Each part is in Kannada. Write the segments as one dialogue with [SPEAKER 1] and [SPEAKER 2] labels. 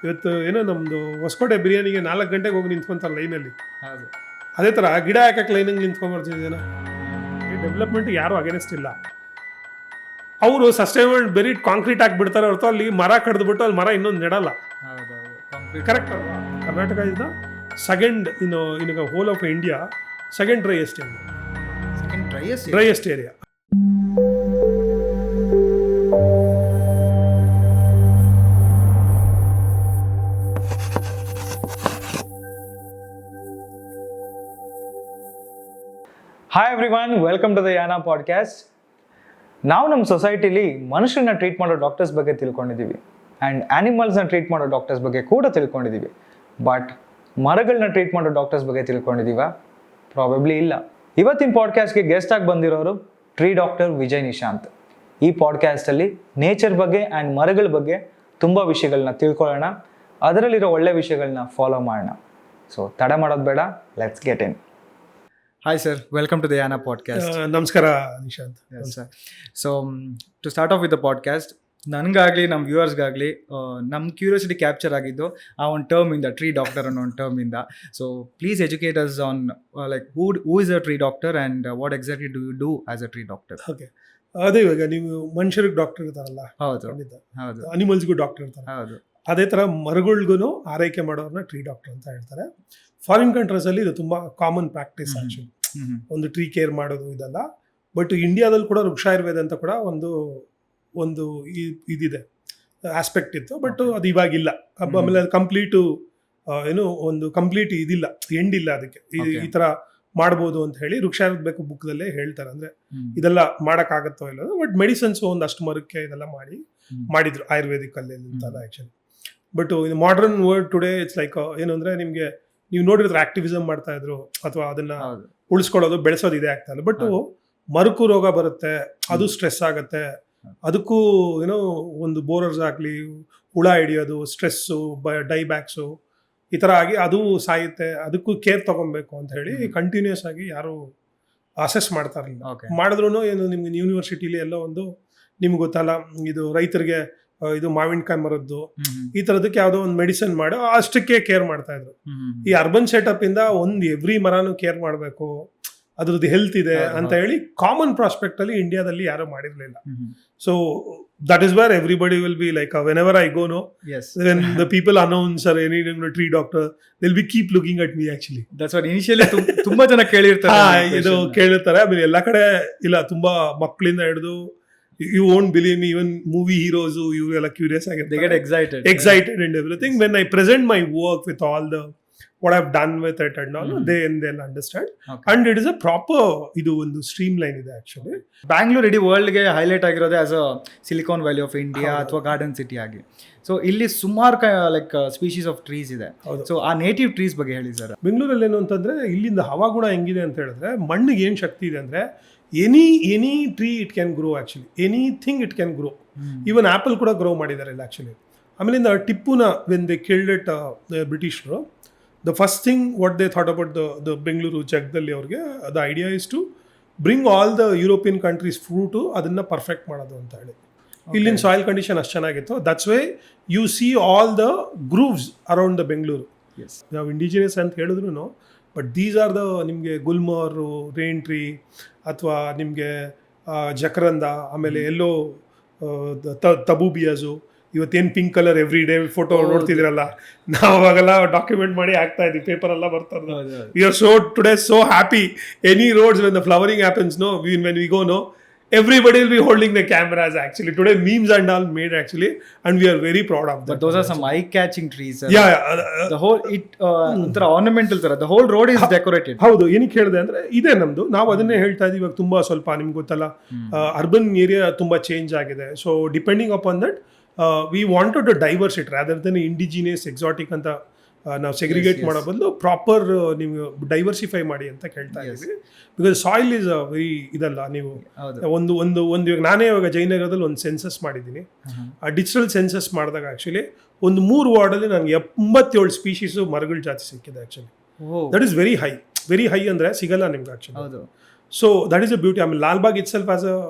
[SPEAKER 1] ಇವತ್ತು ಏನೋ ನಮ್ಮದು ಹೊಸಕೋಟೆ ಬಿರಿಯಾನಿಗೆ 4 ಗಂಟೆಗೆ ಹೋಗಿ ನಿಂತ್ಕೊಂತಾರೆ ಲೈನಲ್ಲಿ.
[SPEAKER 2] ಹೌದು.
[SPEAKER 1] ಅದೇ ಥರ ಗಿಡ ಹಾಕಕ್ಕೆ ಲೈನಿಗೆ ನಿಂತ್ಕೊಂಡ್ಬರ್ತಿದ್ದೇನೆ. ಡೆವಲಪ್ಮೆಂಟ್ ಯಾರೂ ಅಗೇನೆಸ್ಟ್ ಇಲ್ಲ. ಅವರು ಸಸ್ಟೈನಬಲ್ ಬರೀ ಕಾಂಕ್ರೀಟ್ ಹಾಕ್ಬಿಡ್ತಾರೆ ಹೊರತು ಅಲ್ಲಿ ಮರ ಕಡ್ದುಬಿಟ್ಟು ಅಲ್ಲಿ ಮರ ಇನ್ನೊಂದು ನೆಡಲ್ಲ. ಕರೆಕ್ಟ್ ಅಲ್ವಾ? Karnataka is the second in whole of India second driest area.
[SPEAKER 2] Hi everyone, welcome to the Yana podcast. ನಾವು ನಮ್ಮ ಸೊಸೈಟಿಲಿ ಮನುಷ್ಯರನ್ನ ಟ್ರೀಟ್ ಮಾಡೋ ಡಾಕ್ಟರ್ಸ್ ಬಗ್ಗೆ ತಿಳ್ಕೊಂಡಿದ್ದೀವಿ ಆ್ಯಂಡ್ ಆ್ಯನಿಮಲ್ಸ್ನ ಟ್ರೀಟ್ ಮಾಡೋ ಡಾಕ್ಟರ್ಸ್ ಬಗ್ಗೆ ಕೂಡ ತಿಳ್ಕೊಂಡಿದ್ದೀವಿ. ಬಟ್ ಮರಗಳನ್ನ ಟ್ರೀಟ್ ಮಾಡೋ ಡಾಕ್ಟರ್ಸ್ ಬಗ್ಗೆ ತಿಳ್ಕೊಂಡಿದ್ದೀವ? ಪ್ರಾಬಬ್ಲಿ ಇಲ್ಲ. ಇವತ್ತಿನ ಪಾಡ್ಕಾಸ್ಟ್ಗೆ ಗೆಸ್ಟ್ ಆಗಿ ಬಂದಿರೋರು ಟ್ರೀಡಾಕ್ಟರ್ ವಿಜಯ್ ನಿಶಾಂತ್. ಈ ಪಾಡ್ಕಾಸ್ಟಲ್ಲಿ ನೇಚರ್ ಬಗ್ಗೆ ಆ್ಯಂಡ್ ಮರಗಳ ಬಗ್ಗೆ ತುಂಬ ವಿಷಯಗಳನ್ನ ತಿಳ್ಕೊಳ್ಳೋಣ, ಅದರಲ್ಲಿರೋ ಒಳ್ಳೆ ವಿಷಯಗಳನ್ನ ಫಾಲೋ ಮಾಡೋಣ. ಸೊ ತಡ ಮಾಡೋದು ಬೇಡ, let's get in. Hi sir, welcome to the Yaana podcast.
[SPEAKER 1] ನಮಸ್ಕಾರ Nishant.
[SPEAKER 2] Yes sir. So to start off with the podcast, ನನಗಾಗಲಿ ನಮ್ಮ ವ್ಯೂವರ್ಸ್ಗಾಗಲಿ ನಮ್ಮ ಕ್ಯೂರಿಯಾಸಿಟಿ ಕ್ಯಾಪ್ಚರ್ ಆಗಿದ್ದು ಆ ಒಂದು ಟರ್ಮಿಂದ ಟ್ರೀ ಡಾಕ್ಟರ್ ಅನ್ನೋ ಒಂದು ಟರ್ಮಿಂದ. So please educate us on like who is a tree doctor and what exactly do you do as a tree doctor?
[SPEAKER 1] Okay, ಅದೇ ಇವಾಗ ನೀವು ಮನುಷ್ಯರಿಗೆ ಡಾಕ್ಟರ್ ಇರ್ತಾರಲ್ಲ,
[SPEAKER 2] ಹೌದು ಹೌದು,
[SPEAKER 1] ಅನಿಮಲ್ಸ್ಗೂ ಡಾಕ್ಟರ್ ಇರ್ತಾರೆ,
[SPEAKER 2] ಹೌದು.
[SPEAKER 1] ಅದೇ ಥರ ಮರಗಳಿಗೂ ಆರೈಕೆ ಮಾಡೋರನ್ನ ಟ್ರೀ ಡಾಕ್ಟರ್ ಅಂತ ಹೇಳ್ತಾರೆ. ಫಾರಿನ್ ಕಂಟ್ರೀಸಲ್ಲಿ ಇದು ತುಂಬ ಕಾಮನ್ ಪ್ರಾಕ್ಟೀಸ್ ಆ್ಯಕ್ಚುಲಿ, ಒಂದು ಟ್ರೀ ಕೇರ್ ಮಾಡೋದು ಇದೆಲ್ಲ. ಬಟ್ ಇಂಡಿಯಾದಲ್ಲಿ ಕೂಡ ವೃಕ್ಷಾಯುರ್ವೇದ ಅಂತ ಕೂಡ ಒಂದು ಇದಿದೆ, ಆಸ್ಪೆಕ್ಟ್ ಇತ್ತು. ಬಟ್ ಅದು ಇವಾಗಿಲ್ಲ. ಆಮೇಲೆ ಅದು ಕಂಪ್ಲೀಟು ಒಂದು ಕಂಪ್ಲೀಟ್ ಇದಿಲ್ಲ, ಎಂಡ್ ಇಲ್ಲ ಅದಕ್ಕೆ. ಈ ಥರ ಮಾಡ್ಬೋದು ಅಂತ ಹೇಳಿ ವೃಕ್ಷಾಯುರ್ವೇದ ಬೇಕು ಬುಕ್ದಲ್ಲೇ ಹೇಳ್ತಾರೆ. ಅಂದರೆ ಇದೆಲ್ಲ ಮಾಡೋಕ್ಕಾಗತ್ತೋ ಇಲ್ಲ, ಬಟ್ ಮೆಡಿಸಿನ್ಸು ಒಂದಷ್ಟು ಮರಕ್ಕೆ ಇದೆಲ್ಲ ಮಾಡಿದ್ರು ಆಯುರ್ವೇದಿಕ್ ಅಲ್ಲಿ ಅಂತಲ್ಲ ಆ್ಯಕ್ಚುಲಿ. ಬಟ್ ಇದು modern world today it's like ಏನು ಅಂದರೆ, ನಿಮಗೆ ನೀವು ನೋಡಿದ್ರೆ ಆಕ್ಟಿವಿಸಮ್ ಮಾಡ್ತಾ ಇದ್ರು ಅಥವಾ ಅದನ್ನ ಉಳಿಸ್ಕೊಳ್ಳೋದು ಬೆಳೆಸೋದು ಇದೆ ಆಗ್ತಾ ಇಲ್ಲ. ಬಟ್ ಮರಕ್ಕೂ ರೋಗ ಬರುತ್ತೆ, ಅದು ಸ್ಟ್ರೆಸ್ ಆಗುತ್ತೆ, ಅದಕ್ಕೂ ಒಂದು ಬೋರರ್ಸ್ ಆಗಲಿ ಹುಳ ಹಿಡಿಯೋದು, ಸ್ಟ್ರೆಸ್ಸು, ಡೈಬ್ಯಾಕ್ಸು ಈ ಥರ ಆಗಿ ಅದು ಸಾಯುತ್ತೆ. ಅದಕ್ಕೂ ಕೇರ್ ತೊಗೊಬೇಕು ಅಂತ ಹೇಳಿ ಕಂಟಿನ್ಯೂಸ್ ಆಗಿ ಯಾರು ಅಸೆಸ್ ಮಾಡ್ತಾ ಇರಲಿಲ್ಲ. ಮಾಡಿದ್ರು ಏನು ನಿಮ್ಗೆ ಯೂನಿವರ್ಸಿಟಿಲಿ ಎಲ್ಲ ನಿಮ್ಗೆ ಗೊತ್ತಲ್ಲ, ಇದು ರೈತರಿಗೆ ಇದು ಮಾವಿನಕಾಯಿ ಮರದ್ದು ಈ ಥರದಕ್ಕೆ ಯಾವುದೋ ಒಂದು ಮೆಡಿಸಿನ್ ಮಾಡಿ ಅಷ್ಟಕ್ಕೆ ಕೇರ್ ಮಾಡ್ತಾ ಇದ್ರು. ಈ ಅರ್ಬನ್ ಸೆಟಪ್ ಇಂದ ಎವ್ರಿ ಮರನೂ ಕೇರ್ ಮಾಡಬೇಕು, ಅದ್ರದ್ದು ಹೆಲ್ತ್ ಇದೆ ಅಂತ ಹೇಳಿ ಕಾಮನ್ ಪ್ರಾಸ್ಪೆಕ್ಟ್ ಅಲ್ಲಿ ಇಂಡಿಯಾದಲ್ಲಿ ಯಾರು ಮಾಡಿರ್ಲಿಲ್ಲ. So that is where everybody will be like whenever I go no, when the people announce or any tree doctor, they'll be keep looking at me actually.
[SPEAKER 2] That's what initially ತುಂಬಾ ಜನ ಕೇಳಿರ್ತಾರೆ,
[SPEAKER 1] ಇದು ಕೇಳಿರ್ತಾರೆ. ಆಮೇಲೆ ಎಲ್ಲ ಕಡೆ ಇಲ್ಲ, ತುಂಬಾ ಮಕ್ಕಳಿಂದ ಹಿಡಿದು you won't believe me, even movie heroes ಇವರೆಲ್ಲ ಕ್ಯೂರಿಯಸ್ ಆಗಿರ್ತಾರೆ,
[SPEAKER 2] they get excited
[SPEAKER 1] and everything. When I present my work with all the what I've done with it and all, they'll understand. And it is a proper ಇದು ಒಂದು streamline ಇದೆ actually.
[SPEAKER 2] ಬ್ಯಾಂಗ್ಳೂರ್ ಇಡೀ ವರ್ಲ್ಡ್ಗೆ ಹೈಲೈಟ್ ಆಗಿರೋದೇ as a silicon valley of India ಅಥವಾ ಗಾರ್ಡನ್ ಸಿಟಿ ಆಗಿ. ಸೊ ಇಲ್ಲಿ ಸುಮಾರು ಲೈಕ್ ಸ್ಪೀಶೀಸ್ ಆಫ್ ಟ್ರೀಸ್ ಇದೆ. ಸೊ ಆ ನೇಟಿವ್ ಟ್ರೀಸ್ ಬಗ್ಗೆ ಹೇಳಿ ಸರ್.
[SPEAKER 1] ಬೆಂಗಳೂರಲ್ಲಿ ಏನು ಅಂತಂದ್ರೆ, ಇಲ್ಲಿಂದ ಹವಾಗುಣ ಹೆಂಗಿದೆ ಅಂತ ಹೇಳಿದ್ರೆ, ಮಣ್ಣಿಗೆ ಏನು ಶಕ್ತಿ ಇದೆ ಅಂದ್ರೆ, any tree it can grow actually, anything it can grow. Even apple ಕೂಡ ಗ್ರೋ ಮಾಡಿದ್ದಾರೆ ಇಲ್ಲ ಆ್ಯಕ್ಚುಲಿ. ಆಮೇಲಿಂದ ಟಿಪ್ಪುನ ವೆನ್ ದೇ ಕಿಲ್ಡ್ ಇಟ್ ಬ್ರಿಟಿಷರು, the first thing what they thought about the Bengaluru ಜಗದಲ್ಲಿ ಅವ್ರಿಗೆ the idea is to bring all the European countries fruit, ಅದನ್ನು ಪರ್ಫೆಕ್ಟ್ ಮಾಡೋದು ಅಂತ ಹೇಳಿ. ಇಲ್ಲಿನ ಸಾಯಿಲ್ ಕಂಡೀಷನ್ ಅಷ್ಟು ಚೆನ್ನಾಗಿತ್ತು. That's why you see all the groves around the Bengaluru. ನಾವು ಇಂಡಿಜಿನಿಯಸ್ ಅಂತ ಹೇಳಿದ್ರು, ಬಟ್ ದೀಸ್ ಆರ್ ದ ನಿಮಗೆ ಗುಲ್ಮರು, ರೇನ್ ಟ್ರೀ ಅಥವಾ ನಿಮಗೆ ಜಕರಂದ, ಆಮೇಲೆ ಎಲ್ಲೋ ತಬೂಬಿಯಾಸು, ಇವತ್ತೇನು pink colour every day photo ನೋಡ್ತಿದ್ರಲ್ಲ, ನಾವು ಅವಾಗೆಲ್ಲ ಡಾಕ್ಯುಮೆಂಟ್ ಮಾಡಿ ಹಾಕ್ತಾ ಇದ್ವಿ, ಪೇಪರ್ ಎಲ್ಲ ಬರ್ತಾ ಇರೋದು. We are so today so happy. Any roads when the flowering happens, when we go everybody will be holding the cameras actually. Today memes and all made actually, and we are very proud of that.
[SPEAKER 2] But those are some eye catching trees.
[SPEAKER 1] The
[SPEAKER 2] whole ornamental ತರ, the whole road is decorated.
[SPEAKER 1] ಹೌದು. ಏನಕ್ಕೆ ಹೇಳಿದೆ ಅಂದ್ರೆ, ಇದೇ ನಮ್ದು, ನಾವು ಅದನ್ನೇ ಹೇಳ್ತಾ ಇದೀವಿ. ಇವಾಗ ತುಂಬಾ ಸ್ವಲ್ಪ ನಿಮ್ಗೆ ಗೊತ್ತಲ್ಲ, ಅರ್ಬನ್ ಏರಿಯಾ ತುಂಬಾ ಚೇಂಜ್ ಆಗಿದೆ. So depending upon that we wanted to diverse it rather than indigenous exotic ಅಂತ ನಾವು ಸೆಗ್ರಿಗೇಟ್ ಮಾಡೋ ಬದಲು ಪ್ರಾಪರ್ ನೀವು ಡೈವರ್ಸಿಫೈ ಮಾಡಿ ಅಂತ ಕೇಳ್ತಾ ಇದ್ದೀವಿ. ಬಿಕಾಸ್ ಸಾಯಿಲ್ ಈಸ್ ವೆರಿ ಇದಲ್ಲ. ನೀವು ಒಂದು ಇವಾಗ ನಾನೇ ಇವಾಗ ಜಯನಗರದಲ್ಲಿ ಒಂದು ಸೆನ್ಸಸ್ ಮಾಡಿದ್ದೀನಿ. ಆ ಡಿಜಿಟಲ್ ಸೆನ್ಸಸ್ ಮಾಡಿದಾಗ ಆ್ಯಕ್ಚುಲಿ ಒಂದು 3 ವಾರ್ಡಲ್ಲಿ ನನಗೆ 87 ಸ್ಪೀಶೀಸು ಮರಗಳ ಜಾತಿ ಸಿಕ್ಕಿದೆ actually. That is very high ಅಂದರೆ ಸಿಗಲ್ಲ ನಿಮ್ಗೆ actually. So that is a beauty. I mean, Lalbagh itself has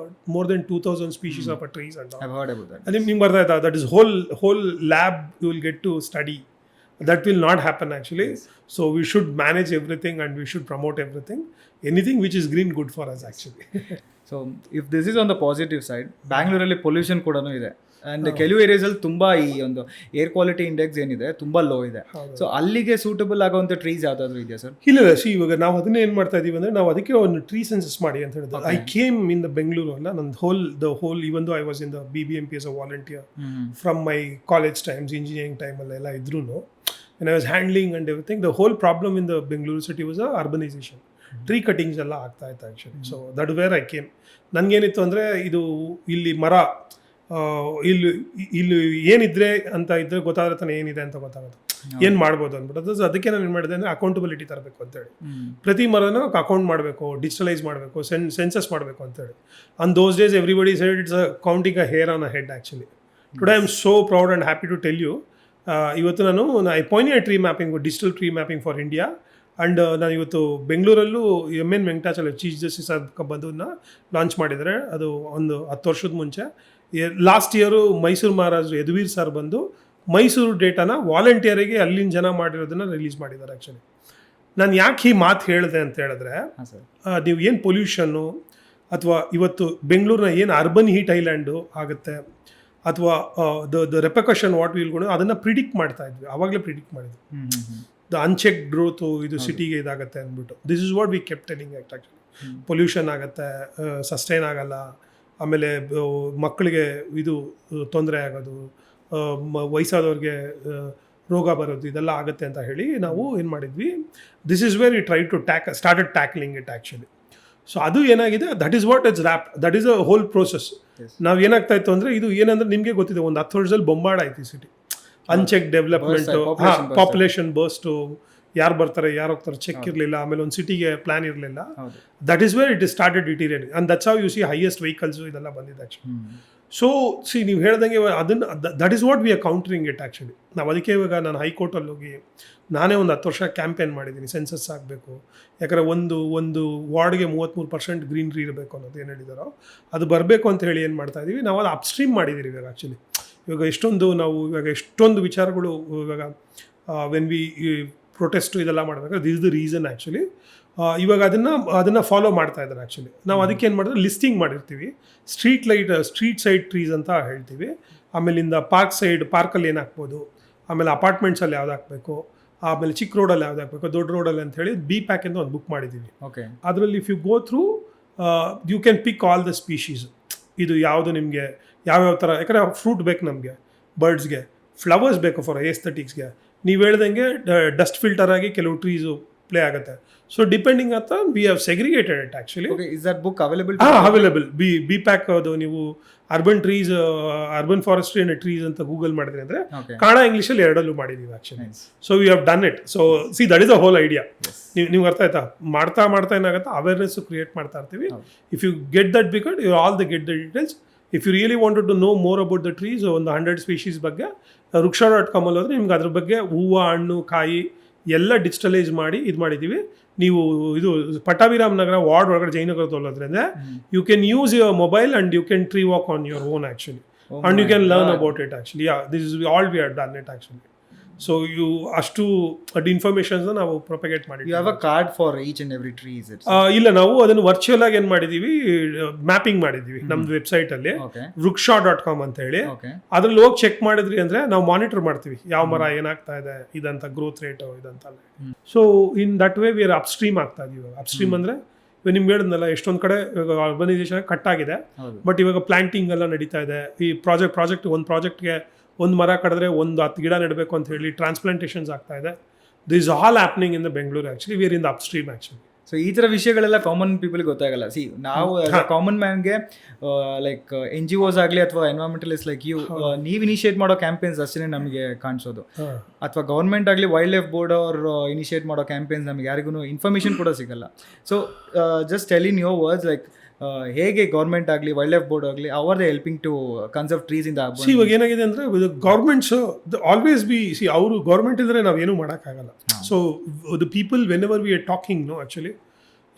[SPEAKER 1] more than 2,000 species of trees and all.
[SPEAKER 2] I've heard about that.
[SPEAKER 1] I think that is whole lab you will get to study. That will not happen actually.
[SPEAKER 2] Yes.
[SPEAKER 1] So we should manage everything and we should promote everything. Anything which is green, good for us actually.
[SPEAKER 2] So if this is on the positive side, ಬ್ಯಾಂಗ್ಳೂರಲ್ಲಿ ಪೊಲ್ಯೂಷನ್ ಕೂಡ ಇದೆ ಆ್ಯಂಡ್ ಕೆಲವು ಏರಿಯಾಸಲ್ಲಿ ತುಂಬ ಈ ಒಂದು ಏರ್ ಕ್ವಾಲಿಟಿ ಇಂಡೆಕ್ಸ್ ಏನಿದೆ ತುಂಬ ಲೋ ಇದೆ. ಸೊ ಅಲ್ಲಿಗೆ ಸೂಟಬಲ್ ಆಗುವಂಥ ಟ್ರೀಸ್ ಯಾವುದಾದ್ರೂ ಇದೆಯಾ ಸರ್?
[SPEAKER 1] ಇಲ್ಲ ಇವಾಗ ನಾವು ಅದನ್ನೇ ಏನು ಮಾಡ್ತಾ ಇದೀವಿ ಅಂದರೆ ನಾವು ಅದಕ್ಕೆ ಒಂದು ಟ್ರೀ ಸೆನ್ಸಸ್ ಮಾಡಿ ಅಂತ ಹೇಳಿದ್ರೆ I came in the Bengaluru ಅಲ್ಲ ನಂದು the whole even though I was in the BBMP as a volunteer from my college times engineering ಟೈಮಲ್ಲೆಲ್ಲ ಇದ್ರೂ when I was handling and everything, the whole problem in the Bengaluru city was urbanization. Tree cuttings ಎಲ್ಲ ಆಗ್ತಾ ಇತ್ತು actually. So that where I came. ನನಗೇನಿತ್ತು ಅಂದರೆ ಇದು ಇಲ್ಲಿ ಮರ ಇಲ್ಲಿ ಏನಿದ್ರೆ ಅಂತ ಇದ್ರೆ ಗೊತ್ತಾದ್ರೆ ತಾನೆ ಏನಿದೆ ಅಂತ ಗೊತ್ತಾಗುತ್ತೆ, ಏನು ಮಾಡ್ಬೋದು ಅಂದ್ಬಿಟ್ಟು. ಅದಕ್ಕೆ ನಾನು ಏನು ಮಾಡಿದೆ ಅಂದರೆ ಅಕೌಂಟಬಿಲಿಟಿ ತರಬೇಕು ಅಂತೇಳಿ. ಪ್ರತಿ ಮರನೂ ಅಕೌಂಟ್ ಮಾಡಬೇಕು, ಡಿಜಿಟಲೈಸ್ ಮಾಡಬೇಕು, ಸೆನ್ಸಸ್ ಮಾಡಬೇಕು ಅಂತೇಳಿ. On those days everybody said it's counting a hair on a head actually. Today I am so proud and happy to tell you, ಇವತ್ತು ನಾನು I pioneer tree mapping, digital tree mapping for India. And ನಾನು ಇವತ್ತು ಬೆಂಗಳೂರಲ್ಲೂ MN ವೆಂಕಟಾಚಲ ಚೀಫ್ ಜಸ್ಟಿಸ್ ಬಂದನ್ನ ಲಾಂಚ್ ಮಾಡಿದ್ದಾರೆ. ಅದು ಒಂದು 10 ವರ್ಷದ ಮುಂಚೆ. ಲಾಸ್ಟ್ ಇಯರು ಮೈಸೂರು ಮಹಾರಾಜರು ಯದುವೀರ್ ಸರ್ ಬಂದು ಮೈಸೂರು ಡೇಟಾನ ವಾಲಂಟಿಯರಿಗೆ ಅಲ್ಲಿನ ಜನ ಮಾಡಿರೋದನ್ನ ರಿಲೀಸ್ ಮಾಡಿದ್ದಾರೆ ಆ್ಯಕ್ಚುಲಿ. ನಾನು ಯಾಕೆ ಈ ಮಾತು ಹೇಳಿದೆ ಅಂತ ಹೇಳಿದ್ರೆ, ನೀವು ಏನು ಪೊಲ್ಯೂಷನ್ನು ಅಥವಾ ಇವತ್ತು ಬೆಂಗಳೂರಿನ ಏನು ಅರ್ಬನ್ ಹೀಟ್ ಐಲ್ಯಾಂಡು ಆಗುತ್ತೆ ಅಥವಾ ದ ರೆಪಕಷನ್ ವಾಟ್ ವಿಲ್ ಕೊಂಡು ಅದನ್ನು ಪ್ರಿಡಿಕ್ಟ್ ಮಾಡ್ತಾ ಇದ್ವಿ, ಆವಾಗಲೇ ಪ್ರಿಡಿಕ್ಟ್ ಮಾಡಿದ್ವಿ. ದ ಅನ್ಚೆಕ್ ಗ್ರೋತು ಇದು ಸಿಟಿಗೆ ಇದಾಗುತ್ತೆ ಅಂದ್ಬಿಟ್ಟು. This is what we kept telling actually. Pollution ಆಗುತ್ತೆ, ಸಸ್ಟೈನ್ ಆಗಲ್ಲ, ಆಮೇಲೆ ಮಕ್ಕಳಿಗೆ ಇದು ತೊಂದರೆ ಆಗೋದು, ವಯಸ್ಸಾದವ್ರಿಗೆ ರೋಗ ಬರೋದು, ಇದೆಲ್ಲ ಆಗುತ್ತೆ ಅಂತ ಹೇಳಿ ನಾವು ಏನು ಮಾಡಿದ್ವಿ, this is where we try to started tackling it actually. So ಅದು ಏನಾಗಿದೆ, that is what it's wrap, that is a whole process. ನಾವು ಏನಾಗ್ತಾ ಇತ್ತು ಅಂದರೆ, ಇದು ಏನಂದ್ರೆ ನಿಮಗೆ ಗೊತ್ತಿದೆ, ಒಂದು 10 ವರ್ಷದಲ್ಲಿ ಬೊಂಬಾಡ್ ಆಯ್ತು ಈ ಸಿಟಿ. ಅನ್ಚೆಕ್ ಡೆವಲಪ್ಮೆಂಟು, ಪಾಪ್ಯುಲೇಷನ್ ಬರ್ಸ್ಟು, ಯಾರು ಬರ್ತಾರೆ ಯಾರು ಹೋಗ್ತಾರೆ ಚೆಕ್ ಇರಲಿಲ್ಲ, ಆಮೇಲೆ ಒಂದು ಸಿಟಿಗೆ ಪ್ಲಾನ್ ಇರಲಿಲ್ಲ. That is where it is started deteriorating and that's how you see highest vehicles ಇದೆಲ್ಲ ಬಂದಿದೆ ಆ್ಯಕ್ಚುಲಿ. ಸೊ ನೀವು ಹೇಳ್ದಂಗೆ ಅದನ್ನು that is what we are countering it actually. ನಾವು ಅದಕ್ಕೆ ಇವಾಗ ನಾನು ಹೈಕೋರ್ಟಲ್ಲಿ ಹೋಗಿ ನಾನೇ ಒಂದು 10 ವರ್ಷ ಕ್ಯಾಂಪೇನ್ ಮಾಡಿದ್ದೀನಿ, ಸೆನ್ಸಸ್ ಆಗಬೇಕು, ಯಾಕಂದರೆ ಒಂದು ವಾರ್ಡ್ಗೆ 33% ಗ್ರೀನ್ರಿ ಇರಬೇಕು ಅನ್ನೋದು ಏನು ಹೇಳಿದಾರೋ ಅದು ಬರಬೇಕು ಅಂತ ಹೇಳಿ ಏನು ಮಾಡ್ತಾ ಇದ್ದೀವಿ ನಾವು, ಅದು ಅಪ್ಸ್ಟ್ರೀಮ್ ಮಾಡಿದ್ದೀರಿ ಇವಾಗ ಆ್ಯಕ್ಚುಲಿ. ಇವಾಗ ಎಷ್ಟೊಂದು ವಿಚಾರಗಳು ಇವಾಗ ವೆನ್ ವಿ ಪ್ರೊಟೆಸ್ಟು ಇದೆಲ್ಲ ಮಾಡಬೇಕಾದ್ರೆ this is the reason actually. ಇವಾಗ ಅದನ್ನು ಫಾಲೋ ಮಾಡ್ತಾ ಇದ್ದಾರೆ ಆ್ಯಕ್ಚುಲಿ. ನಾವು ಅದಕ್ಕೆ ಏನು ಮಾಡಿದ್ರೆ ಲಿಸ್ಟಿಂಗ್ ಮಾಡಿರ್ತೀವಿ, ಸ್ಟ್ರೀಟ್ ಸೈಡ್ ಟ್ರೀಸ್ ಅಂತ ಹೇಳ್ತೀವಿ, ಆಮೇಲಿಂದ ಪಾರ್ಕಲ್ಲಿ ಏನು ಹಾಕ್ಬೋದು, ಆಮೇಲೆ ಅಪಾರ್ಟ್ಮೆಂಟ್ಸಲ್ಲಿ ಯಾವ್ದು ಹಾಕಬೇಕು, ಆಮೇಲೆ ಚಿಕ್ಕ ರೋಡಲ್ಲಿ ಯಾವ್ದು ಹಾಕಬೇಕು, ದೊಡ್ಡ ರೋಡಲ್ಲಿ ಅಂತ ಹೇಳಿ BPAC ಅಂತ ಒಂದು ಬುಕ್ ಮಾಡಿದ್ದೀವಿ.
[SPEAKER 2] ಓಕೆ,
[SPEAKER 1] ಅದರಲ್ಲಿ if you go through you can pick all the species. ಇದು ಯಾವುದು ನಿಮಗೆ ಯಾವ್ಯಾವ ಥರ, ಯಾಕಂದರೆ ಫ್ರೂಟ್ ಬೇಕು ನಮಗೆ, ಬರ್ಡ್ಸ್ಗೆ ಫ್ಲವರ್ಸ್ ಬೇಕು ಫಾರ್ ಏಸ್ಥೆಟಿಕ್ಸ್ಗೆ. ನೀವು ಹೇಳ್ದಂಗೆ ಡಸ್ಟ್ ಫಿಲ್ಟರ್ ಆಗಿ ಕೆಲವು ಟ್ರೀಸು ಪ್ಲೇ ಆಗುತ್ತೆ. ಸೊ ಡಿಪೆಂಡಿಂಗ್ ಅಂತ we have segregated it actually.
[SPEAKER 2] Is that book available?
[SPEAKER 1] Available. BPAC ಅದು ನೀವು urban trees, urban forestry and trees ಅಂತ ಗೂಗಲ್ ಮಾಡಿದ್ರಿ ಅಂದರೆ ಕನ್ನಡ ಇಂಗ್ಲೀಷಲ್ಲಿ ಎರಡಲ್ಲೂ ಮಾಡಿದ್ದೀವಿ actually. So we have done it. So see that is the whole idea. ನೀವು ಅರ್ಥ ಆಯ್ತಾ, ಮಾಡ್ತಾ ಏನಾಗುತ್ತೆ ಅವೇರ್ನೆಸ್ ಕ್ರಿಯೇಟ್ ಮಾಡ್ತಾ ಇರ್ತೀವಿ. If you get that because you all the get the details. If you really wanted to know more about the trees, ಒಂದು 100 ಸ್ಪೀಶೀಸ್ ಬಗ್ಗೆ ವೃಕ್ಷ.com ಅಲ್ಲಿ ಹೋದ್ರೆ ನಿಮ್ಗೆ ಅದ್ರ ಬಗ್ಗೆ ಹೂವು, ಹಣ್ಣು, ಕಾಯಿ ಎಲ್ಲ ಡಿಜಿಟಲೈಸ್ ಮಾಡಿ ಇದು ಮಾಡಿದ್ದೀವಿ. ನೀವು ಇದು ಪಟ್ಟಾಭಿರಾಮ್ ನಗರ ವಾರ್ಡ್ ಒಳಗಡೆ ಜಯನಗರ ತೋಲೋದ್ರಿಂದ you can use your mobile and you can tree walk on your own actually, and you can learn about it actually. This is all we have done it actually. So you ಅಷ್ಟು ಇನ್ಫಾರ್ಮೇಷನ್ಸ್ ನಾವು ಪ್ರೊಪಗೇಟ್ ಮಾಡಿದ್ವಿ.
[SPEAKER 2] You have a card for each and every tree?
[SPEAKER 1] ಇಲ್ಲ, ನಾವು ಅದನ್ನು ವರ್ಚುವಲ್ ಆಗಿ ಏನು ಮಾಡಿದ್ದೀವಿ, ಮ್ಯಾಪಿಂಗ್ ಮಾಡಿದ್ದೀವಿ ನಮ್ದು ವೆಬ್ಸೈಟಲ್ಲಿ ವೃಕ್ಷ.com ಅಂತ ಹೇಳಿ. ಅದ್ರಲ್ಲಿ ಹೋಗಿ ಚೆಕ್ ಮಾಡಿದ್ರಿ ಅಂದರೆ ನಾವು ಮಾನಿಟರ್ ಮಾಡ್ತೀವಿ ಯಾವ ಮರ ಏನಾಗ್ತಾ ಇದೆ ಇದಂತ, ಗ್ರೋತ್ ರೇಟು ಇದಂತ. So in that way we are upstream ಆಗ್ತಾ ಇದೀವಿ. ಅಪ್ಸ್ಟ್ರೀಮ್ ಅಂದರೆ ಇವಾಗ ನಿಮ್ಗೆ ಹೇಳಿದ್ನಲ್ಲ, ಎಷ್ಟೊಂದು ಕಡೆ ಇವಾಗ ಅರ್ಬನೈಸೇಷನ್ ಕಟ್ ಆಗಿದೆ, ಬಟ್ ಇವಾಗ ಪ್ಲಾಂಟಿಂಗ್ ಎಲ್ಲ ನಡೀತಾ ಇದೆ. ಈ ಒಂದು ಪ್ರಾಜೆಕ್ಟ್ಗೆ ಒಂದು ಮರ ಕಡಿದ್ರೆ 10 ಗಿಡ ನೆಡಬೇಕು ಅಂತ ಹೇಳಿ ಟ್ರಾನ್ಸ್ಪ್ಲಾಂಟೇಷನ್ಸ್ ಆಗ್ತಾ ಇದೆ. This all happening in the Bengaluru actually. We are in the upstream actually.
[SPEAKER 2] So ಈ ಥರ ವಿಷಯಗಳೆಲ್ಲ ಕಾಮನ್ ಪೀಪಲ್ಗೆ ಗೊತ್ತಾಗಲ್ಲ. ಸಿ ನಾವು ಕಾಮನ್ ಮ್ಯಾನ್ಗೆ ಲೈಕ್ NGOs ಆಗಲಿ ಅಥವಾ ಎನ್ವೈರನ್ಮೆಂಟಲಿಸ್ಟ್ ಲೈಕ್ ನೀವು ಇನಿಷಿಯೇಟ್ ಮಾಡೋ ಕ್ಯಾಂಪೇನ್ಸ್ ಅಷ್ಟೇ ನಮಗೆ ಕಾಣಿಸೋದು, ಅಥವಾ ಗೌರ್ಮೆಂಟ್ ಆಗಲಿ ವೈಲ್ಡ್ ಲೈಫ್ ಬೋರ್ಡ್ ಅವ್ರು ಇನಿಷಿಯೇಟ್ ಮಾಡೋ ಕ್ಯಾಂಪೇನ್ಸ್ ನಮಗೆ ಯಾರಿಗೂ ಇನ್ಫಾರ್ಮೇಷನ್ ಕೂಡ ಸಿಗಲ್ಲ. So just tell in your words like ಹೇಗೆ ಗೌರ್ಮೆಂಟ್ ಆಗಲಿ ವೈಲ್ಡ್ ಲೈಫ್ ಬೋರ್ಡ್ ಆಗಲಿ hour they helping to conserve trees in the urban?
[SPEAKER 1] ಇವಾಗ ಏನಾಗಿದೆ ಅಂದರೆ ಗೌರ್ಮೆಂಟ್ಸ್ ಆಲ್ವೇಸ್ ಅವರು ಗೌರ್ಮೆಂಟ್ ಇದ್ರೆ ನಾವೇನು ಮಾಡೋಕ್ಕಾಗಲ್ಲ. So the people whenever we are talking no actually,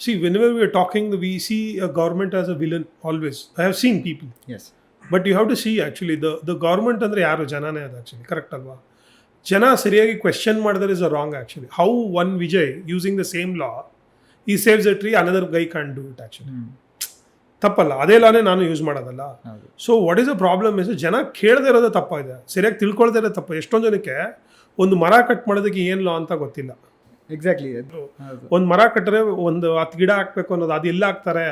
[SPEAKER 1] See, whenever we are talking, we see a government as a villain always. I have seen people.
[SPEAKER 2] Yes.
[SPEAKER 1] But you have to see actually the government ಅಂದರೆ ಯಾರು ಜನನೇ ಅದು ಆ್ಯಕ್ಚುಲಿ ಕರೆಕ್ಟ್ ಅಲ್ವಾ? ಜನ ಸರಿಯಾಗಿ ಕ್ವೆಶ್ಚನ್ ಮಾಡಿದ್ರೆ is a wrong actually. How one Vijay using the same law ಈ saves a tree another guy can do it actually. ತಪ್ಪಲ್ಲ, ಅದೇ ಲಾನೇ ನಾನು ಯೂಸ್ ಮಾಡೋದಲ್ಲ. So what is a problem is ಜನ ಕೇಳದೇ ಇರೋದೇ ತಪ್ಪಾಗಿದೆ, ಸರಿಯಾಗಿ ತಿಳ್ಕೊಳ್ದೇ ಇರೋದು ತಪ್ಪು. ಎಷ್ಟೊಂದು ಜನಕ್ಕೆ ಒಂದು ಮರ ಕಟ್ ಮಾಡೋದಕ್ಕೆ ಏನು ಲಾ ಅಂತ ಗೊತ್ತಿಲ್ಲ.
[SPEAKER 2] ಎಕ್ಸಾಕ್ಟ್ಲಿ.
[SPEAKER 1] ಒಂದು ಮರ ಕಟ್ಟರೆ ಒಂದು 10 ಗಿಡ ಹಾಕಬೇಕು ಅನ್ನೋದು ಅದು ಎಲ್ಲ ಹಾಕ್ತಾರೆ.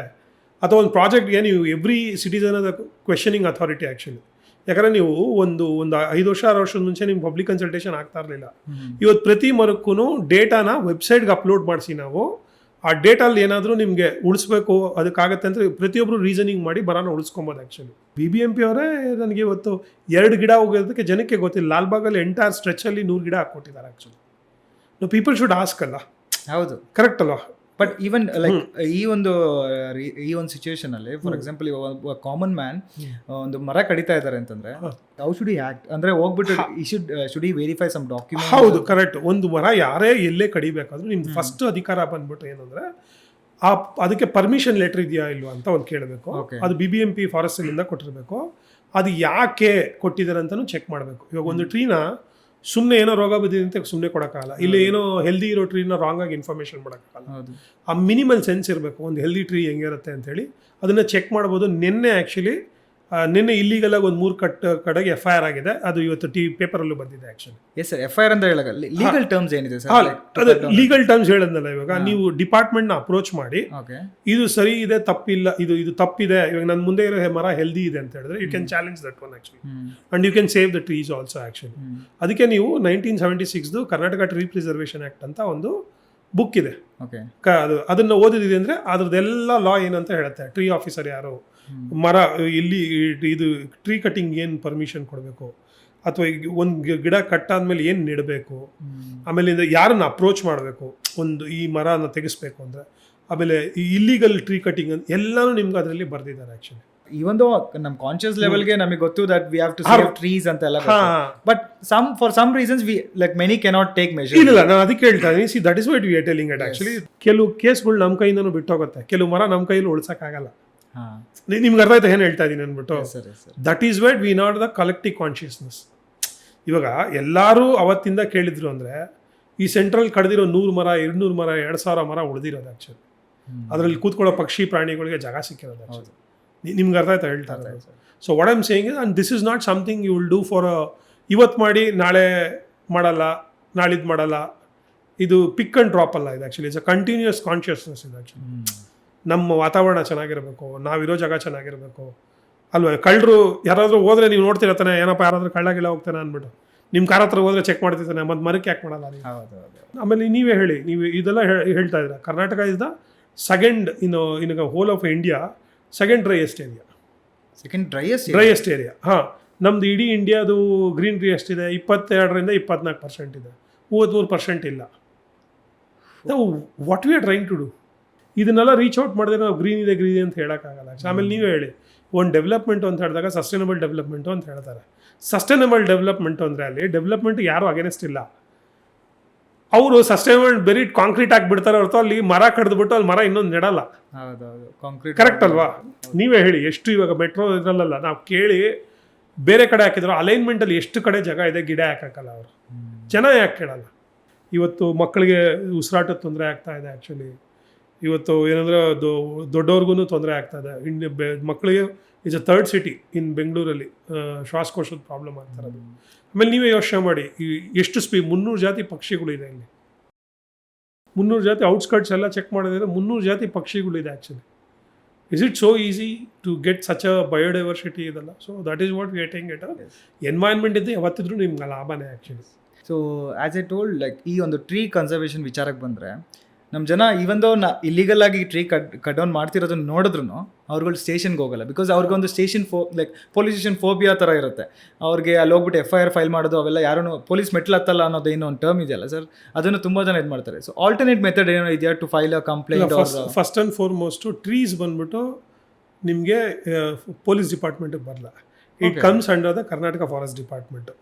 [SPEAKER 1] ಅಥವಾ ಒಂದು ಪ್ರಾಜೆಕ್ಟ್ಗೆ ನೀವು ಎವ್ರಿ ಸಿಟಿಸನ್ ಅದ ಕ್ವೆಶನಿಂಗ್ ಅಥಾರಿಟಿ ಆ್ಯಕ್ಚುಲಿ. ಯಾಕಂದರೆ ನೀವು ಒಂದು 5 ವರ್ಷ 6 ವರ್ಷದ ಮುಂಚೆ ನಿಮ್ಮ ಪಬ್ಲಿಕ್ ಕನ್ಸಲ್ಟೇಷನ್ ಆಗ್ತಾ ಇರಲಿಲ್ಲ. ಇವತ್ತು ಪ್ರತಿ ಮರಕ್ಕೂ ಡೇಟಾನ ವೆಬ್ಸೈಟ್ಗೆ ಅಪ್ಲೋಡ್ ಮಾಡಿಸಿ ನಾವು ಆ ಡೇಟಲ್ಲಿ ಏನಾದರೂ ನಿಮಗೆ ಉಳಿಸ್ಬೇಕು ಅದಕ್ಕಾಗತ್ತೆ ಅಂತ ಪ್ರತಿಯೊಬ್ಬರು ರೀಸನಿಂಗ್ ಮಾಡಿ ಬರೋಣ ಉಳಿಸ್ಕೊಬೋದು ಆ್ಯಕ್ಚುಲಿ. BBMP ಅವರೇ ನನಗೆ ಇವತ್ತು 2 ಗಿಡ ಹೋಗೋದಕ್ಕೆ ಜನಕ್ಕೆ ಗೊತ್ತಿಲ್ಲ. ಲಾಲ್ಬಾಗಲ್ಲಿ ಎಂಟೈರ್ ಸ್ಟ್ರೆಚಲ್ಲಿ 100 ಗಿಡ ಹಾಕ್ಕೊಟ್ಟಿದ್ದಾರೆ ಆ್ಯಕ್ಚುಲಿ. ನಾವು ಪೀಪಲ್ ಶುಡ್ ಆಸ್ಕ್ ಅಲ್ಲ.
[SPEAKER 2] ಹೌದು,
[SPEAKER 1] ಕರೆಕ್ಟ್ ಅಲ್ವಾ?
[SPEAKER 2] ಬಟ್ ಈವನ್ ಲೈಕ್ ಈ ಒಂದು ಸಿಚುವೇಶನ್ ಅಲ್ಲಿ ಫಾರ್ ಎಕ್ಸಾಂಪಲ್ ಕಾಮನ್ ಮ್ಯಾನ್ ಒಂದು ಮರ ಕಡಿತಾ ಇದ್ದಾರೆ ಅಂತಂದ್ರೆ ಹೌ ಶುಡ್ ಹಿ ಆಕ್ಟ್ ಅಂದ್ರೆ ಹೋಗ್ಬಿಟ್ಟು should he verify some document? ಹೌದು,
[SPEAKER 1] ಕರೆಕ್ಟ್. ಒಂದು ಮರ ಯಾರೇ ಎಲ್ಲೇ ಕಡಿಬೇಕಾದ್ರೂ ನಿಮ್ದು ಫಸ್ಟ್ ಅಧಿಕಾರ ಬಂದ್ಬಿಟ್ಟು ಏನಂದ್ರೆ ಅದಕ್ಕೆ ಪರ್ಮಿಷನ್ ಲೆಟರ್ ಇದೆಯಾ ಇಲ್ವಾ ಅಂತ ಒಂದು ಕೇಳಬೇಕು. ಅದು BBMP ಫಾರೆಸ್ಟಿಂದ ಕೊಟ್ಟಿರಬೇಕು. ಅದು ಯಾಕೆ ಕೊಟ್ಟಿದ್ದಾರೆ ಅಂತಲೂ ಚೆಕ್ ಮಾಡಬೇಕು. ಇವಾಗ ಒಂದು ಟ್ರೀನ ಸುಮ್ಮನೆ ಏನೋ ರೋಗ ಬಂದಿದೆ ಅಂತ ಸುಮ್ಮನೆ ಕೊಡೋಕ್ಕಾಗಲ್ಲ. ಇಲ್ಲಿ ಏನೋ ಹೆಲ್ದಿ ಇರೋ ಟ್ರೀನ ರಾಂಗ್ ಆಗಿ ಇನ್ಫಾರ್ಮೇಷನ್ ಮಾಡೋಕ್ಕಾಗಲ್ಲ. ಆ ಮಿನಿಮಲ್ ಸೆನ್ಸ್ ಇರಬೇಕು ಒಂದು ಹೆಲ್ದಿ ಟ್ರೀ ಹೆಂಗಿರುತ್ತೆ ಅಂತೇಳಿ ಅದನ್ನು ಚೆಕ್ ಮಾಡ್ಬೋದು. ನಿನ್ನೆ ಇಲ್ಲಿಗೆಲ್ಲ ಒಂದು 3 ಕಡೆಗೆ FIR ಆಗಿದೆ. ಅದು ಇವತ್ತು ಪೇಪರಲ್ಲೂ ಬಂದಿದೆ ಆ್ಯಕ್ಚುಲಿ.
[SPEAKER 2] ಎಸ್ ಸರ್, FIR ಅಂತ ಹೇಳಲ್ಲ, ಲೀಗಲ್ ಟರ್ಮ್ಸ್ ಏನಿದೆ ಸರ್?
[SPEAKER 1] ಅದು ಲೀಗಲ್ ಟರ್ಮ್ಸ್ ಹೇಳೋದಲ್ಲ. ಇವಾಗ ನೀವು ಡಿಪಾರ್ಟ್ಮೆಂಟ್ನ ಅಪ್ರೋಚ್ ಮಾಡಿ ಇದು ಸರಿ ಇದೆ ತಪ್ಪಿಲ್ಲ, ಇದು ತಪ್ಪಿದೆ, ಇವಾಗ ನನ್ನ ಮುಂದೆ ಇರೋ ಮರ ಹೆಲ್ದಿ ಇದೆ ಅಂತ ಹೇಳಿದ್ರೆ you can challenge that one actually and you can save the trees also actually. ಅದಕ್ಕೆ ನೀವು 1976 ಕರ್ನಾಟಕ ಟ್ರೀ ಪ್ರಿಸರ್ವೇಷನ್ ಆ್ಯಕ್ಟ್ ಅಂತ ಒಂದು ಬುಕ್ ಇದೆ. ಅದನ್ನು ಓದಿದೆ ಅಂದರೆ ಅದ್ರದ್ದೆಲ್ಲ ಲಾ ಏನಂತ ಹೇಳುತ್ತೆ. ಟ್ರೀ ಆಫೀಸರ್ ಯಾರು, ಮರ ಇಲ್ಲಿ ಇದು ಟ್ರೀ ಕಟ್ಟಿಂಗ್ ಏನು ಪರ್ಮಿಷನ್ ಕೊಡಬೇಕು, ಅಥವಾ ಒಂದು ಗಿಡ ಕಟ್ಟಾದ್ಮೇಲೆ ಏನು ನೆಡಬೇಕು, ಆಮೇಲೆ ಯಾರನ್ನ ಅಪ್ರೋಚ್ ಮಾಡಬೇಕು ಒಂದು ಈ ಮರನ ತೆಗೆಸ್ಬೇಕು ಅಂದರೆ, ಆಮೇಲೆ ಈ ಇಲ್ಲಿಗಲ್ ಟ್ರೀ ಕಟ್ಟಿಂಗ್ ಅಂತ ಎಲ್ಲನೂ ನಿಮ್ಗೆ ಅದರಲ್ಲಿ ಬರೆದಿದ್ದಾರೆ ಆ್ಯಕ್ಚುಲಿ.
[SPEAKER 2] ಇವನ್ ನಮ್ಮ ಕಾನ್ಶಿಯಸ್ ಲೆವೆಲ್ಗೆ ನಮಗೆ ಗೊತ್ತು that we have to save trees ಅಂತೆಲ್ಲ, but for some reasons we like many cannot take measure.
[SPEAKER 1] ಇಲ್ಲ, ನಾನು ಅದಕ್ಕೆ ಹೇಳ್ತಾ ಇದ್ದೀನಿ. See that is what we are telling it actually. ಕೆಲವು ಕೇಸ್ಗಳು ನಮ್ಮ ಕೈಯಿಂದನೂ ಬಿಟ್ಟೋಗುತ್ತೆ, ಕೆಲವು ಮರ ನಮ್ಮ ಕೈಯಲ್ಲಿ ಉಳ್ಸೋಕ್ಕಾಗಲ್ಲ. ನಿಮ್ಗೆ ಅರ್ಥ ಆಯ್ತಾ ಏನು ಹೇಳ್ತಾ ಇದ್ದೀನಿ ಅಂದ್ಬಿಟ್ಟು? That is what we not the collective consciousness. ಇವಾಗ ಎಲ್ಲರೂ ಅವತ್ತಿಂದ ಕೇಳಿದ್ರು ಅಂದರೆ ಈ ಸೆಂಟ್ರಲ್ ಕಡ್ದಿರೋ 100 ಮರ 200 ಮರ 2000 ಮರ ಉಳಿದಿರೋದು ಆ್ಯಕ್ಚುಲಿ. ಅದರಲ್ಲಿ ಕೂತ್ಕೊಳ್ಳೋ ಪಕ್ಷಿ ಪ್ರಾಣಿಗಳಿಗೆ ಜಾಗ ಸಿಕ್ಕಿರೋದು ಆ್ಯಕ್ಚುಲಿ. ನಿಮ್ಗೆ ಅರ್ಥ ಆಯ್ತಾ ಹೇಳ್ತಾ ಇರೋದು? So what I am saying and this is not something you will do for ಇವತ್ತು ಮಾಡಿ ನಾಳೆ ಮಾಡಲ್ಲ, ನಾಳಿದ್ದು ಮಾಡಲ್ಲ. ಇದು ಪಿಕ್ ಆ್ಯಂಡ್ ಡ್ರಾಪ್ ಅಲ್ಲ, ಇದು actually it's a continuous consciousness. ಇದು ಆ್ಯಕ್ಚುಲಿ ನಮ್ಮ ವಾತಾವರಣ ಚೆನ್ನಾಗಿರಬೇಕು, ನಾವಿರೋ ಜಾಗ ಚೆನ್ನಾಗಿರಬೇಕು ಅಲ್ವಾ? ಕಳ್ಳರು ಯಾರಾದರೂ ಹೋದ್ರೆ ನೀವು ನೋಡ್ತಿರತ್ತಾನೆ, ಏನಪ್ಪ ಯಾರಾದ್ರೂ ಕಳ್ಳಾಗಿಲ್ಲ ಹೋಗ್ತಾನೆ ಅಂದ್ಬಿಟ್ಟು ನಿಮ್ಮ ಕಾರ್ ಹತ್ರ ಹೋದ್ರೆ ಚೆಕ್ ಮಾಡ್ತಿರ್ತಾನೆ, ಮತ್ತು ಮರಕ್ಕೆ ಯಾಕೆ ಮಾಡಲ್ಲ ನೀವು? ಆಮೇಲೆ ನೀವೇ ಹೇಳಿ, ನೀವು ಇದೆಲ್ಲ ಹೇಳ್ತಾ ಇದ್ದೀರಾ. Karnataka is the second in whole of India second driest area. Driest area. ಹಾಂ, ನಮ್ದು ಇಡೀ ಇಂಡಿಯಾದು ಗ್ರೀನ್ರಿ ಎಷ್ಟಿದೆ? 22% 24% ಇದೆ, 33% ಇಲ್ಲ. ನಾವು what we are trying to do ಇದನ್ನೆಲ್ಲ ರೀಚ್ ಔಟ್ ಮಾಡಿದ್ರೆ ನಾವು ಗ್ರೀನ್ ಇದೆ ಅಂತ ಹೇಳೋಕ್ಕಾಗಲ್ಲ. ಆಮೇಲೆ ನೀವೇ ಹೇಳಿ, ಒಂದು ಡೆವಲಪ್ಮೆಂಟು ಅಂತ ಹೇಳಿದಾಗ ಸಸ್ಟೈನಬಲ್ ಡೆವಲಪ್ಮೆಂಟು ಅಂತ ಹೇಳ್ತಾರೆ. ಸಸ್ಟೈನಬಲ್ ಡೆವಲಪ್ಮೆಂಟು ಅಂದರೆ ಅಲ್ಲಿ ಡೆವಲಪ್ಮೆಂಟ್ ಯಾರೂ ಅಗೇನೆಸ್ಟ್ ಇಲ್ಲ. ಅವರು ಸಸ್ಟೈನಬಲ್ ಬರೀ ಕಾಂಕ್ರೀಟ್ ಹಾಕ್ಬಿಡ್ತಾರೆ ಹೊರತು ಅಲ್ಲಿ ಮರ ಕಡ್ದುಬಿಟ್ಟು ಅಲ್ಲಿ ಮರ ಇನ್ನೊಂದು ನೆಡಲ್ಲ. ಕರೆಕ್ಟ್ ಅಲ್ವಾ? ನೀವೇ ಹೇಳಿ, ಎಷ್ಟು ಇವಾಗ ಮೆಟ್ರೋ ಇದರಲ್ಲ ನಾವು ಕೇಳಿ ಬೇರೆ ಕಡೆ ಹಾಕಿದ್ರು ಅಲೈನ್ಮೆಂಟಲ್ಲಿ ಎಷ್ಟು ಕಡೆ ಜಾಗ ಇದೆ ಗಿಡ ಹಾಕಲ್ಲ ಅವರು. ಜನ ಯಾಕೆ ಕೇಳಲ್ಲ? ಇವತ್ತು ಮಕ್ಕಳಿಗೆ ಉಸಿರಾಟದ ತೊಂದರೆ ಆಗ್ತಾ ಇದೆ ಆ್ಯಕ್ಚುಲಿ. ಇವತ್ತು ಏನಂದರೆ ದೊಡ್ಡವ್ರಿಗೂ ತೊಂದರೆ ಆಗ್ತಾ ಇದೆ. ಮಕ್ಕಳಿಗೆ is a 3rd city in ಬೆಂಗಳೂರಲ್ಲಿ ಶ್ವಾಸಕೋಶದ ಪ್ರಾಬ್ಲಮ್ ಆಗ್ತಾ ಇರೋದು. ಆಮೇಲೆ ನೀವೇ ಯೋಚನೆ ಮಾಡಿ, ಎಷ್ಟು 300 ಜಾತಿ ಪಕ್ಷಿಗಳಿದೆ ಇಲ್ಲಿ. 300 ಜಾತಿ ಔಟ್ಸ್ಕರ್ಟ್ಸ್ ಎಲ್ಲ ಚೆಕ್ ಮಾಡಿದ್ರೆ 300 ಜಾತಿ ಪಕ್ಷಿಗಳಿದೆ actually. Is it so easy to get such a biodiversity ಇದೆಲ್ಲ? So that is what we are taking it. Environment ಇದೆ ಯಾವತ್ತಿದ್ರೂ ನಿಮ್ಗೆ ಲಾಭನೇ actually.
[SPEAKER 2] So as a told, like ಈ ಒಂದು ಟ್ರೀ ಕನ್ಸರ್ವೇಷನ್ ವಿಚಾರಕ್ಕೆ ಬಂದರೆ, ನಮ್ಮ ಜನ ಈವನ್ ದೋ ಇಲ್ಲಿಗಲ್ ಆಗಿ ಟ್ರೀ ಕಟ್ ಡೌನ್ ಮಾಡ್ತಿರೋದನ್ನ ನೋಡಿದ್ರು ಅವ್ರುಗಳು ಸ್ಟೇಷನ್ಗೆ ಹೋಗಲ್ಲ. ಬಿಕಾಸ್ ಅವ್ರಿಗೊಂದು ಲೈಕ್ ಪೊಲೀಸ್ ಸ್ಟೇಷನ್ ಫೋಬಿಯಾ ಥರ ಇರುತ್ತೆ. ಅವ್ರಿಗೆ ಅಲ್ಲಿ ಹೋಗ್ಬಿಟ್ಟು FIR ಫೈಲ್ ಮಾಡೋದು ಅವೆಲ್ಲ ಯಾರೂ ಪೊಲೀಸ್ ಮೆಟ್ಲ್ ಹತ್ತಲ್ಲ ಅನ್ನೋದು ಏನೋ ಒಂದು ಟರ್ಮ್ ಇದೆಯಲ್ಲ ಸರ್, ಅದನ್ನು ತುಂಬ ಜನ ಇದು ಮಾಡ್ತಾರೆ. ಸೊ ಆಲ್ಟರ್ನೇಟ್ ಮೆಥಡ್ ಏನೋ ಇದೆಯಾ to file a complaint?
[SPEAKER 1] First and foremost trees ಬಂದ್ಬಿಟ್ಟು ನಿಮಗೆ ಪೊಲೀಸ್ ಡಿಪಾರ್ಟ್ಮೆಂಟಿಗೆ ಬರಲ್ಲ. It comes under the Karnataka forest department.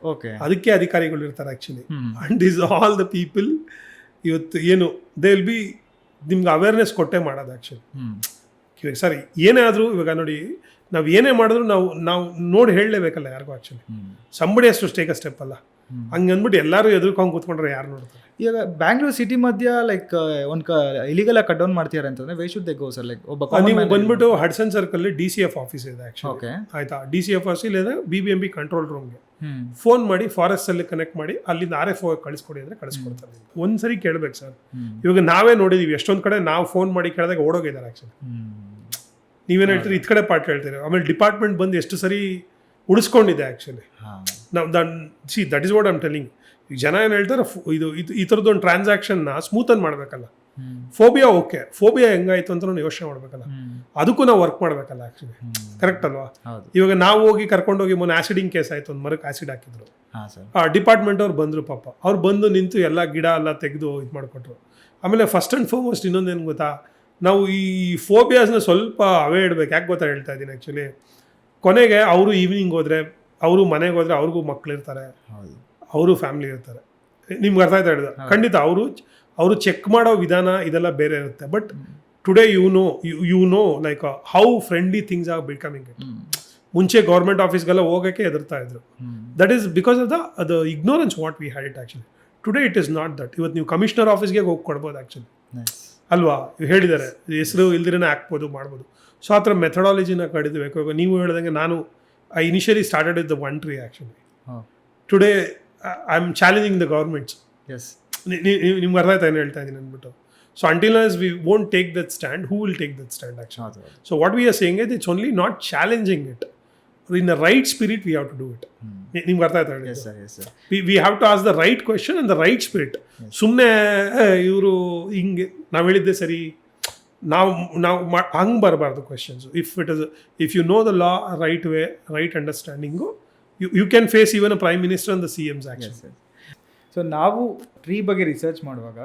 [SPEAKER 2] Okay,
[SPEAKER 1] ಅದಕ್ಕೆ ಅಧಿಕಾರಿಗಳು ಇರ್ತಾರೆ actually. And is all the people ಇವತ್ತು ಏನು ದೇ ವಿಲ್ ಬಿ ನಿಮ್ಗೆ ಅವೇರ್ನೆಸ್ ಕೊಟ್ಟೆ ಮಾಡೋದು ಆ್ಯಕ್ಚುಲಿ. ಇವಾಗ ಸರಿ ಏನೇ ಆದರೂ ಇವಾಗ ನೋಡಿ, ನಾವು ಏನೇ ಮಾಡಿದ್ರು ನಾವು ನೋಡಿ ಹೇಳಲೇಬೇಕಲ್ಲ ಯಾರಿಗೂ ಆ್ಯಕ್ಚುಲಿ. ಸಂಬಡಿ ಅಷ್ಟು ಟೇಕ್ ಅ ಸ್ಟೆಪ್ ಅಲ್ಲ. ಹಂಗೆ ಅಂದ್ಬಿಟ್ಟು ಎಲ್ಲರೂ ಎದುರ್ಕೊಂಡು ಕೂತ್ಕೊಂಡ್ರೆ ಯಾರು ನೋಡ್ತಾರೆ?
[SPEAKER 2] ಈಗ ಬ್ಯಾಂಗ್ಳೂರ್ ಸಿಟಿ ಮಧ್ಯ ಲೈಕ್ ಒಂದು ಇಲಿಗಲ್ ಕಟ್ ಡೌನ್ ಮಾಡ್ತೀರಾ ಅಂತಂದ್ರೆ way should they go sir? Like ಒಬ್ಬ
[SPEAKER 1] ನೀವು ಬಂದ್ಬಿಟ್ಟು ಹಡ್ಸನ್ ಸರ್ಕಲ್ DCF ಆಫೀಸ್ ಇದೆ ಆ್ಯಕ್ಚುಲಿ.
[SPEAKER 2] ಓಕೆ,
[SPEAKER 1] ಆಯ್ತಾ? DCF ಆಫೀಸ್ ಇಲ್ಲ BBMP ಕಂಟ್ರೋಲ್ ರೂಮ್ಗೆ ಫೋನ್ ಮಾಡಿ ಫಾರೆಸ್ಟ್ ಅಲ್ಲಿ ಕನೆಕ್ಟ್ ಮಾಡಿ ಅಲ್ಲಿಂದ RFO ಕಳಿಸ್ಕೊಡಿ ಅಂದ್ರೆ ಕಳಿಸ್ಕೊಡ್ತಾರೆ. ಒಂದ್ಸರಿ ಕೇಳ್ಬೇಕು ಸರ್. ಇವಾಗ ನಾವೇ ನೋಡಿದೀವಿ ಎಷ್ಟೊಂದು ಕಡೆ ನಾವು ಫೋನ್ ಮಾಡಿ ಕೇಳಿದಾಗ ಓಡೋಗಿದ್ದಾರೆ ಆ್ಯಕ್ಚುಲಿ. ನೀವೇನು ಹೇಳ್ತೀರಿ, ಇದ್ ಕಡೆ ಪಾರ್ಟ್ ಹೇಳ್ತೀರಿ. ಆಮೇಲೆ ಡಿಪಾರ್ಟ್ಮೆಂಟ್ ಬಂದು ಎಷ್ಟು ಸರಿ ಉಳಿಸ್ಕೊಂಡಿದೆ ಆ್ಯಕ್ಚುಲಿ. ನಾವು that is what I'm telling. ಈಗ ಜನ ಏನು ಹೇಳ್ತಾರೆ, ಇದು ಈ ಥರದ್ದೊಂದು ಟ್ರಾನ್ಸಾಕ್ಷನ್ನ ಸ್ಮೂತನ್ ಮಾಡಬೇಕಲ್ಲ. ಫೋಬಿಯಾ ಓಕೆ, ಫೋಬಿಯಾ ಹೆಂಗಾಯ್ತು ಅಂತ ನಾವು ಯೋಚನೆ ಮಾಡಬೇಕಲ್ಲ, ಅದಕ್ಕೂ ನಾವು ವರ್ಕ್ ಮಾಡಬೇಕಲ್ಲ ಆ್ಯಕ್ಚುಲಿ. ಕರೆಕ್ಟ್ ಅಲ್ವಾ? ಇವಾಗ ನಾವು ಹೋಗಿ ಕರ್ಕೊಂಡೋಗಿ ಮೊನ್ನೆ ಆ್ಯಸಿಡಿಂಗ್ ಕೇಸ್ ಆಯಿತು, ಒಂದು ಮರಕ್ಕೆ ಆ್ಯಸಿಡ್ ಹಾಕಿದ್ರು. ಡಿಪಾರ್ಟ್ಮೆಂಟ್ ಅವ್ರು ಬಂದರು, ಪಾಪ ಅವ್ರು ಬಂದು ನಿಂತು ಎಲ್ಲ ಗಿಡ ಎಲ್ಲ ತೆಗೆದು ಇದು ಮಾಡಿಕೊಟ್ರು. ಆಮೇಲೆ ಫಸ್ಟ್ ಆ್ಯಂಡ್ ಫಾರ್ಮೋಸ್ಟ್ ಇನ್ನೊಂದೇನು ಗೊತ್ತಾ, ನಾವು ಈ ಫೋಬಿಯಾಸ್ನ ಸ್ವಲ್ಪ ಅವೇ ಇಡಬೇಕು. ಯಾಕೆ ಗೊತ್ತಾ ಹೇಳ್ತಾ ಇದ್ದೀನಿ ಆ್ಯಕ್ಚುಲಿ, ಕೊನೆಗೆ ಅವರು ಈವ್ನಿಂಗ್ ಹೋದರೆ, ಅವರು ಮನೆಗೆ ಹೋದರೆ ಅವ್ರಿಗೂ ಮಕ್ಕಳಿರ್ತಾರೆ, ಅವರು ಫ್ಯಾಮಿಲಿ ಇರ್ತಾರೆ. ನಿಮ್ಗೆ ಅರ್ಥ ಆಯ್ತಾ ಹೇಳಿದ? ಖಂಡಿತ ಅವರು ಚೆಕ್ ಮಾಡೋ ವಿಧಾನ ಇದೆಲ್ಲ ಬೇರೆ ಇರುತ್ತೆ. But today you know like how friendly things are becoming it. ಮುಂಚೆ ಗೌರ್ಮೆಂಟ್ ಆಫೀಸ್ಗೆಲ್ಲ ಹೋಗೋಕ್ಕೆ ಹೆದರ್ತಾ ಇದ್ರು. That is because of the ignorance what we had it actually. Today it is not that. ಇವತ್ತು ನೀವು ಕಮಿಷನರ್ ಆಫೀಸ್ಗೆ ಹೋಗಿ ಕೊಡ್ಬೋದು ಆ್ಯಕ್ಚುಲಿ, ಅಲ್ವಾ? ಹೇಳಿದ್ದಾರೆ, ಹೆಸರು ಇಲ್ದಿರೇ ಹಾಕ್ಬೋದು, ಮಾಡ್ಬೋದು. ಸೊ ಆ ಥರ ಮೆಥಡಾಲಜಿನ ಕಡಿದಬೇಕು. ಇವಾಗ ನೀವು ಹೇಳ್ದಂಗೆ I initially started with the one tree actually. Today I am challenging the governments. ನಿಮ್ಗೆ ಅರ್ಥ ಆಯ್ತಾ ಏನು ಹೇಳ್ತಾ ಇದ್ದೀನಿ ಅಂದ್ಬಿಟ್ಟು. So until we won't take that stand, who will take that stand actually? So what we are saying it's only not challenging it, in the right spirit we have to do it. ನಿಮ್ಗೆ ಅರ್ಥ ಆಯ್ತಾ ಹೇಳಿ? We have to ask the right question in the right spirit. ಸುಮ್ಮನೆ ಇವರು ಹಿಂಗೆ ನಾವು ಹೇಳಿದ್ದೆ ಸರಿ, ನಾವು ಹಂಗೆ ಬರಬಾರ್ದು questions. If you know the law right way, right understanding, you can face even a prime minister and the CMs actually.
[SPEAKER 2] So ನಾವು ಟ್ರೀ ಬಗ್ಗೆ ರಿಸರ್ಚ್ ಮಾಡುವಾಗ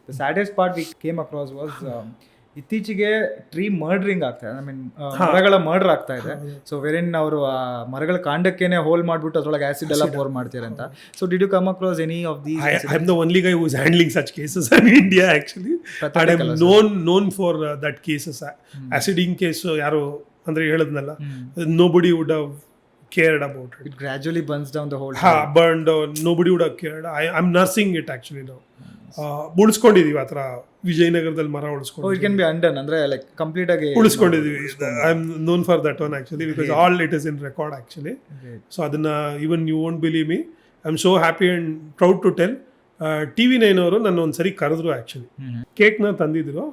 [SPEAKER 2] the saddest part we came across was ಇತ್ತೀಚೆಗೆ ಟ್ರೀ ಮರ್ಡ್ರಿಂಗ್ ಆಗ್ತಾ ಇದೆ. ಐ ಮೀನ್ ಮರಗಳ ಮರ್ಡರ್ ಆಗ್ತಾ ಇದೆ. ಸೊ ವೆರಿನ್ ಅವರು ಆ ಮರಗಳ ಕಾಂಡಕ್ಕೇನೆ ಹೋಲ್ ಮಾಡ್ಬಿಟ್ಟು ಅದ್ರೊಳಗೆ ಆಸಿಡ್ ಎಲ್ಲ ಪೋರ್ ಮಾಡ್ತಾರೆ ಅಂತ. So did you come across any of these?
[SPEAKER 1] I am the only guy who is handling such cases in India actually. And I am known for that cases. Aciding case ಯಾರು ಅಂದ್ರೆ ಹೇಳಿದ್ನಲ್ಲ, nobody would have cared about it.
[SPEAKER 2] It gradually burns down the whole
[SPEAKER 1] burned down. Nobody would have cared. I'm nursing it actually now. ಉಳಿಸ್ಕೊಂಡಿದೀವಿ ಆ ಥರ ವಿಜಯನಗರದಲ್ಲಿ ಮರ ಉಳಿಸ್ಕೊಂಡು.
[SPEAKER 2] ಇಟ್ ಕ್ಯಾನ್ ಬಿ ಅಂಡನ್ ಅಂದ್ರೆ ಲೈಕ್ ಕಂಪ್ಲೀಟ್ ಆಗಿ
[SPEAKER 1] ಉಳಿಸ್ಕೊಂಡಿದೀವಿ. I am known for that one actually, because all it is in record actually. So ಅದನ್ನ even you won't believe me, I am so happy and proud to tell. TV9 ಅವರು ನನ್ನ ಒಂದ್ಸರಿ ಕರೆದ್ರು ಆ್ಯಕ್ಚುಲಿ, ಕೇಕ್ನ ತಂದಿದ್ರು.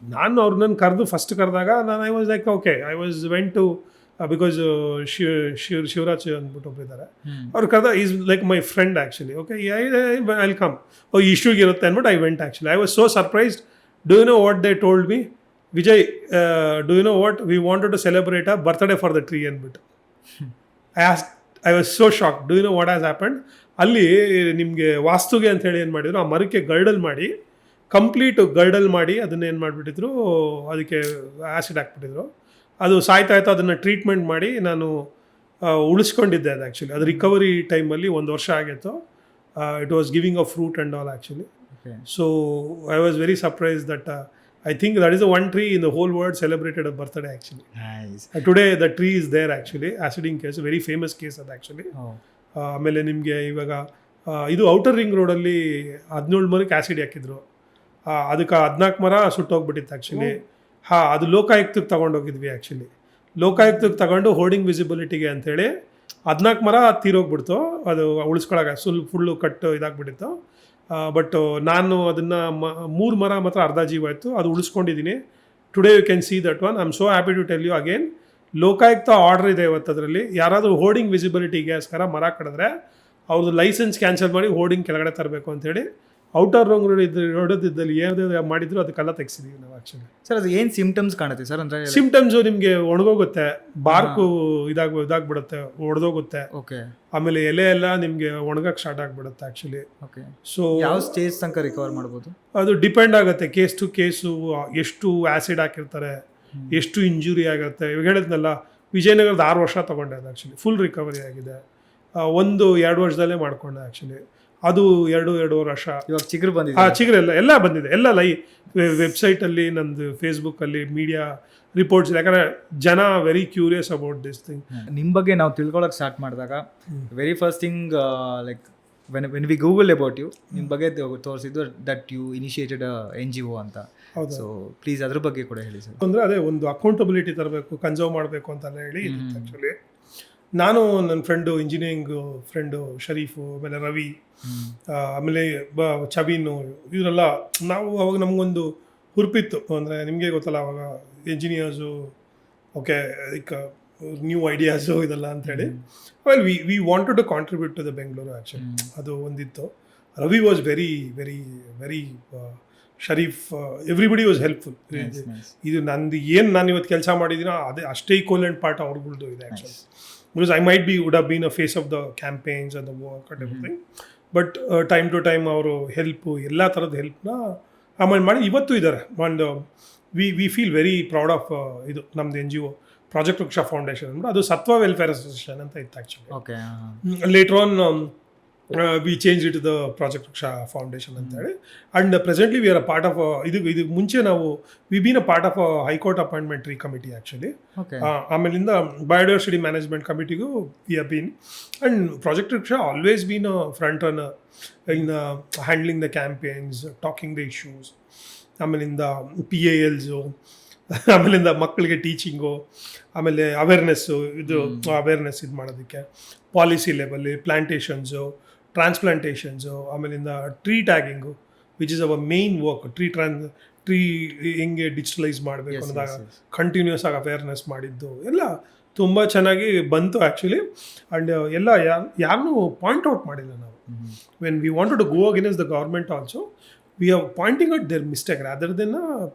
[SPEAKER 1] ನಾನು ಅವ್ರನ್ನ ಕರೆದು ಫಸ್ಟ್ ಕರೆದಾಗ ನಾನು I was like okay, I was went to because Shivaraj ಅಂದ್ಬಿಟ್ಟು ಒಬ್ಬರಿದ್ದಾರೆ, ಅವ್ರು ಕರೆದ is like my friend actually. Okay, I come. ಇಶ್ಯೂಗೆ ಇರುತ್ತೆ ಅಂದ್ಬಿಟ್ಟು I went actually. I was so surprised. Do you know what they told me? Vijay, do you know what we wanted to celebrate a birthday for the tree ಅಂದ್ಬಿಟ್ಟು. I was so shock. Do you know what has happened? ಅಲ್ಲಿ ನಿಮಗೆ ವಾಸ್ತುಗೆ ಅಂತೇಳಿ ಏನು ಮಾಡಿದ್ರು, ಆ ಮರಕ್ಕೆ ಗರ್ಡಲ್ ಮಾಡಿ, ಕಂಪ್ಲೀಟ್ ಗರ್ಡಲ್ ಮಾಡಿ ಅದನ್ನ ಏನು ಮಾಡಿಬಿಟ್ಟಿದ್ರು, ಅದಕ್ಕೆ ಆ್ಯಸಿಡ್ ಹಾಕ್ಬಿಟ್ಟಿದ್ರು. ಅದು ಸಾಯ್ತಾ ಇತ್ತು. ಅದನ್ನು ಟ್ರೀಟ್ಮೆಂಟ್ ಮಾಡಿ ನಾನು ಉಳಿಸ್ಕೊಂಡಿದ್ದೆ ಅದು ಆ್ಯಕ್ಚುಲಿ. ಅದು ರಿಕವರಿ ಟೈಮಲ್ಲಿ 1 ವರ್ಷ ಆಗಿತ್ತು. It was giving a fruit and all actually. So I was very surprise that I think that is the one tree in the whole world celebrated a birthday actually. Today the tree is there actually. Acceding case very famous case ಅದು ಆ್ಯಕ್ಚುಲಿ. ಆಮೇಲೆ ನಿಮಗೆ ಇವಾಗ ಇದು ಔಟರ್ ರಿಂಗ್ ರೋಡಲ್ಲಿ 17 ಮರಕ್ಕೆ ಆ್ಯಸಿಡ್ ಹಾಕಿದ್ರು. ಅದಕ್ಕೆ 14 ಮರ ಸುಟ್ಟೋಗ್ಬಿಟ್ಟಿತ್ತು ಆ್ಯಕ್ಚುಲಿ. ಅದು ಲೋಕಾಯುಕ್ತಕ್ಕೆ ತಗೊಂಡೋಗಿದ್ವಿ ಆ್ಯಕ್ಚುಲಿ. ಲೋಕಾಯುಕ್ತಕ್ಕೆ ತಗೊಂಡು ಹೋರ್ಡಿಂಗ್ ವಿಸಿಬಿಲಿಟಿಗೆ ಅಂಥೇಳಿ 14 ಮರ ತೀರೋಗ್ಬಿಡ್ತು. ಅದು ಉಳಿಸ್ಕೊಳಕ್ಕೆ ಫುಲ್ಲು ಕಟ್ಟು ಇದಾಗ್ಬಿಟ್ಟಿತ್ತು. ಬಟ್ ನಾನು ಅದನ್ನು 3 ಮರ ಮಾತ್ರ ಅರ್ಧ ಜೀವ ಆಯಿತು, ಅದು ಉಳಿಸ್ಕೊಂಡಿದ್ದೀನಿ. Today you can see that one. I am so happy to tell you again, Lokayukta order ಇದೆ ಇವತ್ತು. ಅದರಲ್ಲಿ ಯಾರಾದರೂ ಹೋರ್ಡಿಂಗ್ ವಿಸಿಬಿಲಿಟಿಗೋಸ್ಕರ ಮರ ಕಡಿದ್ರೆ ಅವ್ರದ್ದು ಲೈಸೆನ್ಸ್ ಕ್ಯಾನ್ಸಲ್ ಮಾಡಿ ಹೋರ್ಡಿಂಗ್ ಕೆಳಗಡೆ ತರಬೇಕು ಅಂತೇಳಿ ಔಟರ್ ರೋಡದಿದ್ದಲ್ಲಿ ಏನಾದ್ರು ಮಾಡಿದ್ರು ಅದಕ್ಕೆಲ್ಲ ತೆಗ್ಸಿದೀವಿ ನಾವು ಆ್ಯಕ್ಚುಲಿ.
[SPEAKER 2] ಸರ್ ಅದು ಏನು ಸಿಂಪ್ಟಮ್ಸ್ ಕಾಣುತ್ತೆ ಸರ್? ಅಂದರೆ
[SPEAKER 1] ಸಿಂಪ್ಟಮ್ಸು ನಿಮಗೆ ಒಣಗೋಗುತ್ತೆ, ಬಾರ್ಕು ಇದಾಗ್ಬಿಡುತ್ತೆ, ಒಡೆದೋಗುತ್ತೆ.
[SPEAKER 2] ಓಕೆ.
[SPEAKER 1] ಆಮೇಲೆ ಎಲೆ ಎಲ್ಲ ನಿಮಗೆ ಒಣಗಕ್ಕೆ ಸ್ಟಾರ್ಟ್ ಆಗಿಬಿಡುತ್ತೆ ಆ್ಯಕ್ಚುಲಿ.
[SPEAKER 2] ಓಕೆ.
[SPEAKER 1] ಸೊ
[SPEAKER 2] ಯಾವ ಸ್ಟೇಜ್ ತನಕ ರಿಕವರ್ ಮಾಡ್ಬೋದು?
[SPEAKER 1] ಅದು ಡಿಪೆಂಡ್ ಆಗುತ್ತೆ ಕೇಸ್ ಟು ಕೇಸು, ಎಷ್ಟು ಆ್ಯಸಿಡ್ ಹಾಕಿರ್ತಾರೆ, ಎಷ್ಟು ಇಂಜುರಿ ಆಗುತ್ತೆ. ಇವಾಗ ಹೇಳಿದ್ನಲ್ಲ, ವಿಜಯನಗರದ 6 ವರ್ಷ ತೊಗೊಂಡೆ ಅದು ಆ್ಯಕ್ಚುಲಿ. ಫುಲ್ ರಿಕವರಿ ಆಗಿದೆ. 1-2 ವರ್ಷದಲ್ಲೇ ಮಾಡ್ಕೊಂಡೆ ಆ್ಯಕ್ಚುಲಿ. ಅದು 2-2.5 ವರ್ಷ.
[SPEAKER 2] ಇವಾಗ ಚಿಗುರು ಬಂದಿದೆ.
[SPEAKER 1] ಚಿಗುರೆಲ್ಲ ಎಲ್ಲ ಬಂದಿದೆ, ಎಲ್ಲ ವೆಬ್ಸೈಟಲ್ಲಿ, ನಂದು ಫೇಸ್ಬುಕ್ಕಲ್ಲಿ, ಮೀಡಿಯಾ ರಿಪೋರ್ಟ್ಸ್. ಯಾಕಂದರೆ ಜನ very curious about this thing.
[SPEAKER 2] ನಿಮ್ಮ ಬಗ್ಗೆ ನಾವು ತಿಳ್ಕೊಳಕ್ಕೆ ಸ್ಟಾರ್ಟ್ ಮಾಡಿದಾಗ very first thing like when we Google about you, ನಿಮ್ಮ ಬಗ್ಗೆ ತೋರಿಸಿದ್ದು ದಟ್ ಯು ಇನಿಷಿಯೇಟೆಡ್ NGO ಅಂತ. ಸೊ ಪ್ಲೀಸ್ ಅದ್ರ ಬಗ್ಗೆ ಕೂಡ ಹೇಳಿ ಸರ್.
[SPEAKER 1] ಅಂದರೆ ಅದೇ ಒಂದು ಅಕೌಂಟಬಿಲಿಟಿ ತರಬೇಕು, ಕನ್ಸರ್ವ್ ಮಾಡಬೇಕು ಅಂತೆಲ್ಲ ಹೇಳಿ ಆ್ಯಕ್ಚುಲಿ ನಾನು ನನ್ನ ಫ್ರೆಂಡು, ಇಂಜಿನಿಯರಿಂಗ್ ಫ್ರೆಂಡು ಶರೀಫು, ಆಮೇಲೆ ರವಿ, ಆಮೇಲೆ ಚಬೀನು, ಇವರೆಲ್ಲ ನಾವು ಅವಾಗ ನಮಗೊಂದು ಹುರುಪಿತ್ತು. ಅಂದರೆ ನಿಮಗೆ ಗೊತ್ತಲ್ಲ ಅವಾಗ engineers, okay like new ideas ಇದೆಲ್ಲ ಅಂಥೇಳಿ. Well we wanted to contribute to the Bengaluru actually, ಅದು ಒಂದಿತ್ತು. Ravi was very very very ಶರೀಫ್, ಎವ್ರಿಬಡಿ ವಾಸ್ ಹೆಲ್ಪ್ಫುಲ್. ಇದು ನಂದು ಏನು ನಾನು ಇವತ್ತು ಕೆಲಸ ಮಾಡಿದ್ದೀನೋ ಅದೇ ಅಷ್ಟೇ ಈಕ್ವಲೆಂಟ್ ಪಾರ್ಟ್ ಅವ್ರಗಳ್ದು ಇದೆ actually. Because I might would have been a face of the campaigns and the work and everything. But time to time ಅವರು ಹೆಲ್ಪು, ಎಲ್ಲ ಥರದ ಹೆಲ್ಪ್ನ ಆಮೇಲೆ ಮಾಡಿ ಇವತ್ತು ಇದ್ದಾರೆ. ಒಂದು we feel very proud of ಇದು ನಮ್ಮದು NGO ಪ್ರಾಜೆಕ್ಟ್ ವೃಕ್ಷ ಫೌಂಡೇಶನ್ ಅಂದ್ಬಿಟ್ಟು, ಅದು ಸತ್ವ ವೆಲ್ಫೇರ್ ಅಸೋಸಿಯೇಷನ್ ಅಂತ ಇತ್ತು actually.
[SPEAKER 2] Okay.
[SPEAKER 1] Later on we change it the project Vruksha foundation ಅಂತೇಳಿ. And presently we are a part of ಇದು ಮುಂಚೆ ನಾವು we been a part of high court ಅಪಾಯಿಂಟ್ಮೆಂಟ್ರಿ ಕಮಿಟಿ ಆ್ಯಕ್ಚುಲಿ. ಆಮೇಲಿಂದ ಬಯೋಡೈವರ್ಸಿಟಿ ಮ್ಯಾನೇಜ್ಮೆಂಟ್ ಕಮಿಟಿಗೂ we have been. And project Vruksha always been a front runner in handling the campaigns, talking the issues, ಆಮೇಲಿಂದ PALಸು, ಆಮೇಲಿಂದ ಮಕ್ಕಳಿಗೆ ಟೀಚಿಂಗು, ಆಮೇಲೆ ಅವೇರ್ನೆಸ್ಸು, ಅವೇರ್ನೆಸ್ ಇದು ಮಾಡೋದಕ್ಕೆ ಪಾಲಿಸಿ ಲೆವೆಲ್ಲಿ, ಪ್ಲಾಂಟೇಷನ್ಸು, ಟ್ರಾನ್ಸ್ಪ್ಲಾಂಟೇಷನ್ಸು, ಆಮೇಲಿಂದ tree tagging which is our main work. Tree ಹೆಂಗೆ ಡಿಜಿಟಲೈಸ್ ಮಾಡಬೇಕು ಅನ್ನೋದಾಗ ಕಂಟಿನ್ಯೂಸ್ ಆಗಿ ಅವೇರ್ನೆಸ್ ಮಾಡಿದ್ದು ಎಲ್ಲ ತುಂಬ ಚೆನ್ನಾಗಿ ಬಂತು ಆ್ಯಕ್ಚುಲಿ. ಆ್ಯಂಡ್ ಎಲ್ಲ ಯಾರನ್ನೂ ಪಾಯಿಂಟ್ ಔಟ್ ಮಾಡಿಲ್ಲ ನಾವು. When we wanted to go against the government also, we are pointing out their mistake rather than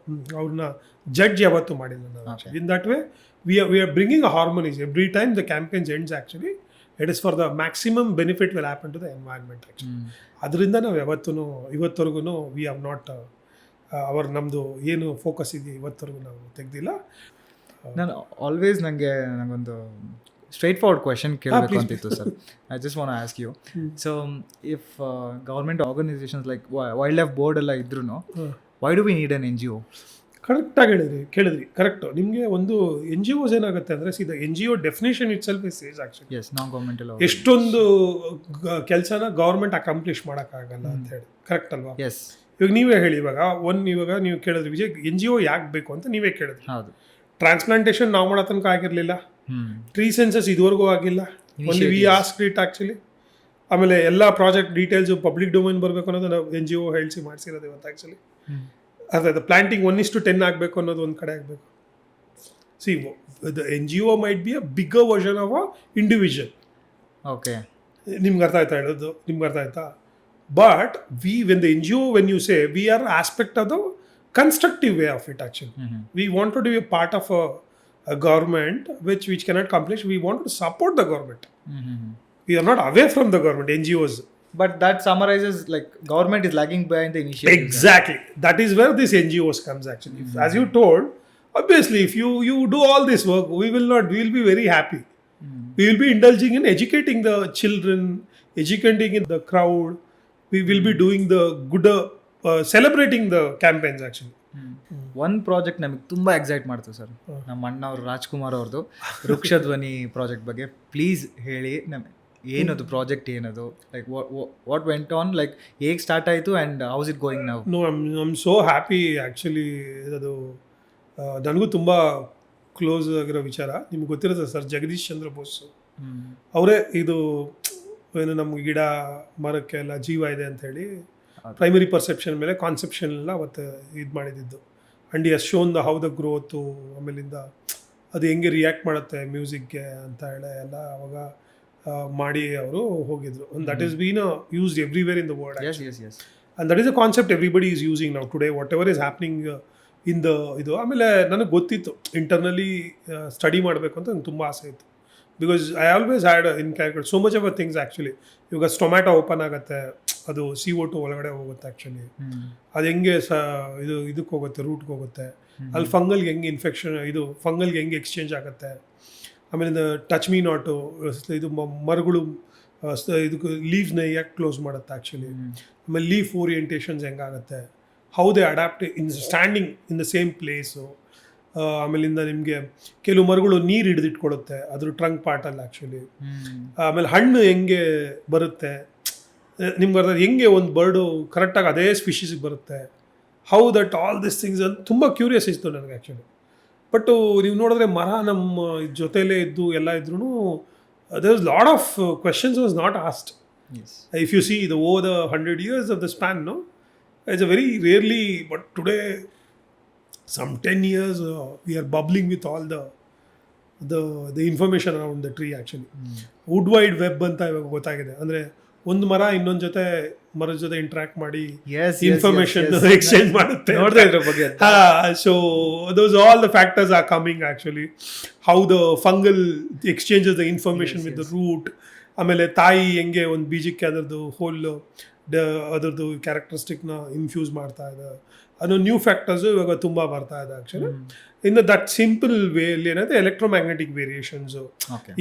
[SPEAKER 1] ಅವ್ರನ್ನ ಜಡ್ಜ್ ಯಾವತ್ತೂ ಮಾಡಿಲ್ಲ ನಾವು. In that way we are bringing a harmonies every time the campaigns ends actually. It is for the maximum benefit will happen to the environment actually. ಅದರಿಂದ ನಾವು ಇವತ್ತವರೆಗೂ ವಿ ಹ್ಯಾವ್ ನಾಟ್ ನಮ್ಮದು ಏನು ಫೋಕಸ್ ಇದೆ ಇವತ್ತವರೆಗೂ ನಾವು ತೆಗೆದಿಲ್ಲ.
[SPEAKER 2] ನಾನು ಆಲ್ವೇಸ್ ನನಗೊಂದು ಸ್ಟ್ರೈಟ್ ಫಾರ್ವರ್ಡ್ ಕ್ವೆಶನ್ ಕೇಳಬೇಕು ಅಂತಿತ್ತು sir. I just want to ask you. So if government organisations like wild life board ಎಲ್ಲ ಇದ್ರೂ why do we need an NGO?
[SPEAKER 1] ಕರೆಕ್ಟಾಗಿ ಕೇಳಿದ್ರಿ ಕರೆಕ್ಟು. ನಿಮಗೆ ಒಂದು NGOs ಏನಾಗುತ್ತೆ ಅಂದರೆ, ಇದು NGO definition itself is says actually.
[SPEAKER 2] Yes, non governmental
[SPEAKER 1] ಎಷ್ಟೊಂದು ಕೆಲಸನ ಗೌರ್ಮೆಂಟ್ ಅಕಾಂಪ್ಲಿಷ್ ಮಾಡೋಕ್ಕಾಗಲ್ಲ ಅಂತ ಹೇಳಿ, ಕರೆಕ್ಟ್ ಅಲ್ವಾ?
[SPEAKER 2] ಎಸ್.
[SPEAKER 1] ಇವಾಗ ನೀವೇ ಹೇಳಿ, ಇವಾಗ ನೀವು ಕೇಳಿದ್ರಿ ವಿಜಯ್ NGO ಯಾಕೆ ಬೇಕು ಅಂತ ನೀವೇ ಕೇಳಿದ್ರಿ.
[SPEAKER 2] ಹೌದು.
[SPEAKER 1] ಟ್ರಾನ್ಸ್ಪ್ಲಾಂಟೇಷನ್ ನಾವು ಮಾಡೋ ತನಕ ಆಗಿರಲಿಲ್ಲ, ಟ್ರೀ ಸೆನ್ಸಸ್ ಇದುವರೆಗೂ ಆಗಿಲ್ಲ, ಒಂದು ವಿ ಆಸ್ಕ್ಡ್ ಇಟ್ ಆ್ಯಕ್ಚುಲಿ. ಆಮೇಲೆ ಎಲ್ಲ ಪ್ರಾಜೆಕ್ಟ್ ಡೀಟೇಲ್ಸು ಪಬ್ಲಿಕ್ ಡೊಮೈನ್ ಬರಬೇಕು ಅನ್ನೋದು ನಾವು NGO ಹೇಳಿಸಿ ಮಾಡಿಸಿರೋದು ಇವತ್ತು ಆ್ಯಕ್ಚುಲಿ. ಅದೇ ಪ್ಲಾಂಟಿಂಗ್ 1:10 ಆಗಬೇಕು ಅನ್ನೋದು ಒಂದು ಕಡೆ ಆಗಬೇಕು. See the NGO might be a bigger version of a individual.
[SPEAKER 2] Okay,
[SPEAKER 1] ನಿಮ್ಗೆ ಅರ್ಥ ಆಯ್ತಾ ಹೇಳೋದು? ನಿಮ್ಗೆ ಅರ್ಥ ಆಯ್ತಾ? But when the NGO, when you say, we are aspect of the constructive way of it actually. We wanted to be a part of a government which cannot accomplish. We want to support the government. We are not away from the government, NGOs.
[SPEAKER 2] But that summarizes like government is lagging behind the initiative.
[SPEAKER 1] Exactly. That is where this NGOs comes actually. As you told, obviously if you do all this work, we will be very happy. We will be indulging in educating the children, educating in the crowd. We will be doing the good, celebrating the campaigns actually.
[SPEAKER 2] ಒಂದು ಪ್ರಾಜೆಕ್ಟ್ ನಮಗೆ ತುಂಬ ಎಕ್ಸೈಟ್ ಮಾಡ್ತು ಸರ್. ನಮ್ಮ ಅಣ್ಣವ್ರು ರಾಜ್ಕುಮಾರ್ ಅವ್ರದ್ದು ವೃಕ್ಷಧ್ವನಿ ಪ್ರಾಜೆಕ್ಟ್ ಬಗ್ಗೆ ಪ್ಲೀಸ್ ಹೇಳಿ. ಏನದು ಪ್ರಾಜೆಕ್ಟ್, ಏನದು, like what went on, like ಹೇಗೆ ಸ್ಟಾರ್ಟ್ ಆಯಿತು and how's it going now?
[SPEAKER 1] No, I am so happy actually. ಅದು ನನಗೂ ತುಂಬ ಕ್ಲೋಸ್ ಆಗಿರೋ ವಿಚಾರ. ನಿಮ್ಗೆ ಗೊತ್ತಿರುತ್ತೆ ಸರ್, ಜಗದೀಶ್ ಚಂದ್ರ ಬೋಸ್ ಅವರೇ ಇದು ಏನು ನಮ್ಗೆ ಗಿಡ ಮರಕ್ಕೆ ಎಲ್ಲ ಜೀವ ಇದೆ ಅಂತ ಹೇಳಿ ಪ್ರೈಮರಿ ಪರ್ಸೆಪ್ಷನ್ ಮೇಲೆ ಕಾನ್ಸೆಪ್ಷನ್ ಎಲ್ಲ ಅವತ್ತು ಇದು ಮಾಡಿದ್ದು. And has shown the how the growth, ಆಮೇಲಿಂದ ಅದು ಹೆಂಗೆ ರಿಯಾಕ್ಟ್ ಮಾಡುತ್ತೆ ಮ್ಯೂಸಿಕ್ಗೆ ಅಂತ ಹೇಳಿ ಎಲ್ಲ ಅವಾಗ ಮಾಡಿ ಅವರು ಹೋಗಿದ್ರು. That is bean used everywhere in the world. And that is a concept everybody is using now today, what ever is happening in the ಇದು. ಆಮೇಲೆ ನನಗೆ ಗೊತ್ತಿತ್ತು ಇಂಟರ್ನಲಿ ಸ್ಟಡಿ ಮಾಡಬೇಕು ಅಂತ ನಂಗೆ ತುಂಬ ಆಸೆ ಇತ್ತು. Because I always had in calculate so much of things actually. ಇವಾಗ ಟೊಮ್ಯಾಟೊ ಓಪನ್ ಆಗುತ್ತೆ, ಅದು CO2 ಒಳಗಡೆ ಹೋಗುತ್ತೆ ಆ್ಯಕ್ಚುಲಿ. ಅದು ಹೆಂಗೆ ಇದಕ್ಕೆ ಹೋಗುತ್ತೆ, ರೂಟ್ಗೆ ಹೋಗುತ್ತೆ. ಅಲ್ಲಿ ಫಂಗಲ್ಗೆ ಹೆಂಗೆ ಇನ್ಫೆಕ್ಷನ್, ಇದು ಫಂಗಲ್ಗೆ ಹೆಂಗೆ ಎಕ್ಸ್ಚೇಂಜ್ ಆಗುತ್ತೆ. ಆಮೇಲೆ ಟಚ್ ಮೀ ನಾಟು, ಇದು ಮರಗಳು ಇದಕ್ಕೆ ಲೀವ್ಸ್ನ ಯಾಕೆ ಕ್ಲೋಸ್ ಮಾಡುತ್ತೆ ಆ್ಯಕ್ಚುಲಿ, ಆಮೇಲೆ ಲೀಫ್ ಓರಿಯೆಂಟೇಷನ್ಸ್ ಹೆಂಗಾಗುತ್ತೆ, how they adapt in standing in the same place. ಆಮೇಲಿಂದ ನಿಮಗೆ ಕೆಲವು ಮರಗಳು ನೀರು ಹಿಡಿದಿಟ್ಕೊಳುತ್ತೆ ಅದ್ರ ಟ್ರಂಕ್ ಪಾರ್ಟಲ್ಲಿ ಆ್ಯಕ್ಚುಲಿ. ಆಮೇಲೆ ಹಣ್ಣು ಹೆಂಗೆ ಬರುತ್ತೆ ನಿಮ್ಗೆ ಅರ್ಥ, ಹೆಂಗೆ ಒಂದು ಬರ್ಡು ಕರೆಕ್ಟಾಗಿ ಅದೇ ಸ್ಪೀಷೀಸಿಗೆ ಬರುತ್ತೆ, how that all this things ಅಂತ ತುಂಬ ಕ್ಯೂರಿಯಸ್ ಇತ್ತು ನನಗೆ ಆ್ಯಕ್ಚುಲಿ. ಬಟ್ ನೀವು ನೋಡಿದ್ರೆ ಮರ ನಮ್ಮ ಜೊತೆಲೇ ಇದ್ದು ಎಲ್ಲ ಇದ್ರೂ there was lot of questions was not asked. If you see the over the 100 years of the span, no, it's a very rarely, but today some 10 years we are bubbling with all the information around the tree actually. Wood wide web ಅಂತ ಇವಾಗ ಗೊತ್ತಾಗಿದೆ, ಅಂದರೆ ಒಂದು ಮರ ಇನ್ನೊಂದು ಮರದ ಜೊತೆ ಇಂಟ್ರಾಕ್ಟ್ ಮಾಡಿ ಇನ್ಫಾರ್ಮೇಶನ್ ಎಕ್ಸ್ಚೇಂಜ್ ಮಾಡುತ್ತೆ. So those all the factors are coming actually. How the fungal exchanges the information with the root, ಆಮೇಲೆ ತಾಯಿ ಹೆಂಗೆ ಒಂದು ಬೀಜಕ್ಕೆ ಅದರದ್ದು ಹೋಲ್ ಅದರದ್ದು ಕ್ಯಾರೆಕ್ಟರಿಸ್ಟಿಕ್ನ ಇನ್ಫ್ಯೂಸ್ ಮಾಡ್ತಾ ಇದೆ ಅನ್ನೋ ನ್ಯೂ ಫ್ಯಾಕ್ಟರ್ಸು ಇವಾಗ ತುಂಬ ಬರ್ತಾ ಇದೆ ಆ್ಯಕ್ಚುಲಿ. ಇನ್ನು ದಟ್ ಸಿಂಪಲ್ ವೇಯಲ್ಲಿ ಏನಾದರೆ ಎಲೆಕ್ಟ್ರೋಮ್ಯಾಗ್ನೆಟಿಕ್ ವೇರಿಯೇಷನ್ಸು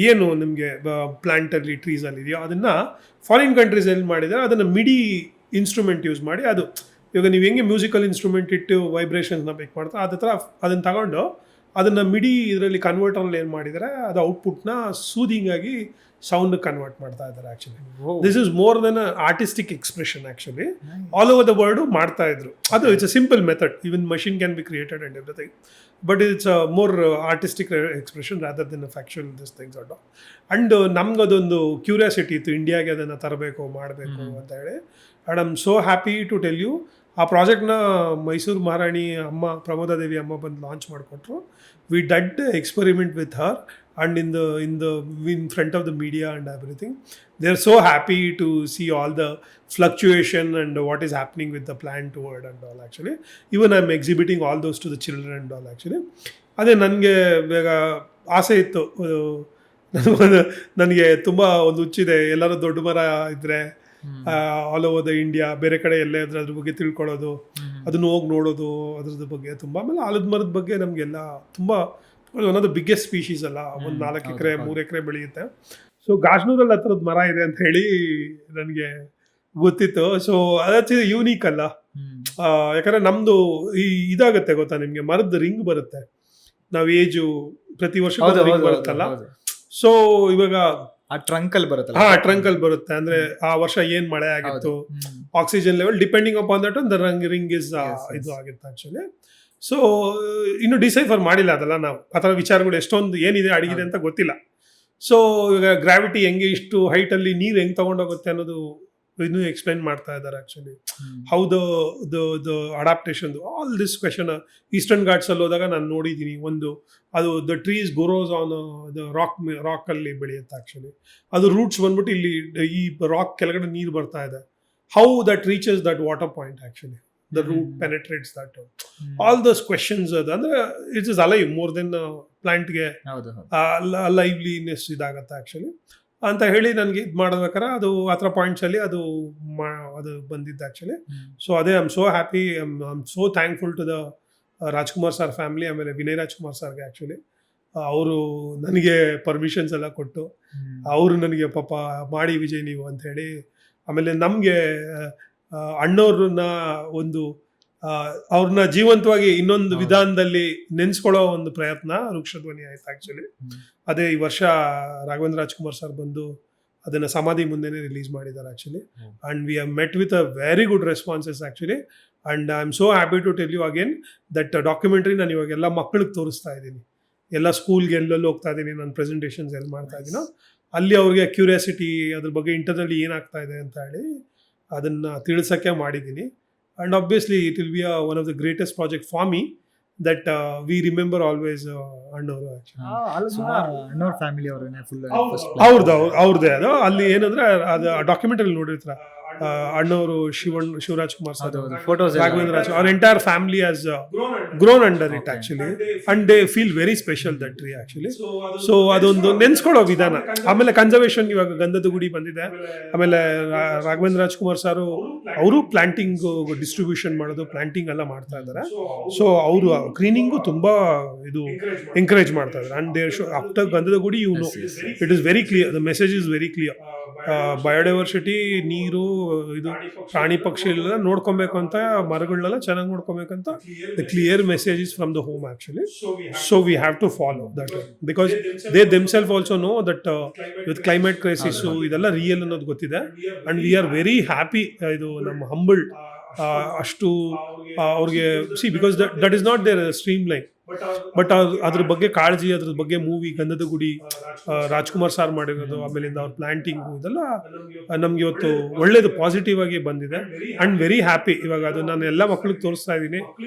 [SPEAKER 1] ಏನು ನಿಮಗೆ ಪ್ಲಾಂಟಲ್ಲಿ ಟ್ರೀಸಲ್ಲಿ ಇದೆಯೋ ಅದನ್ನು ಫಾರಿನ್ ಕಂಟ್ರೀಸಲ್ಲಿ ಮಾಡಿದರೆ ಅದನ್ನು ಮಿಡಿ ಇನ್ಸ್ಟ್ರೂಮೆಂಟ್ ಯೂಸ್ ಮಾಡಿ, ಅದು ಇವಾಗ ನೀವು ಹೆಂಗೆ ಮ್ಯೂಸಿಕಲ್ ಇನ್ಸ್ಟ್ರೂಮೆಂಟ್ ಇಟ್ಟು ವೈಬ್ರೇಷನ್ಸ್ನ ಬೇಕ್ ಮಾಡ್ತಾರೆ ಅದೇ ಥರ ಅದನ್ನು ತಗೊಂಡು ಅದನ್ನು ಮಿಡಿ ಇದರಲ್ಲಿ ಕನ್ವರ್ಟರಲ್ಲಿ ಏನು ಮಾಡಿದರೆ ಅದು ಔಟ್ಪುಟ್ನ ಸೂದಿಂಗ್ ಆಗಿ ಸೌಂಡ್ ಕನ್ವರ್ಟ್ ಮಾಡ್ತಾ ಇದ್ದಾರೆ actually. This is more than artistic expression actually. All over the world ಮಾಡ್ತಾ ಇದ್ರು ಅದು. It's a simple method, even machine can be created and everything, but it's a more artistic expression rather than factual this things are. And ನಮ್ಗದೊಂದು ಕ್ಯೂರಿಯಾಸಿಟಿ ಇತ್ತು ಇಂಡಿಯಾಗೆ ಅದನ್ನು ತರಬೇಕು ಮಾಡಬೇಕು ಅಂತ ಹೇಳಿ. And I am so happy to tell you, ಆ ಪ್ರಾಜೆಕ್ಟ್ನ ಮೈಸೂರು ಮಹಾರಾಣಿ ಅಮ್ಮ ಪ್ರಮೋದಾದೇವಿ ಅಮ್ಮ ಬಂದು ಲಾಂಚ್ ಮಾಡಿಕೊಟ್ರು. We did experiment with her and in front of the media and everything. They're so happy to see all the fluctuation and what is happening with the plant world and all actually. Even I'm exhibiting all those to the children and all actually. ಅದೇ ನನಗೆ ಬೇಗ ಆಸೆ ಇತ್ತು, ನನಗೆ ತುಂಬ ಒಂದು ಹುಚ್ಚಿದೆ, ಎಲ್ಲರೂ ದೊಡ್ಡ ಮರ ಇದ್ದರೆ ಆಲ್ ಓವರ್ ದ ಇಂಡಿಯಾ ಬೇರೆ ಕಡೆ ಎಲ್ಲೇ ಇದ್ರೆ ಅದ್ರ ಬಗ್ಗೆ ತಿಳ್ಕೊಳ್ಳೋದು, ಅದನ್ನು ಹೋಗಿ ನೋಡೋದು ಅದ್ರದ್ದು ಬಗ್ಗೆ ತುಂಬ. ಆಮೇಲೆ ಆಲದ ಮರದ ಬಗ್ಗೆ ನಮಗೆಲ್ಲ ತುಂಬ one of the biggest species ಅಲ್ಲ, ಒಂದು 4 ಎಕರೆ 3 ಎಕರೆ ಬೆಳೆಯುತ್ತೆ. ಸೊ ಗಾಜನೂರಲ್ಲಿ ಆ ಥರದ ಮರ ಇದೆ ಅಂತ ಹೇಳಿ ನನಗೆ ಗೊತ್ತಿತ್ತು. ಸೊ ಅದಕ್ಕೆ ಯೂನಿಕ್ ಅಲ್ಲ, ಯಾಕಂದರೆ ನಮ್ಮದು ಇದಾಗುತ್ತೆ ಗೊತ್ತಾ ನಿಮಗೆ, ಮರದ ರಿಂಗ್ ಬರುತ್ತೆ, ನಾವು ಏಜು ಪ್ರತಿ ವರ್ಷ ಬರುತ್ತಲ್ಲ. ಸೊ ಇವಾಗ
[SPEAKER 2] ಟ್ರಂಕಲ್ ಬರುತ್ತೆ,
[SPEAKER 1] ಟ್ರಂಕಲ್ ಬರುತ್ತೆ, ಅಂದರೆ ಆ ವರ್ಷ ಏನು ಮಳೆ ಆಗಿತ್ತು, oxygen level depending upon that the ring is ಇದು ಆಗಿತ್ತು ಆ್ಯಕ್ಚುಲಿ. ಸೊ ಇನ್ನು ಡಿಸೈಫರ್ ಮಾಡಿಲ್ಲ ಅದಲ್ಲ ನಾವು, ಆ ಥರ ವಿಚಾರಗಳು ಎಷ್ಟೊಂದು ಏನಿದೆ ಅಡಗಿದೆ ಅಂತ ಗೊತ್ತಿಲ್ಲ. ಸೊ ಈಗ ಗ್ರಾವಿಟಿ ಹೆಂಗೆ ಇಷ್ಟು ಹೈಟಲ್ಲಿ ನೀರು ಹೆಂಗೆ ತೊಗೊಂಡೋಗುತ್ತೆ ಅನ್ನೋದು ಇನ್ನೂ ಎಕ್ಸ್ಪ್ಲೈನ್ ಮಾಡ್ತಾ ಇದ್ದಾರೆ actually. How the adaptation all this question. Eastern ಘಾಟ್ಸಲ್ಲಿ ಹೋದಾಗ ನಾನು ನೋಡಿದ್ದೀನಿ, ಒಂದು ಅದು the trees grows on the ರಾಕಲ್ಲಿ ಬೆಳೆಯುತ್ತೆ ಆ್ಯಕ್ಚುಲಿ. ಅದು ರೂಟ್ಸ್ ಬಂದ್ಬಿಟ್ಟು ಇಲ್ಲಿ ಈ ರಾಕ್ ಕೆಳಗಡೆ ನೀರು ಬರ್ತಾ ಇದೆ. How that reaches that water point actually, the root penetrates that. All those questions ಅಂದ್ರೆ it is alive more than plant ಗೆ liveliness ಇದಾಗತ್ತೆ ಆ್ಯಕ್ಚುಲಿ ಅಂತ ಹೇಳಿ ನನಗೆ ಇದು ಮಾಡ್ಬೇಕಾರೆ ಅದು ಆ ಥರ ಪಾಯಿಂಟ್ಸಲ್ಲಿ ಅದು ಬಂದಿದ್ದು ಆ್ಯಕ್ಚುಲಿ. ಸೊ ಅದೇ I am so happy, I am so thankful to the Rajkumar sir family, ಆಮೇಲೆ ವಿನಯ್ ರಾಜ್ಕುಮಾರ್ ಸರ್ಗೆ ಆ್ಯಕ್ಚುಲಿ. ಅವರು ನನಗೆ ಪರ್ಮಿಷನ್ಸ್ ಎಲ್ಲ ಕೊಟ್ಟು ಅವರು ನನಗೆ ಪಾಪ ಮಾಡಿ ವಿಜಯ್ ನೀವು ಅಂತ ಹೇಳಿ, ಆಮೇಲೆ ನಮಗೆ ಅಣ್ಣವ್ರನ್ನ ಒಂದು ಅವ್ರನ್ನ ಜೀವಂತವಾಗಿ ಇನ್ನೊಂದು ವಿಧಾನದಲ್ಲಿ ನೆನೆಸ್ಕೊಳ್ಳೋ ಒಂದು ಪ್ರಯತ್ನ ವೃಕ್ಷಧ್ವನಿ ಆಯ್ತು ಆ್ಯಕ್ಚುಲಿ. ಅದೇ ಈ ವರ್ಷ ರಾಘವೇಂದ್ರ ರಾಜ್ಕುಮಾರ್ ಸರ್ ಬಂದು ಅದನ್ನು ಸಮಾಧಿ ಮುಂದೆನೇ ರಿಲೀಸ್ ಮಾಡಿದ್ದಾರೆ actually. And we have met with a very good responses actually. And I am so happy to tell you again that documentary ನಾನು ಇವಾಗ ಎಲ್ಲ ಮಕ್ಕಳಿಗೆ ತೋರಿಸ್ತಾ ಇದ್ದೀನಿ, ಎಲ್ಲ ಸ್ಕೂಲ್ಗೆ ಎಲ್ಲೆಲ್ಲಿ ಹೋಗ್ತಾ ಇದ್ದೀನಿ, ನಾನು ಪ್ರೆಸೆಂಟೇಷನ್ಸ್ ಎಲ್ಲಿ ಮಾಡ್ತಾ ಇದ್ದೀನೋ ಅಲ್ಲಿ ಅವ್ರಿಗೆ ಕ್ಯೂರಿಯಾಸಿಟಿ ಅದ್ರ ಬಗ್ಗೆ ಇಂಟರ್ನಲ್ಲಿ ಏನಾಗ್ತಾ ಇದೆ ಅಂತ ಹೇಳಿ ಅದನ್ನು ತಿಳಿಸೋಕ್ಕೆ ಮಾಡಿದ್ದೀನಿ. And obviously it will be one of the greatest project for me that we remember always ಅಣ್ಣವರು. ಅವ್ರದ್ದೇ ಅದು. ಅಲ್ಲಿ ಏನಂದ್ರೆ ಅದು ಡಾಕ್ಯುಮೆಂಟಲ್ಲಿ ನೋಡಿರ್ತಾರೆ ಅಣ್ಣವರು ಶಿವರಾಜ್ ಕುಮಾರ್ ಸರ್, ರಾಘವೇಂದ್ರ ರಾಜ್, ಅವ್ರ entire family has grown under it actually. And they feel very special that tree actually. So ಅದೊಂದು ನೆನ್ಸ್ಕೊಳ್ಳೋ ವಿಧಾನ. ಆಮೇಲೆ ಕನ್ಸರ್ವೇಷನ್ ಇವಾಗ ಗಂಧದ ಗುಡಿ ಬಂದಿದೆ, ಆಮೇಲೆ ರಾಘವೇಂದ್ರ ರಾಜ್ಕುಮಾರ್ ಸರ್ ಅವರು ಪ್ಲಾಂಟಿಂಗ್ ಡಿಸ್ಟ್ರಿಬ್ಯೂಷನ್ ಮಾಡೋದು, ಪ್ಲಾಂಟಿಂಗ್ ಎಲ್ಲ ಮಾಡ್ತಾ ಇದ್ದಾರೆ. ಸೊ ಅವರು ಕ್ಲೀನಿಂಗು ತುಂಬ ಇದು ಎಂಕರೇಜ್ ಮಾಡ್ತಾ ಇದ್ದಾರೆ. And they show after Gandhada Gudi, you know it is very clear, the message is very clear. Biodiversity, ನೀರು, ಇದು ಪ್ರಾಣಿ ಪಕ್ಷಿ ಎಲ್ಲ ನೋಡ್ಕೊಬೇಕು ಅಂತ, ಮರಗಳನ್ನೆಲ್ಲ ಚೆನ್ನಾಗಿ ನೋಡ್ಕೊಬೇಕಂತ the clear message is from the home actually. So we have to follow that because they themselves also know that with climate crisis ಇದೆಲ್ಲ ರಿಯಲ್ ಅನ್ನೋದು ಗೊತ್ತಿದೆ. And we are very happy. ಇದು ನಮ್ಮ ಹಂಬಲ್ ಅಷ್ಟು ಅವ್ರಿಗೆ see because that is not their stream line. But ಅದ್ರ ಬಗ್ಗೆ ಕಾಳಜಿ, ಅದ್ರ ಬಗ್ಗೆ ಮೂವಿ ಗಂಧದ ಗುಡಿ ರಾಜ್ಕುಮಾರ್ ಸಾರ್ ಮಾಡಿರೋದು, ಆಮೇಲಿಂದ ಅವ್ರ ಪ್ಲಾಂಟಿಂಗು ಇದೆಲ್ಲ ನಮ್ಗೆ ಇವತ್ತು ಒಳ್ಳೇದು ಪಾಸಿಟಿವ್ ಆಗಿ ಬಂದಿದೆ. And very happy. ಇವಾಗ ಅದು ನಾನು ಎಲ್ಲ ಮಕ್ಳಿಗೆ ತೋರಿಸ್ತಾ ಇದ್ದೀನಿ.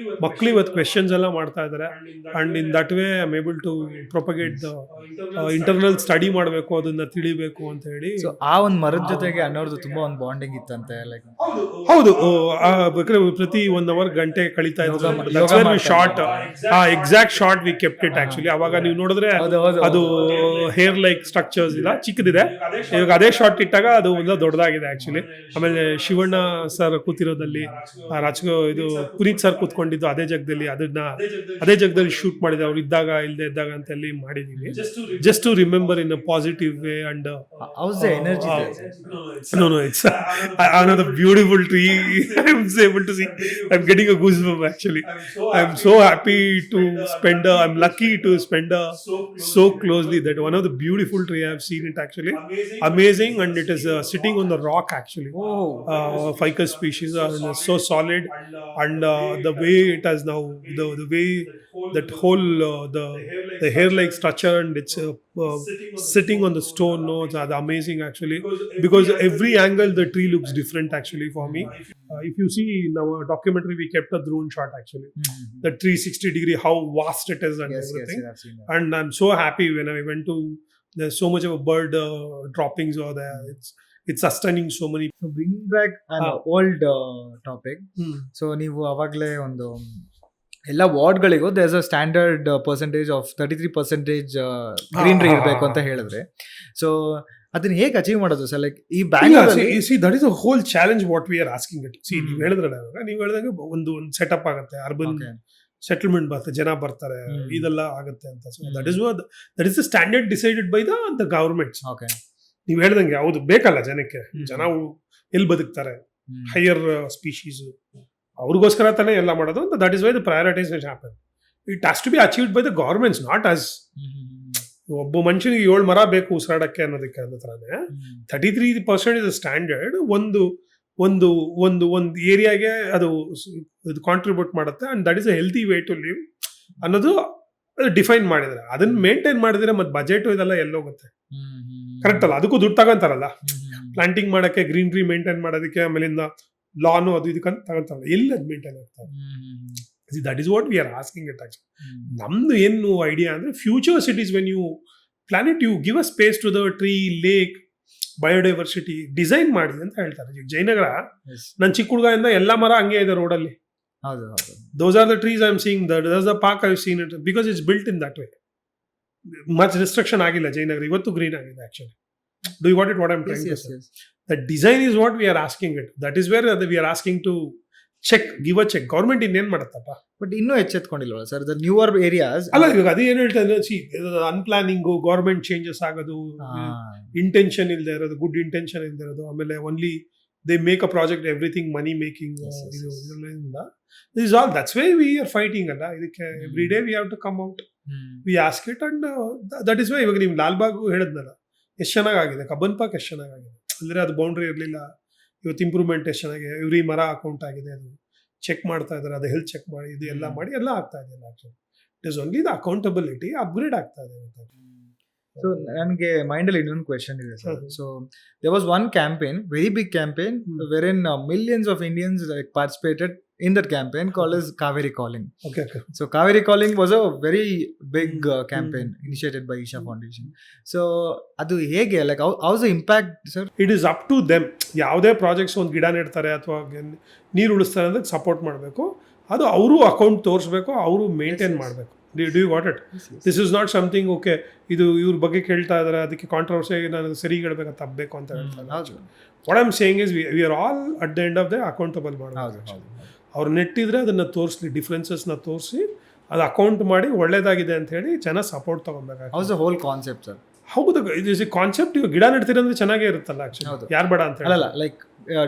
[SPEAKER 1] ಮಕ್ಳು ಇವತ್ತು ಕ್ವೆಶನ್ಸ್ ಎಲ್ಲ ಮಾಡ್ತಾ ಇದ್ದಾರೆ. And in that way I am able to propagate the internal study ಮಾಡಬೇಕು, ಅದನ್ನ ತಿಳಿಬೇಕು ಅಂತ ಹೇಳಿ.
[SPEAKER 2] ಆ ಒಂದು ಮರದ ಜೊತೆಗೆ ಅನ್ನೋರ್ದು ತುಂಬಾ ಒಂದು ಬಾಂಡಿಂಗ್ ಇತ್ತಂತೆ. ಲೈಕ್
[SPEAKER 1] ಹೌದು, ಬೇಕಾದ್ರೆ ಪ್ರತಿ 1 hour ಗಂಟೆ ಕಳೀತಾ ಇದ್ರು. Short exact short we kept it actually. ಅವಾಗ ನೀವು ನೋಡಿದ್ರೆ ಅದು ಹೇರ್ ಲೈಕ್ ಸ್ಟ್ರಕ್ಚರ್ಸ್ ಇಲ್ಲ, ಚಿಕ್ಕದಿದೆ. ಇವಾಗ ಅದೇ ಶಾರ್ಟ್ ಇಟ್ಟಾಗ ಅದು ಒಂದು ದೊಡ್ಡದಾಗಿದೆ ಆಕ್ಚುಲಿ. ಆಮೇಲೆ ಶಿವಣ್ಣ ಸರ್ ಕೂತಿರೋದಲ್ಲಿ, ಇದು ಪುನೀತ್ ಸರ್ ಕೂತ್ಕೊಂಡಿದ್ದು ಅದೇ ಜಾಗದಲ್ಲಿ, ಅದೇ ಜಾಗದಲ್ಲಿ ಶೂಟ್ ಮಾಡಿದೆ. ಅವ್ರು ಇದ್ದಾಗ ಇಲ್ಲದೆ ಇದ್ದಾಗ ಅಂತ ಅಲ್ಲಿ ಮಾಡಿದೀವಿ, just to remember in a positive way. And no, it's another beautiful tree. I'm able to see. I'm getting a goosebump actually. I'm so happy to I'm lucky to spend so closely. That one of the beautiful tree I've seen it actually. Amazing. And it is sitting on the rock actually. Ficus species are so solid. And the way it has now, the way that whole the hair-like structure, and it's sitting on the stone nodes are amazing actually, because every angle the tree looks different actually for me. If you see in our documentary, we kept a drone shot actually. The 360-degree, how vast it is and everything.
[SPEAKER 2] I've seen that.
[SPEAKER 1] And I'm so happy when I went to, there's so much of a bird droppings over there. It's sustaining so many.
[SPEAKER 2] So bringing back an old topic. So ನೀವು ಅವಾಗಲೇ ಒಂದು ಎಲ್ಲ ವಾರ್ಡ್ಗಳಿಗೂ there is a standard percentage of 33% greenery ಇರಬೇಕು ಅಂತ ಹೇಳಿದ್ರೆ, ಸೊ ಅದನ್ನ ಹೇಗೆ ಅಚೀವ್ ಮಾಡೋದು ಸರ್? ಲೈಕ್ ಈ
[SPEAKER 1] that is a whole challenge what we are asking it. See ನೀವು ಹೇಳಿದ್ರಲ್ಲ, ನೀವು ಹೇಳಿದಂಗೆ ಒಂದು ಸೆಟಪ್ ಆಗುತ್ತೆ, ಅರ್ಬನ್ ಸೆಟಲ್ಮೆಂಟ್ ಬರುತ್ತೆ, ಜನ ಬರ್ತಾರೆ, ಇದೆಲ್ಲ ಆಗುತ್ತೆ ಅಂತ. So that is the standard decided by the governments. ನೀವು ಹೇಳ್ದಂಗೆ ಹೌದು, ಬೇಕಲ್ಲ ಜನಕ್ಕೆ, ಜನ ಎಲ್ಲಿ ಬದುಕ್ತಾರೆ, ಹೈಯರ್ ಸ್ಪೀಶೀಸ್, ಅವ್ರಿಗೋಸ್ಕರ ತಾನೇ ಎಲ್ಲ ಮಾಡೋದು ಅಂತ. That is why the prioritization happen. It has to be achieved by the governments, not as ಒಬ್ಬ ಮನುಷ್ಯನಿಗೆ 7 ಮರ ಬೇಕು ಉಸಿರಾಡಕ್ಕೆ ಅನ್ನೋದಕ್ಕೆ. ಅನ್ನೋ ಥರನೇ 33% ಇಸ್ ಸ್ಟ್ಯಾಂಡರ್ಡ್. ಒಂದು ಏರಿಯಾಗೆ ಅದು ಕಾಂಟ್ರಿಬ್ಯೂಟ್ ಮಾಡುತ್ತೆ. And that is a healthy way to live ಅನ್ನೋದು ಡಿಫೈನ್ ಮಾಡಿದ್ರೆ, ಅದನ್ನ ಮೇಂಟೈನ್ ಮಾಡಿದ್ರೆ ಮತ್ತೆ ಬಜೆಟ್ ಇದೆಲ್ಲ ಎಲ್ಲೋಗುತ್ತೆ. ಕರೆಕ್ಟ್ ಅಲ್ಲ? ಅದಕ್ಕೂ ದುಡ್ಡು ತಗೊಂತಾರಲ್ಲ, ಪ್ಲಾಂಟಿಂಗ್ ಮಾಡಕ್ಕೆ, ಗ್ರೀನರಿ ಮೇಂಟೈನ್ ಮಾಡೋದಕ್ಕೆ, ಆಮೇಲಿಂದ ಲಾನು ಅದು ಇದಕ್ಕಂತ ತಗೊಂತಾರಲ್ಲ, ಎಲ್ಲಿ ಅದು ಮೇಂಟೈನ್ ಆಗ್ತದೆ? That is what we are asking it actually. ನಮ್ದು ಏನು ಐಡಿಯಾ ಅಂದ್ರೆ, future cities when you planet, you give a space to the tree, lake, biodiversity design ಮಾಡಿ ಅಂತ ಹೇಳ್ತಾರೆ. ಈಗ ಜಯನಗರ, ನನ್ನ ಚಿಕ್ಕ ಹುಡುಗದಿಂದ ಎಲ್ಲ ಮರ ಹಂಗೆ ಇದೆ ರೋಡಲ್ಲಿ. Those are the trees I'm seeing. There's a park I've seen it because it's built in that way. Much restriction ಆಗಿಲ್ಲ ಜಯನಗರ, ಇವತ್ತು ಗ್ರೀನ್ ಆಗಿದೆ actually. Do you got it? What I'm trying to say? The design is what we are asking it. That is where we are asking to check, give a check. Government ಇನ್ನೇನ್ ಮಾಡುತ್ತಪ್ಪ?
[SPEAKER 2] ಬಟ್ ಇನ್ನೂ ಎಚ್ಚೆತ್ಕೊಂಡಿಲ್ವಲ್ಲ ಸರ್? ದ ನ್ಯೂವರ್ ಏರಿಯಾಸ್
[SPEAKER 1] ಅಲ್ಲ, ಇವಾಗ ಅದೇ ಏನು ಹೇಳ್ತಾ ಇದ್ದಾರೆ, ಸಿ ಅನ್ಪ್ಲಾನಿಂಗು, ಗೌರ್ಮೆಂಟ್ ಚೇಂಜಸ್ ಆಗೋದು, ಇಂಟೆನ್ಷನ್ ಇಲ್ಲದೆ ಇರೋದು, ಗುಡ್ ಇಂಟೆನ್ಷನ್ ಇಲ್ಲದೆ ಇರೋದು, ಆಮೇಲೆ only they make a project everything money making. This is all. That's why we are fighting ಅಲ್ಲ ಇದಕ್ಕೆ. Every day we have to come out, we ask it. And that is why ಇವಾಗ ನೀವು ಲಾಲ್ಬಾಗ್ ಹೇಳಿದ್ನಲ್ಲ, ಎಷ್ಟು ಚೆನ್ನಾಗಿದೆ, ಕಬ್ಬನ್ ಪಾರ್ಕ್ ಎಷ್ಟು ಚೆನ್ನಾಗಿದೆ ಅಂದರೆ, ಅದು ಬೌಂಡ್ರಿ ಇರಲಿಲ್ಲ. ಇವತ್ತು ಇಂಪ್ರೂವ್ಮೆಂಟ್ ಎಷ್ಟು ಚೆನ್ನಾಗಿದೆ, ಇವ್ರಿ ಮರ ಅಕೌಂಟ್ ಆಗಿದೆ, ಅದು ಚೆಕ್ ಮಾಡ್ತಾ ಇದ್ದಾರೆ, ಅದು ಹೆಲ್ತ್ ಚೆಕ್ ಮಾಡಿ, ಇದು ಎಲ್ಲ ಮಾಡಿ ಎಲ್ಲ ಆಗ್ತಾ ಇದೆ. It is only the accountability upgrade ಆಗ್ತಾ ಇದೆ.
[SPEAKER 2] ಸೊ ನನಗೆ ಮೈಂಡಲ್ಲಿ ಇನ್ನೊಂದು ಕ್ವೆಶನ್ ಇದೆ sir. So there was one campaign, very big campaign, wherein millions of Indians participated in that campaign called as Kaveri Calling.
[SPEAKER 1] Okay.
[SPEAKER 2] So Kaveri Calling was a very big campaign initiated by Isha Foundation. So adu hege, like how's the impact, sir?
[SPEAKER 1] It is up to them. ಯಾವುದೇ ಪ್ರಾಜೆಕ್ಟ್ಸ್ ಒಂದು ಗಿಡ ನೆಡ್ತಾರೆ ಅಥವಾ ನೀರು ಉಳಿಸ್ತಾರೆ ಅಂದ್ರೆ ಸಪೋರ್ಟ್ ಮಾಡಬೇಕು. ಅದು ಅವರು ಅಕೌಂಟ್ ತೋರಿಸ್ಬೇಕು, ಅವರು ಮೇಂಟೈನ್ ಮಾಡಬೇಕು. Do you got it? This is not something, okay, ಇದು ಇವ್ರ ಬಗ್ಗೆ ಕೇಳ್ತಾ ಇದ್ದಾರೆ, ಅದಕ್ಕೆ ಕಾಂಟ್ರವರ್ಸಿ, ನಾನು ಸರಿ ಹೇಳ್ಬೇಕು ತಪ್ಪಬೇಕು ಅಂತ ಹೇಳ್ತಾರೆ. What I'm saying is we are all at the end of the accountable ಮಾಡಬೇಕು. ಅವ್ರು ನೆಟ್ಟಿದ್ರೆ ಅದನ್ನು ತೋರಿಸ್ಲಿ, ಡಿಫ್ರೆನ್ಸಸ್ನ ತೋರಿಸಿ, ಅದು ಅಕೌಂಟ್ ಮಾಡಿ ಒಳ್ಳೇದಾಗಿದೆ ಅಂತ ಹೇಳಿ ಜನ ಸಪೋರ್ಟ್ ತೊಗೊಬೇಕಾಗ್ತದೆ.
[SPEAKER 2] How's the whole concept sir?
[SPEAKER 1] ಹೌದು, ಇದು ಕಾನ್ಸೆಪ್ಟ್. ಇವಾಗ ಗಿಡ ನೆಡ್ತೀರ ಅಂದ್ರೆ ಚೆನ್ನಾಗೇ ಇರುತ್ತಲ್ಲ ಆಕ್ಚುಲಿ, ಯಾರು ಬೇಡ ಅಂತ
[SPEAKER 2] ಅಲ್ಲ like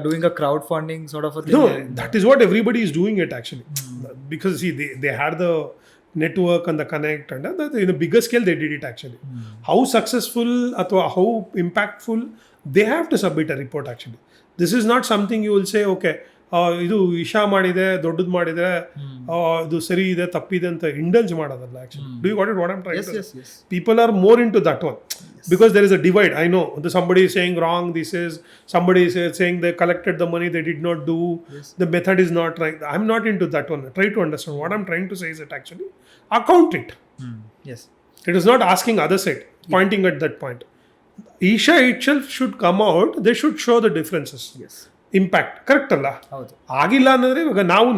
[SPEAKER 2] doing a crowd funding sort of
[SPEAKER 1] no, that is what everybody is doing it actually, because see they had the network and the connect, and that in a bigger scale they did it actually. How successful athwa how impactful, they have to submit a report actually. This is not something you will say okay ಇದು ಇಶಾ ಮಾಡಿದೆ, ದೊಡ್ಡದು ಮಾಡಿದೆ, ಇದು ಸರಿ ಇದೆ ತಪ್ಪಿದೆ ಅಂತ ಇಂಡಲ್ಜ್ ಮಾಡೋದಲ್ಲ actually. Do you got it what I am trying to say? People are more into that one, because there is a divide. I know somebody is saying wrong, this is somebody is saying they collected the money, they did not do, the method is not right. I'm not into that one. Try to understand what I'm trying to say is that actually account it.
[SPEAKER 2] Yes,
[SPEAKER 1] it is not asking other side, pointing at that point. Isha itself should come out, they should show the differences.
[SPEAKER 2] Yes,
[SPEAKER 1] impact correct ಅಲ್ಲ.
[SPEAKER 2] ಹೌದು.
[SPEAKER 1] ಆಗಿಲ್ಲ ಅನ್ನೋದ್ರೆ ಇವಾಗ ನಾವು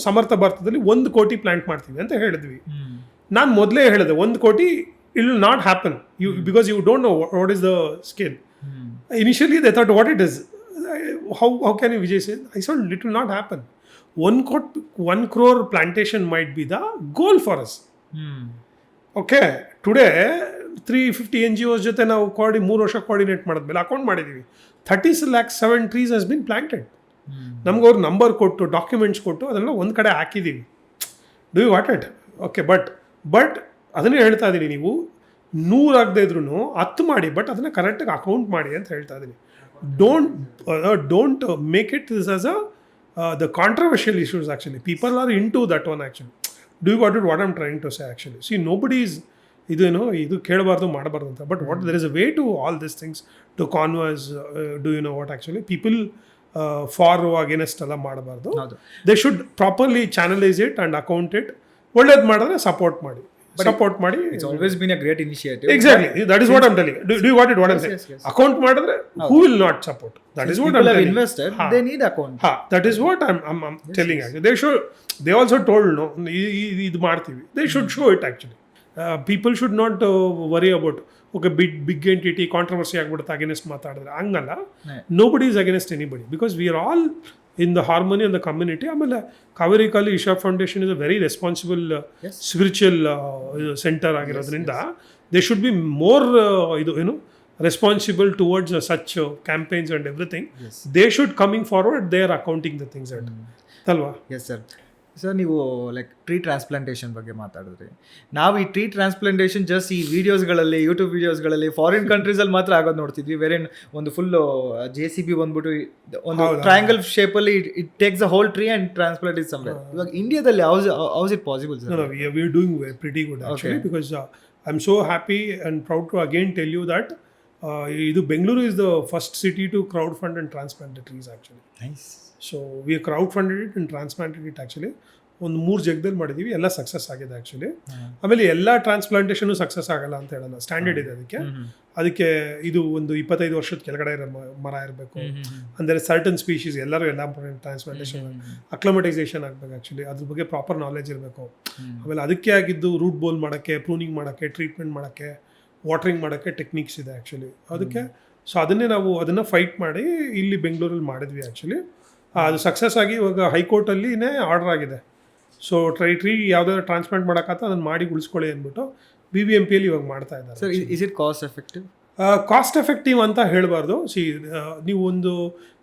[SPEAKER 1] ಸಮರ್ಥ ಭಾರತದಲ್ಲಿ 1 ಕೋಟಿ ಪ್ಲಾಂಟ್ ಮಾಡ್ತೀವಿ ಅಂತ ಹೇಳಿದ್ವಿ. ನಾನು ಮೊದಲೇ ಹೇಳಿದೆ 1 ಕೋಟಿ it will not happen, because you don't know what is the scale. Initially they thought what it is, how can you Vijay say, I said it will not happen. 1 crore plantation might be the goal for us. Okay, today 350 NGOs ಜೊತೆ ನಾವು 3 ವರ್ಷ ಕೋಆರ್ಡಿನೇಟ್ ಮಾಡಿದ್ಮೇಲೆ ಅಕೌಂಟ್ ಮಾಡಿದ್ದೀವಿ 30,07 trees has been planted. ನಮ್ಗೆ ಅವ್ರು ನಂಬರ್ ಕೊಟ್ಟು ಡಾಕ್ಯುಮೆಂಟ್ಸ್ ಕೊಟ್ಟು ಅದೆಲ್ಲ ಒಂದು ಕಡೆ ಹಾಕಿದ್ದೀವಿ. Do you what it? Okay, but ಅದನ್ನೇ ಹೇಳ್ತಾ ಇದ್ದೀನಿ, ನೀವು 100 ಆಗದೆ ಇದ್ರೂ 10 ಮಾಡಿ, ಬಟ್ ಅದನ್ನು ಕರೆಕ್ಟಾಗಿ ಅಕೌಂಟ್ ಮಾಡಿ ಅಂತ ಹೇಳ್ತಾ ಇದ್ದೀನಿ. Don't make it this as the controversial issues actually. People are into that one actually. Do you got it what I'm trying to say actually? See nobody is ಇದು ಕೇಳಬಾರ್ದು ಮಾಡಬಾರ್ದು ಅಂತ, but what there is a way to all this things to converse. Do you know what actually people for against ಎಲ್ಲ ಮಾಡಬಾರ್ದು. They should properly channelise it and account it. ಒಳ್ಳೇದು ಮಾಡಿದ್ರೆ ಸಪೋರ್ಟ್ ಮಾಡಿ.
[SPEAKER 2] It's always been a great initiative.
[SPEAKER 1] Exactly, that is what I'm telling you. Do you got it what I'm saying? Yes. Account ಮಾಡಿದ್ರೆ who will not support? That is what I'm telling you.
[SPEAKER 2] Invested, they need account.
[SPEAKER 1] That is what I'm telling you. They also told no ಇದು ಮಾಡ್ತೀವಿ. They should show it actually. People should not worry about okay big entity controversy ಆಗ್ಬಿಡುತ್ತೆ against ಮಾತಾಡಿದ್ರೆ. ಹಂಗಲ್ಲ, nobody is against anybody, because we are all in the harmony and the community. ಆಮೇಲೆ Kaveri calling Isha foundation is a very responsible spiritual centre ಆಗಿರೋದ್ರಿಂದ they should be more responsible towards such campaigns and everything. They should coming forward, they are accounting the things that ಅಲ್ವಾ?
[SPEAKER 2] Yes sir. ಸರ್, ನೀವು ಲೈಕ್ ಟ್ರೀ ಟ್ರಾನ್ಸ್ಪ್ಲಾಂಟೇಷನ್ ಬಗ್ಗೆ ಮಾತಾಡಿದ್ರಿ. ನಾವು ಈ ಟ್ರೀ ಟ್ರಾನ್ಸ್ಪ್ಲಾಂಟೇಷನ್ ಜಸ್ಟ್ ಈ ವಿಡಿಯೋಸ್ಗಳಲ್ಲಿ, ಯೂಟ್ಯೂಬ್ ವಿಡಿಯೋಸ್ಗಳಲ್ಲಿ ಫಾರಿನ್ ಕಂಟ್ರೀಸಲ್ಲಿ ಮಾತ್ರ ಆಗೋದು ನೋಡ್ತಿದ್ವಿ. ವೇರೆ ಒಂದು ಫುಲ್ JCB ಬಂದ್ಬಿಟ್ಟು ಒಂದು ಟ್ರಯಾಂಗಲ್ ಶೇಪಲ್ಲಿ it takes the whole tree and transplant it somewhere. ಇವಾಗ ಇಂಡಿಯಾದಲ್ಲಿ how's it possible sir?
[SPEAKER 1] No, we are doing pretty good actually, because I'm so happy and proud to again tell you that ಇದು Bengaluru is the first city to crowdfund and transplant the trees actually.
[SPEAKER 2] Nice.
[SPEAKER 1] So we crowdfunded it and transplanted it actually. ಒಂದು 3 ಜಾಗದಲ್ಲಿ ಮಾಡಿದ್ದೀವಿ, ಎಲ್ಲ ಸಕ್ಸಸ್ ಆಗಿದೆ ಆ್ಯಕ್ಚುಲಿ. ಆಮೇಲೆ ಎಲ್ಲ ಟ್ರಾನ್ಸ್ಪ್ಲಾಂಟೇಷನು ಸಕ್ಸಸ್ ಆಗಲ್ಲ ಅಂತ ಹೇಳೋಣ, ಸ್ಟ್ಯಾಂಡರ್ಡ್ ಇದೆ ಅದಕ್ಕೆ. ಇದು ಒಂದು 25 ವರ್ಷದ ಕೆಳಗಡೆ ಇರೋ ಮರ ಇರಬೇಕು, ಅಂದರೆ ಸರ್ಟನ್ ಸ್ಪೀಶೀಸ್ ಎಲ್ಲರೂ ಎಲ್ಲ ಟ್ರಾನ್ಸ್ಪ್ಲಾಂಟೇಷನ್ ಅಕ್ಲಮಟೈಸೇಷನ್ ಆಗಬೇಕು ಆ್ಯಕ್ಚುಲಿ. ಅದ್ರ ಬಗ್ಗೆ ಪ್ರಾಪರ್ ನಾಲೆಜ್ ಇರಬೇಕು. ಆಮೇಲೆ ಅದಕ್ಕೆ ಆಗಿದ್ದು ರೂಟ್ ಬೋಲ್ ಮಾಡೋಕ್ಕೆ, ಪ್ರೂನಿಂಗ್ ಮಾಡೋಕ್ಕೆ, ಟ್ರೀಟ್ಮೆಂಟ್ ಮಾಡೋಕ್ಕೆ, ವಾಟ್ರಿಂಗ್ ಮಾಡೋಕ್ಕೆ ಟೆಕ್ನಿಕ್ಸ್ ಇದೆ ಆ್ಯಕ್ಚುಲಿ ಅದಕ್ಕೆ. ಸೊ ಅದನ್ನು ಫೈಟ್ ಮಾಡಿ ಇಲ್ಲಿ ಬೆಂಗಳೂರಲ್ಲಿ ಮಾಡಿದ್ವಿ ಆ್ಯಕ್ಚುಲಿ. ಅದು ಸಕ್ಸಸ್ ಆಗಿ ಇವಾಗ ಹೈಕೋರ್ಟಲ್ಲಿನೇ ಆರ್ಡರ್ ಆಗಿದೆ. ಸೊ ಟ್ರೀ ಯಾವುದಾದ್ರು ಟ್ರಾನ್ಸ್ಪ್ಲಾಂಟ್ ಮಾಡೋಕ್ಕಾಗ್ತದೆ ಅದನ್ನು ಮಾಡಿ ಉಳಿಸ್ಕೊಳ್ಳಿ ಅಂದ್ಬಿಟ್ಟು BBMPಯಲ್ಲಿ ಇವಾಗ ಮಾಡ್ತಾ ಇದ್ದಾರೆ.
[SPEAKER 2] Sir, is it cost effective?
[SPEAKER 1] Cost effective ಅಂತ ಹೇಳಬಾರ್ದು. ನೀವು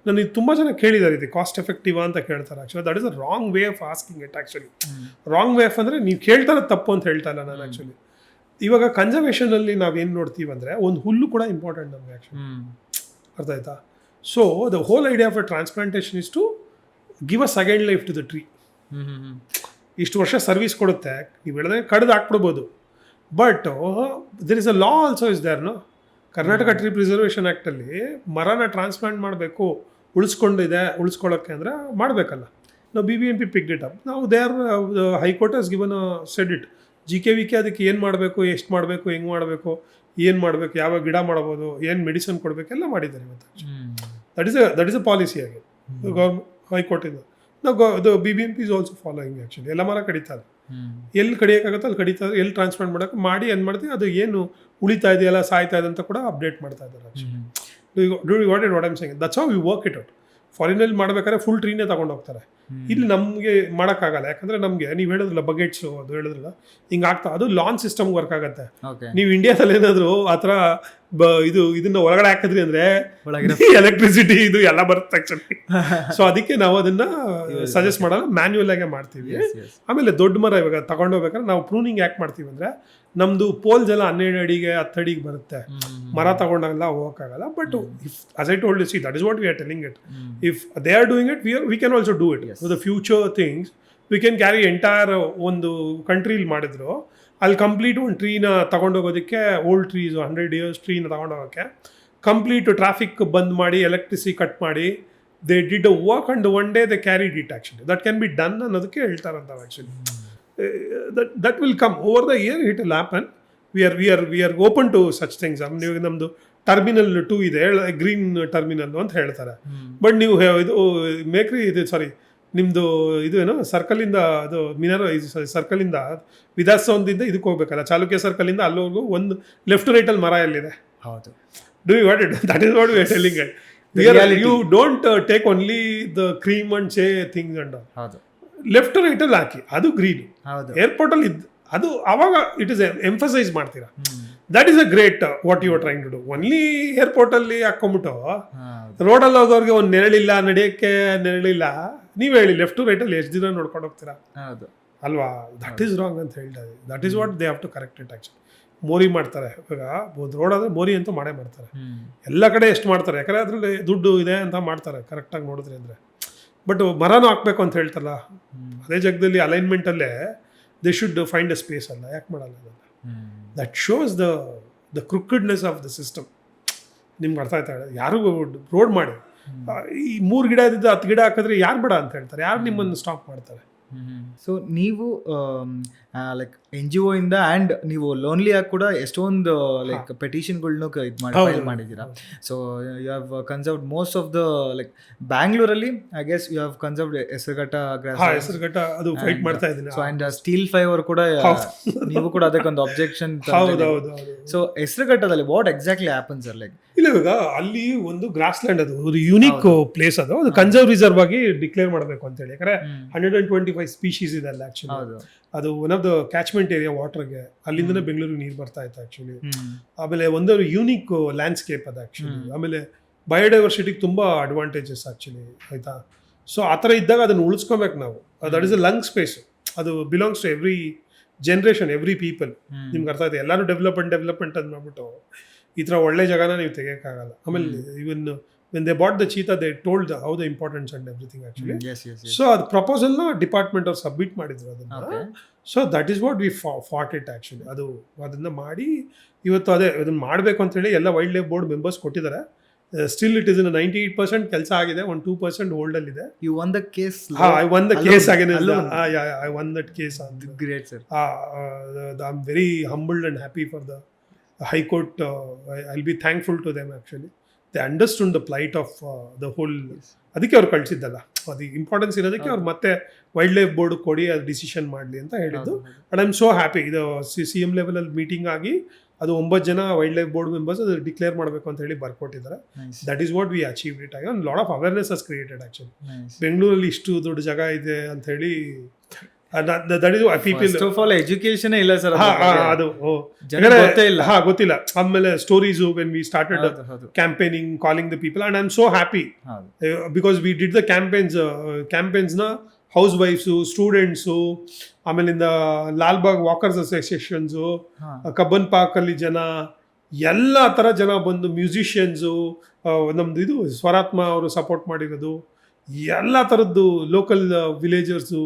[SPEAKER 1] ನನಗೆ ತುಂಬ ಜನ ಕೇಳಿದ್ದಾರೆ ಇದು ಕಾಸ್ಟ್ ಎಫೆಕ್ಟಿವ್ ಅಂತ ಕೇಳ್ತಾರೆ. Actually that is a wrong way of asking it actually. Wrong way of ಅಂದರೆ ನೀವು ಕೇಳ್ತಾರೆ ತಪ್ಪು ಅಂತ ಹೇಳ್ತಾ ಇಲ್ಲ ನಾನು ಆ್ಯಕ್ಚುಲಿ. ಇವಾಗ ಕನ್ಸರ್ವೇಷನಲ್ಲಿ ನಾವೇನು ನೋಡ್ತೀವಿ ಅಂದರೆ ಒಂದು ಹುಲ್ಲು ಕೂಡ ಇಂಪಾರ್ಟೆಂಟ್ ನಮಗೆ ಆ್ಯಕ್ಚುಲಿ. ಅರ್ಥ ಆಯ್ತಾ? So the whole idea of a transplantation is to give a second life to the tree. ಇಷ್ಟು ವರ್ಷ ಸರ್ವಿಸ್ ಕೊಡುತ್ತೆ, ನೀವು ಹೇಳಿದ್ರೆ ಕಡ್ದು ಹಾಕ್ಬಿಡ್ಬೋದು. But there is a law also is there no. Karnataka tree preservation ಆ್ಯಕ್ಟಲ್ಲಿ ಮರನ ಟ್ರಾನ್ಸ್ಪ್ಲಾಂಟ್ ಮಾಡಬೇಕು, ಉಳಿಸ್ಕೊಳ್ಳೋಕ್ಕೆ ಅಂದರೆ ಮಾಡಬೇಕಲ್ಲ. ನಾವು BBMP ಪಿಕ್ಡ್ ಇಟ್ ಅಪ್. ನಾವು high court has given said it. GKVK ಅದಕ್ಕೆ ಏನು ಮಾಡಬೇಕು, ಎಷ್ಟು ಮಾಡಬೇಕು, ಹೆಂಗೆ ಮಾಡಬೇಕು, ಏನು ಮಾಡಬೇಕು, ಯಾವ ಗಿಡ ಮಾಡ್ಬೋದು, ಏನು ಮೆಡಿಸಿನ್ ಕೊಡಬೇಕು ಎಲ್ಲ ಮಾಡಿದ್ದಾರೆ ಇವತ್ತು. ದಟ್ ಇಸ್ ಅ ಪಾಲಿಸಿ ಆಗಿ ಹೈಕೋರ್ಟಿಂದ. ನಾವು BBMP is also following actually. ಎಲ್ಲ ಮರ ಕಡಿತಾರೆ, ಎಲ್ಲಿ ಕಡಿಯೋಕ್ಕಾಗತ್ತೆ ಅಲ್ಲಿ ಕಡಿತಾರೆ, ಎಲ್ಲಿ ಟ್ರಾನ್ಸ್ಪ್ಲಾಂಟ್ ಮಾಡೋಕೆ ಮಾಡಿ ಏನು ಮಾಡ್ತೀವಿ, ಅದು ಏನು ಉಳಿತಾ ಇದೆಯಲ್ಲ ಸಾಯ್ತಾ ಇದೆ ಅಂತ ಕೂಡ ಅಪ್ಡೇಟ್ ಮಾಡ್ತಾ ಇದ್ದಾರೆ actually. Do you got it what I am saying? That's how we work it out. ಫಾರಿನಲ್ಲಿ ಮಾಡ್ಬೇಕಾದ್ರೆ ಫುಲ್ ಟ್ರೀನೇ ತಗೊಂಡು ಹೋಗ್ತಾರೆ. ಇಲ್ಲಿ ನಮಗೆ ಮಾಡೋಕ್ಕಾಗಲ್ಲ, ಯಾಕಂದ್ರೆ ನಮಗೆ ನೀವು ಹೇಳಿದ್ರಲ್ಲ ಬಗೆಟ್ಸು ಅದು ಹೇಳಿದ್ರಲ್ಲ ಹಿಂಗೆ ಆಗ್ತಾ, ಅದು ಲಾಂಚ್ ಸಿಸ್ಟಮ್ ವರ್ಕ್ ಆಗುತ್ತೆ. ನೀವು ಇಂಡಿಯಾದಲ್ಲಿ ಏನಾದರೂ ಆ ಥರ ಇದನ್ನ ಒಳಗಡೆ ಹಾಕಿದ್ರಿ ಅಂದ್ರೆ ಎಲೆಕ್ಟ್ರಿಸಿಟಿ ಇದು ಎಲ್ಲ ಬರುತ್ತೆ ಆಕ್ಚುಲಿ. ಸೊ ಅದಕ್ಕೆ ನಾವು ಅದನ್ನ ಸಜೆಸ್ಟ್ ಮಾಡಲ್ಲ, ಮ್ಯಾನ್ಯುವಲ್ ಆಗೇ ಮಾಡ್ತೀವಿ. ಆಮೇಲೆ ದೊಡ್ಡ ಮರ ಇವಾಗ ತಗೊಂಡೋಗ್ಬೇಕಾದ್ರೆ ನಾವು ಪ್ರೂನಿಂಗ್ ಯಾಕೆ ಮಾಡ್ತೀವಿ ಅಂದ್ರೆ ನಮ್ದು ಪೋಲ್ಸ್ ಎಲ್ಲ 12 ಅಡಿಗೆ 10 ಅಡಿಗೆ ಬರುತ್ತೆ, ಮರ ತಗೊಂಡಾಗೆಲ್ಲ ಹೋಗೋಕ್ಕಾಗಲ್ಲ. But if as I told you, see, that is what we are telling it. If they are doing it, we can also do it. For the future things, we can carry entire ಒಂದು ಕಂಟ್ರಿಲಿ ಮಾಡಿದ್ರು ಅಲ್ಲಿ ಕಂಪ್ಲೀಟ್ ಒಂದು ಟ್ರೀನ ತಗೊಂಡೋಗೋದಕ್ಕೆ, ಓಲ್ಡ್ ಟ್ರೀಸ್ 100 years ಟ್ರೀನ ತಗೊಂಡೋಗೋಕ್ಕೆ ಕಂಪ್ಲೀಟ್ ಟ್ರಾಫಿಕ್ ಬಂದ್ ಮಾಡಿ ಎಲೆಕ್ಟ್ರಿಸಿಟಿ ಕಟ್ ಮಾಡಿ they did a work and one day they carried it. Actually that can be done ಅನ್ನೋದಕ್ಕೆ ಹೇಳ್ತಾರಂತ. Actually that will come over the year, it will happen. We are open to such things. ನೀವು ನಮ್ಮದು ಟರ್ಮಿನಲ್ 2 ಇದೆ, ಗ್ರೀನ್ ಟರ್ಮಿನಲ್ ಅಂತ ಹೇಳ್ತಾರೆ. ಬಟ್ ನೀವು ಇದು ಮೇಕ್ರಿ ಇದು ಸಾರಿ ನಿಮ್ಮದು ಇದು ಏನೋ ಸರ್ಕಲಿಂದ ಅದು ಸರ್ಕಲಿಂದ ವಿಧಾನಸೌಧದಿಂದ ಇದಕ್ಕೆ ಹೋಗ್ಬೇಕಲ್ಲ, ಚಾಲುಕ್ಯ ಸರ್ಕಲಿಂದ ಅಲ್ಲಿವರೆಗೂ ಒಂದು ಲೆಫ್ಟ್ ರೈಟಲ್ಲಿ ಮರ ಎಲ್ಲಿದೆ? ಹೌದು. Do you got it? That is what we are telling it. You don't take only the cream and say things and all. ಹೌದು. ಲೆಫ್ಟ್ ರೈಟಲ್ಲಿ ಹಾಕಿ, ಅದು ಗ್ರೀನ್. ಏರ್ಪೋರ್ಟಲ್ಲಿ ಅದು ಅವಾಗ ಇಟ್ ಇಸ್ ಎಂಫಸೈಸ್ ಮಾಡ್ತೀರಾ. That is a great what you are trying to do. Only ಏರ್ಪೋರ್ಟಲ್ಲಿ ಹಾಕೊಂಡ್ಬಿಟ್ಟು ರೋಡಲ್ಲಿ ಹೋಗೋರಿಗೆ ಒಂದು ನೆರಳಿಲ್ಲ, ನಡೆಯೋಕ್ಕೆ ನೆರಳಿಲ್ಲ, ನೀವು ಹೇಳಿ ಲೆಫ್ಟ್ ರೈಟಲ್ಲಿ ಎಷ್ಟು ದಿನ ನೋಡ್ಕೊಂಡು ಹೋಗ್ತೀರಾ ಅಲ್ವಾ? ದಟ್ ಈಸ್ ರಾಂಗ್ ಅಂತ ಹೇಳ್ತಾರೆ. That is what they have to correct it. Actually ಮೋರಿ ಮಾಡ್ತಾರೆ, ಇವಾಗ ರೋಡ್ ಆದರೆ ಮೋರಿ ಅಂತೂ ಮಾಡೇ ಮಾಡ್ತಾರೆ. ಎಲ್ಲ ಕಡೆ ಎಷ್ಟು ಮಾಡ್ತಾರೆ, ಯಾಕಂದರೆ ಅದರಲ್ಲಿ ದುಡ್ಡು ಇದೆ ಅಂತ ಮಾಡ್ತಾರೆ ಕರೆಕ್ಟಾಗಿ ನೋಡಿದ್ರಿ ಅಂದರೆ. ಬಟ್ ಮರನೂ ಹಾಕ್ಬೇಕು ಅಂತ ಹೇಳ್ತಾರಲ್ಲ, ಅದೇ ಜಾಗದಲ್ಲಿ ಅಲೈನ್ಮೆಂಟಲ್ಲೇ they should find a space ಅಲ್ಲ, ಯಾಕೆ ಮಾಡಲ್ಲ? That shows the crookedness of the system. ನಿಮ್ಗೆ ಅರ್ಥ ಆಯ್ತಾ? ಯಾರು ರೋಡ್ ಮಾಡಿ ಈ 3 ಗಿಡ ಇದ್ದಿದ್ದು 10 ಗಿಡ ಹಾಕಿದ್ರೆ ಯಾರು ಬೇಡ ಅಂತ ಹೇಳ್ತಾರೆ? ಯಾರು ನಿಮ್ಮನ್ನು ಸ್ಟಾಪ್ ಮಾಡ್ತಾರೆ?
[SPEAKER 2] ಸೊ ನೀವು ಲೈಕ್ NGO ಇಂದ ಆ್ಯಂಡ್ ನೀವು ಲೋನ್ಲಿ ಆಗಿ ಕೂಡ ಎಷ್ಟೊಂದು ಲೈಕ್ ಪೆಟಿಷನ್ಗಳ್ನು ಇದು ಫೈಲ್ ಮಾಡಿದ್ದೀರಾ. So you have conserved most of the like ಬ್ಯಾಂಗ್ಳೂರಲ್ಲಿ I guess you have conserved Hesaraghatta
[SPEAKER 1] Hesaraghatta ಅದು ಫೈಟ್ ಮಾಡ್ತಾ ಇದ್ದೀನಿ.
[SPEAKER 2] ಸೊ ಆ್ಯಂಡ್ ಸ್ಟೀಲ್ ಫೈಬರ್ ಕೂಡ ನೀವು ಕೂಡ ಅದಕ್ಕೊಂದು ಅಬ್ಜೆಕ್ಷನ್. ಸೊ ಹೆಸರುಘಟ್ಟದಲ್ಲಿ what exactly happens sir? Like
[SPEAKER 1] ಇಲ್ಲ, ಇವಾಗ ಅಲ್ಲಿ ಒಂದು ಗ್ರಾಸ್ ಲ್ಯಾಂಡ್, ಅದು ಒಂದು ಯುನಿಕ್ ಪ್ಲೇಸ್, ಅದು ಕನ್ಸರ್ವ್ ರಿಸರ್ವ್ ಆಗಿ ಡಿಕ್ಲೇರ್ ಮಾಡಬೇಕು ಅಂತ ಹೇಳಿ. ಯಾಕಂದ್ರೆ 125 ಸ್ಪೀಶೀಸ್ ಇದೆ ಅಲ್ಲ. ಆಕ್ಚುಲಿ ಅದು one of the catchment area ವಾಟರ್ಗೆ, ಅಲ್ಲಿಂದನೇ ಬೆಂಗಳೂರಿಗೆ ನೀರು ಬರ್ತಾ ಇತ್ತು ಆಕ್ಚುಲಿ. ಆಮೇಲೆ ಒಂದು ಯೂನಿಕ್ ಲ್ಯಾಂಡ್ಸ್ಕೇಪ್ ಅದು ಆಕ್ಚುಲಿ. ಆಮೇಲೆ ಬಯೋಡೈವರ್ಸಿಟಿಗೆ ತುಂಬಾ ಅಡ್ವಾಂಟೇಜಸ್ ಆಕ್ಚುಲಿ, ಆಯ್ತಾ? ಸೊ ಆ ಥರ ಇದ್ದಾಗ ಅದನ್ನು ಉಳಿಸ್ಕೊಬೇಕು ನಾವು. That is a lung space. ಅದು belongs to every generation, every people. ನಿಮ್ಗೆ ಅರ್ಥ ಆಯ್ತು? ಎಲ್ಲರೂ ಡೆವಲಪ್ಮೆಂಟ್ ಅಂತ ಮಾಡ್ಬಿಟ್ಟು ಈ ಥರ ಒಳ್ಳೆ ಜಾಗನ ನೀವು ತೆಗಿಯೋಕ್ಕಾಗಲ್ಲ. ಆಮೇಲೆ ಇವನ್ when they bought the cheetah, they told how the importance and everything actually.
[SPEAKER 2] Yes.
[SPEAKER 1] So the proposal na department or submit ಮಾಡಿದ್ರು ಅದನ್ನ. So that is what we fought it actually. ಅದು ಅದನ್ನ ಮಾಡಿ ಇವತ್ತು ಅದೇ ಅದನ್ನ ಮಾಡಬೇಕು ಅಂತ ಹೇಳಿ ಎಲ್ಲ ವೈಲ್ಡ್ ಲೈಫ್ ಬೋರ್ಡ್ ಮೆಂಬರ್ಸ್ ಕೊಟ್ಟಿದ್ದಾರೆ. ಸ್ಟಿಲ್ ಇಟ್ ಇಸ್ ಇನ್ 98% ಕೆಲಸ ಆಗಿದೆ, 2% ಹೋಲ್ಡ್ ಅಲ್ಲಿ ಇದೆ.
[SPEAKER 2] You won the case.
[SPEAKER 1] I won the case against I won that case.
[SPEAKER 2] Great sir.
[SPEAKER 1] I'm very humbled and happy for the High Court. I'll be thankful to them actually. They understood the plight of the whole. ಅದಕ್ಕೆ ಅವ್ರು ಕಳಿಸಿದ್ದಲ್ಲ, ಅದು ಇಂಪಾರ್ಟೆನ್ಸ್ ಇರೋದಕ್ಕೆ ಅವ್ರು ಮತ್ತೆ ವೈಲ್ಡ್ ಲೈಫ್ ಬೋರ್ಡ್ ಕೊಡಿ ಅದು ಡಿಸಿಷನ್ ಮಾಡಲಿ ಅಂತ ಹೇಳಿದ್ದು. And I am so happy. ಇದು CM ಲೆವೆಲಲ್ಲಿ ಮೀಟಿಂಗ್ ಆಗಿ ಅದು 9 ಜನ ವೈಲ್ಡ್ ಲೈಫ್ ಬೋರ್ಡ್ ಮೆಂಬರ್ಸ್ ಅದು ಡಿಕ್ಲೇರ್ ಮಾಡಬೇಕು ಅಂತ ಹೇಳಿ ಬರ್ಕೊಟ್ಟಿದ್ದಾರೆ. That is what we achieve it. ಆಗಿ lot of awareness has created actually. ಬೆಂಗಳೂರಲ್ಲಿ ಇಷ್ಟು ದೊಡ್ಡ ಜಾಗ ಇದೆ ಅಂತ ಹೇಳಿ that is why people
[SPEAKER 2] first of all education ಇಲ್ಲ ಸರ್.
[SPEAKER 1] ಅದು ಗೊತ್ತಿಲ್ಲ. ಆಮೇಲೆ stories when we started campaigning, calling the people, and I'm so happy because we did the campaigns na house wives, students, ಆಮೇಲಿಂದ ಲಾಲ್ಬಾಗ್ ವಾಕರ್ಸ್ ಅಸೋಸಿಯೇಷನ್ಸು, ಕಬ್ಬನ್ ಪಾರ್ಕಲ್ಲಿ ಜನ, ಎಲ್ಲ ಥರ ಜನ ಬಂದು, ಮ್ಯೂಸಿಷಿಯನ್ಸು, ನಮ್ಮದು ಇದು ಸ್ವರಾತ್ಮ ಅವರು ಸಪೋರ್ಟ್ ಮಾಡಿರೋದು, ಎಲ್ಲ ಥರದ್ದು ಲೋಕಲ್ ವಿಲೇಜರ್ಸು,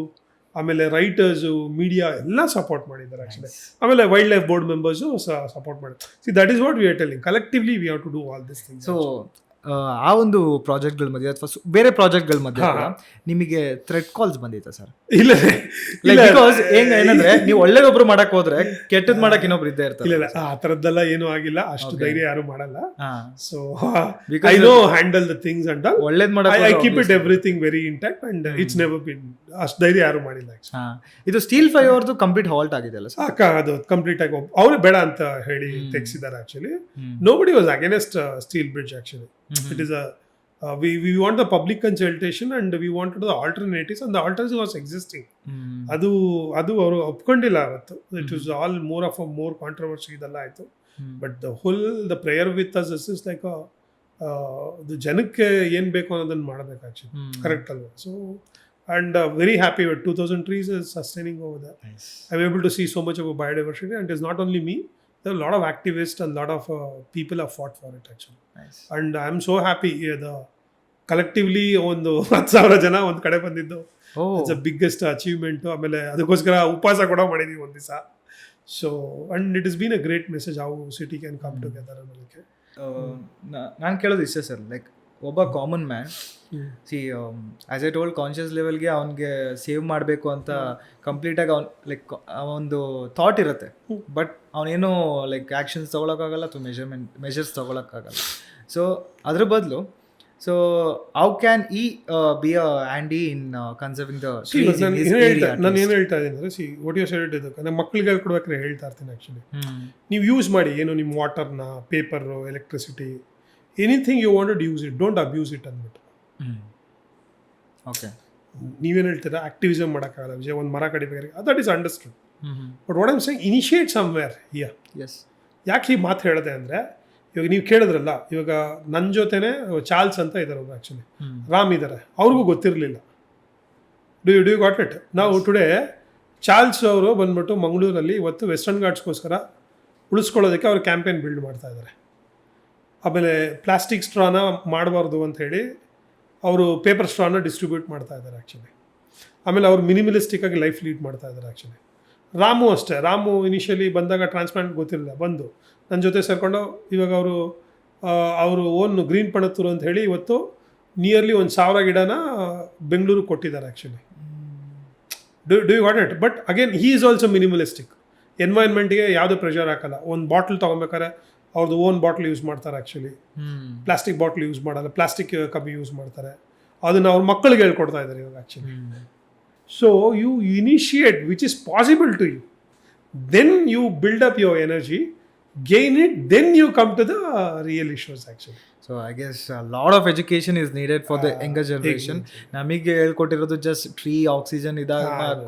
[SPEAKER 1] ಆಮೇಲೆ ರೈಟರ್ಸು, ಮೀಡಿಯಾ ಎಲ್ಲ ಸಪೋರ್ಟ್ ಮಾಡಿದ್ದಾರೆ ಆ್ಯಕ್ಚುಲಿ. ಆಮೇಲೆ wild life board members support ಮಾಡಿದ್ದಾರೆ. See that is what we are telling, collectively we have to do all this things.
[SPEAKER 2] So ಆ ಒಂದು ಪ್ರಾಜೆಕ್ಟ್ಗಳ ಮಧ್ಯೆ ಅಥವಾ ಬೇರೆ ಪ್ರಾಜೆಕ್ಟ್ಗಳ ಮಧ್ಯೆ ನಿಮಗೆ ಥ್ರೆಡ್ ಕಾಲ್ಸ್ ಬಂದಿತ್ತಾ ಸರ್?
[SPEAKER 1] ಇಲ್ಲ,
[SPEAKER 2] ಬಿಕಾಸ್ ಏನಂದ್ರೆ ನೀವು ಒಳ್ಳೆದೊಬ್ರು ಮಾಡಕ್ ಹೋದ್ರೆ ಕೆಟ್ಟದ್ ಮಾಡಕ್ ಇನ್ನೊಬ್ರು ಇದ್ದೇ ಇರ್ತಾರೆ.
[SPEAKER 1] ಇಲ್ಲ, ಆ ಥರದ್ದೆಲ್ಲ ಏನೂ ಆಗಿಲ್ಲ, ಅಷ್ಟು ಧೈರ್ಯ ಯಾರು ಮಾಡಲ್ಲ. So I know handle the things and
[SPEAKER 2] ಒಳ್ಳೇದ್ ಮಾಡಕ್
[SPEAKER 1] I keep it everything very intact and it's never been. ಅಷ್ಟು ಧೈರ್ಯ ಯಾರು ಮಾಡಿಲ್ಲ.
[SPEAKER 2] ಇದು ಸ್ಟೀಲ್ ಫೈವ್ ಅವ್ರದ್ದು ಕಂಪ್ಲೀಟ್ ಹಾಲ್ಟ್ ಆಗಿದೆ ಅಲ್ಲ ಸರ್?
[SPEAKER 1] ಅದು ಕಂಪ್ಲೀಟ್ ಆಗಿ ಅವರೇ ಬೇಡ ಅಂತ ಹೇಳಿ ತೆಗ್ಸಿದ್ದಾರೆ actually. Nobody was against steel bridge actually. It is a we want the public consultation and we wanted the alternatives and the alternative was existing. ಅದು ಅವರು ಒಪ್ಕೊಂಡಿಲ್ಲ ಅವತ್ತು. It was all more controversy ಇದೆಲ್ಲ ಆಯಿತು. But the prayer with us is like ಜನಕ್ಕೆ ಏನು ಬೇಕು ಅನ್ನೋದನ್ನು ಮಾಡಬೇಕು ಆ್ಯಕ್ಚುಲಿ. ಕರೆಕ್ಟ್ ಅಲ್ವಾ? So and very happy with 2000 trees is sustaining over there. Nice. I'm able to see so much of a biodiversity, and it is not only me. There are a lot of activists and a lot of people have fought for it actually. Nice. And I'm so happy the collectively ಒಂದು 10,000 ಜನ ಒಂದು ಕಡೆ ಬಂದಿದ್ದು. It's the biggest achievement. ಆಮೇಲೆ ಅದಕ್ಕೋಸ್ಕರ ಉಪವಾಸ ಕೂಡ ಮಾಡಿದೀವಿ ಒಂದು ದಿವಸ. So and it has been a great message how city can come together ಅನ್ನೋದಕ್ಕೆ.
[SPEAKER 2] ನಾನು ಕೇಳೋದು ಇಷ್ಟೇ ಸರ್, ಲೈಕ್ ಒಬ್ಬ common man C as a told conscious ಲೆವೆಲ್ಗೆ ಅವ್ನಿಗೆ ಸೇವ್ ಮಾಡಬೇಕು ಅಂತ ಕಂಪ್ಲೀಟಾಗಿ ಅವ್ನು ಲೈಕ್ ಒಂದು ಥಾಟ್ ಇರುತ್ತೆ, ಬಟ್ ಅವನೇನು ಲೈಕ್ ಆ್ಯಕ್ಷನ್ಸ್ ತೊಗೊಳಕ್ಕಾಗಲ್ಲ ಅಥವಾ ಮೆಷರ್ಸ್ ತೊಗೊಳಕ್ಕಾಗಲ್ಲ. ಸೊ ಅದ್ರ ಬದಲು ಸೊ ಹೌ ಕ್ಯಾನ್ ಈ be a Andy in conserving the trees?
[SPEAKER 1] ನಾನು ಏನು ಹೇಳ್ತಾ ಇದ್ದೀನಿ ಅಂದರೆ ಸಿ ವಾಟ್ ಯು ಸೆಡ್ ಇದಕ್ಕೆ ನಮ್ಮ ಮಕ್ಕಳಿಗೆ ಹೇಳ್ಕೊಡ್ಬೇಕಾದ್ರೆ ಹೇಳ್ತಾ ಇರ್ತೀನಿ ಆ್ಯಕ್ಚುಲಿ. ನೀವು ಯೂಸ್ ಮಾಡಿ ಏನು ನಿಮ್ಮ ವಾಟರ್ನ, paper, electricity, anything you wanted use it, don't abuse it ಅಂದ್ಬಿಟ್ಟು.
[SPEAKER 2] ಓಕೆ,
[SPEAKER 1] ನೀವೇನು ಹೇಳ್ತೀರಾ ಆಕ್ಟಿವಿಸಮ್ ಮಾಡೋಕ್ಕಾಗಲ್ಲ ವಿಜಯ್, ಒಂದು ಮರ ಕಡಿಬೇಕಾದ್ರೆ that is understood. But what I'm saying initiate somewhere here.
[SPEAKER 2] Yes,
[SPEAKER 1] ಯಾಕೆ ಈ ಮಾತು ಹೇಳಿದೆ ಅಂದರೆ ಇವಾಗ ನೀವು ಕೇಳಿದ್ರಲ್ಲ, ಇವಾಗ ನನ್ನ ಜೊತೆನೇ ಚಾರ್ಲ್ಸ್ ಅಂತ ಇದ್ದಾರೆ ಒಬ್ಬ ಆ್ಯಕ್ಚುಲಿ, ರಾಮ್ ಇದ್ದಾರೆ, ಅವ್ರಿಗೂ ಗೊತ್ತಿರಲಿಲ್ಲ. Do you got it? ನಾವು ಟುಡೇ ಚಾರ್ಲ್ಸ್ ಅವರು ಬಂದ್ಬಿಟ್ಟು ಮಂಗಳೂರಲ್ಲಿ ಇವತ್ತು ವೆಸ್ಟರ್ನ್ ಘಾಟ್ಸ್ಗೋಸ್ಕರ ಉಳಿಸ್ಕೊಳ್ಳೋದಕ್ಕೆ ಅವ್ರು ಕ್ಯಾಂಪೇನ್ ಬಿಲ್ಡ್ ಮಾಡ್ತಾ ಇದ್ದಾರೆ. ಆಮೇಲೆ ಪ್ಲಾಸ್ಟಿಕ್ ಸ್ಟ್ರಾನ ಮಾಡಬಾರ್ದು ಅಂತ ಹೇಳಿ ಅವರು ಪೇಪರ್ ಸ್ಟ್ರಾನ ಡಿಸ್ಟ್ರಿಬ್ಯೂಟ್ ಮಾಡ್ತಾ ಇದ್ದಾರೆ ಆ್ಯಕ್ಚುಲಿ. ಆಮೇಲೆ ಅವರು ಮಿನಿಮಲಿಸ್ಟಿಕ್ಕಾಗಿ ಲೈಫ್ ಲೀಡ್ ಮಾಡ್ತಾ ಇದ್ದಾರೆ ಆ್ಯಕ್ಚುಲಿ. ರಾಮು ಅಷ್ಟೇ, ರಾಮು ಇನಿಷಿಯಲಿ ಬಂದಾಗ ಟ್ರಾನ್ಸ್ಪ್ಲಾಂಟ್ ಗೊತ್ತಿರಲಿಲ್ಲ, ಬಂದು ನನ್ನ ಜೊತೆ ಸೇರಿಕೊಂಡು ಇವಾಗ ಅವರು ಓನ್ ಗ್ರೀನ್ ಪಣತ್ತೂರು ಅಂತ ಹೇಳಿ ಇವತ್ತು ನಿಯರ್ಲಿ 1,000 ಗಿಡನ ಬೆಂಗಳೂರಿಗೆ ಕೊಟ್ಟಿದ್ದಾರೆ actually. Do you got it? But again he is also minimalistic. ಎನ್ವೈರ್ಮೆಂಟ್ಗೆ ಯಾವುದೇ ಪ್ರೆಷರ್ ಹಾಕಲ್ಲ. ಒಂದು ಬಾಟ್ಲ್ ತೊಗೊಬೇಕಾದ್ರೆ ಅವ್ರದ್ದು ಓನ್ ಬಾಟ್ಲ್ ಯೂಸ್ ಮಾಡ್ತಾರೆ ಆ್ಯಕ್ಚುಲಿ. ಪ್ಲಾಸ್ಟಿಕ್ ಬಾಟ್ಲ್ ಯೂಸ್ ಮಾಡಲ್ಲ, ಪ್ಲಾಸ್ಟಿಕ್ ಕಮ್ಮಿ ಯೂಸ್ ಮಾಡ್ತಾರೆ. ಅದನ್ನು ಅವ್ರ ಮಕ್ಕಳಿಗೆ ಹೇಳ್ಕೊಡ್ತಾ ಇದ್ದಾರೆ ಇವಾಗ actually. So you initiate which is possible to you, then you build up your energy, gain it, then you come to the real issues actually.
[SPEAKER 2] So I guess a lot of education is needed for the younger generation. ನಮಗೆ ಹೇಳ್ಕೊಟ್ಟಿರೋದು ಜಸ್ಟ್ ಟ್ರೀ ಆಕ್ಸಿಜನ್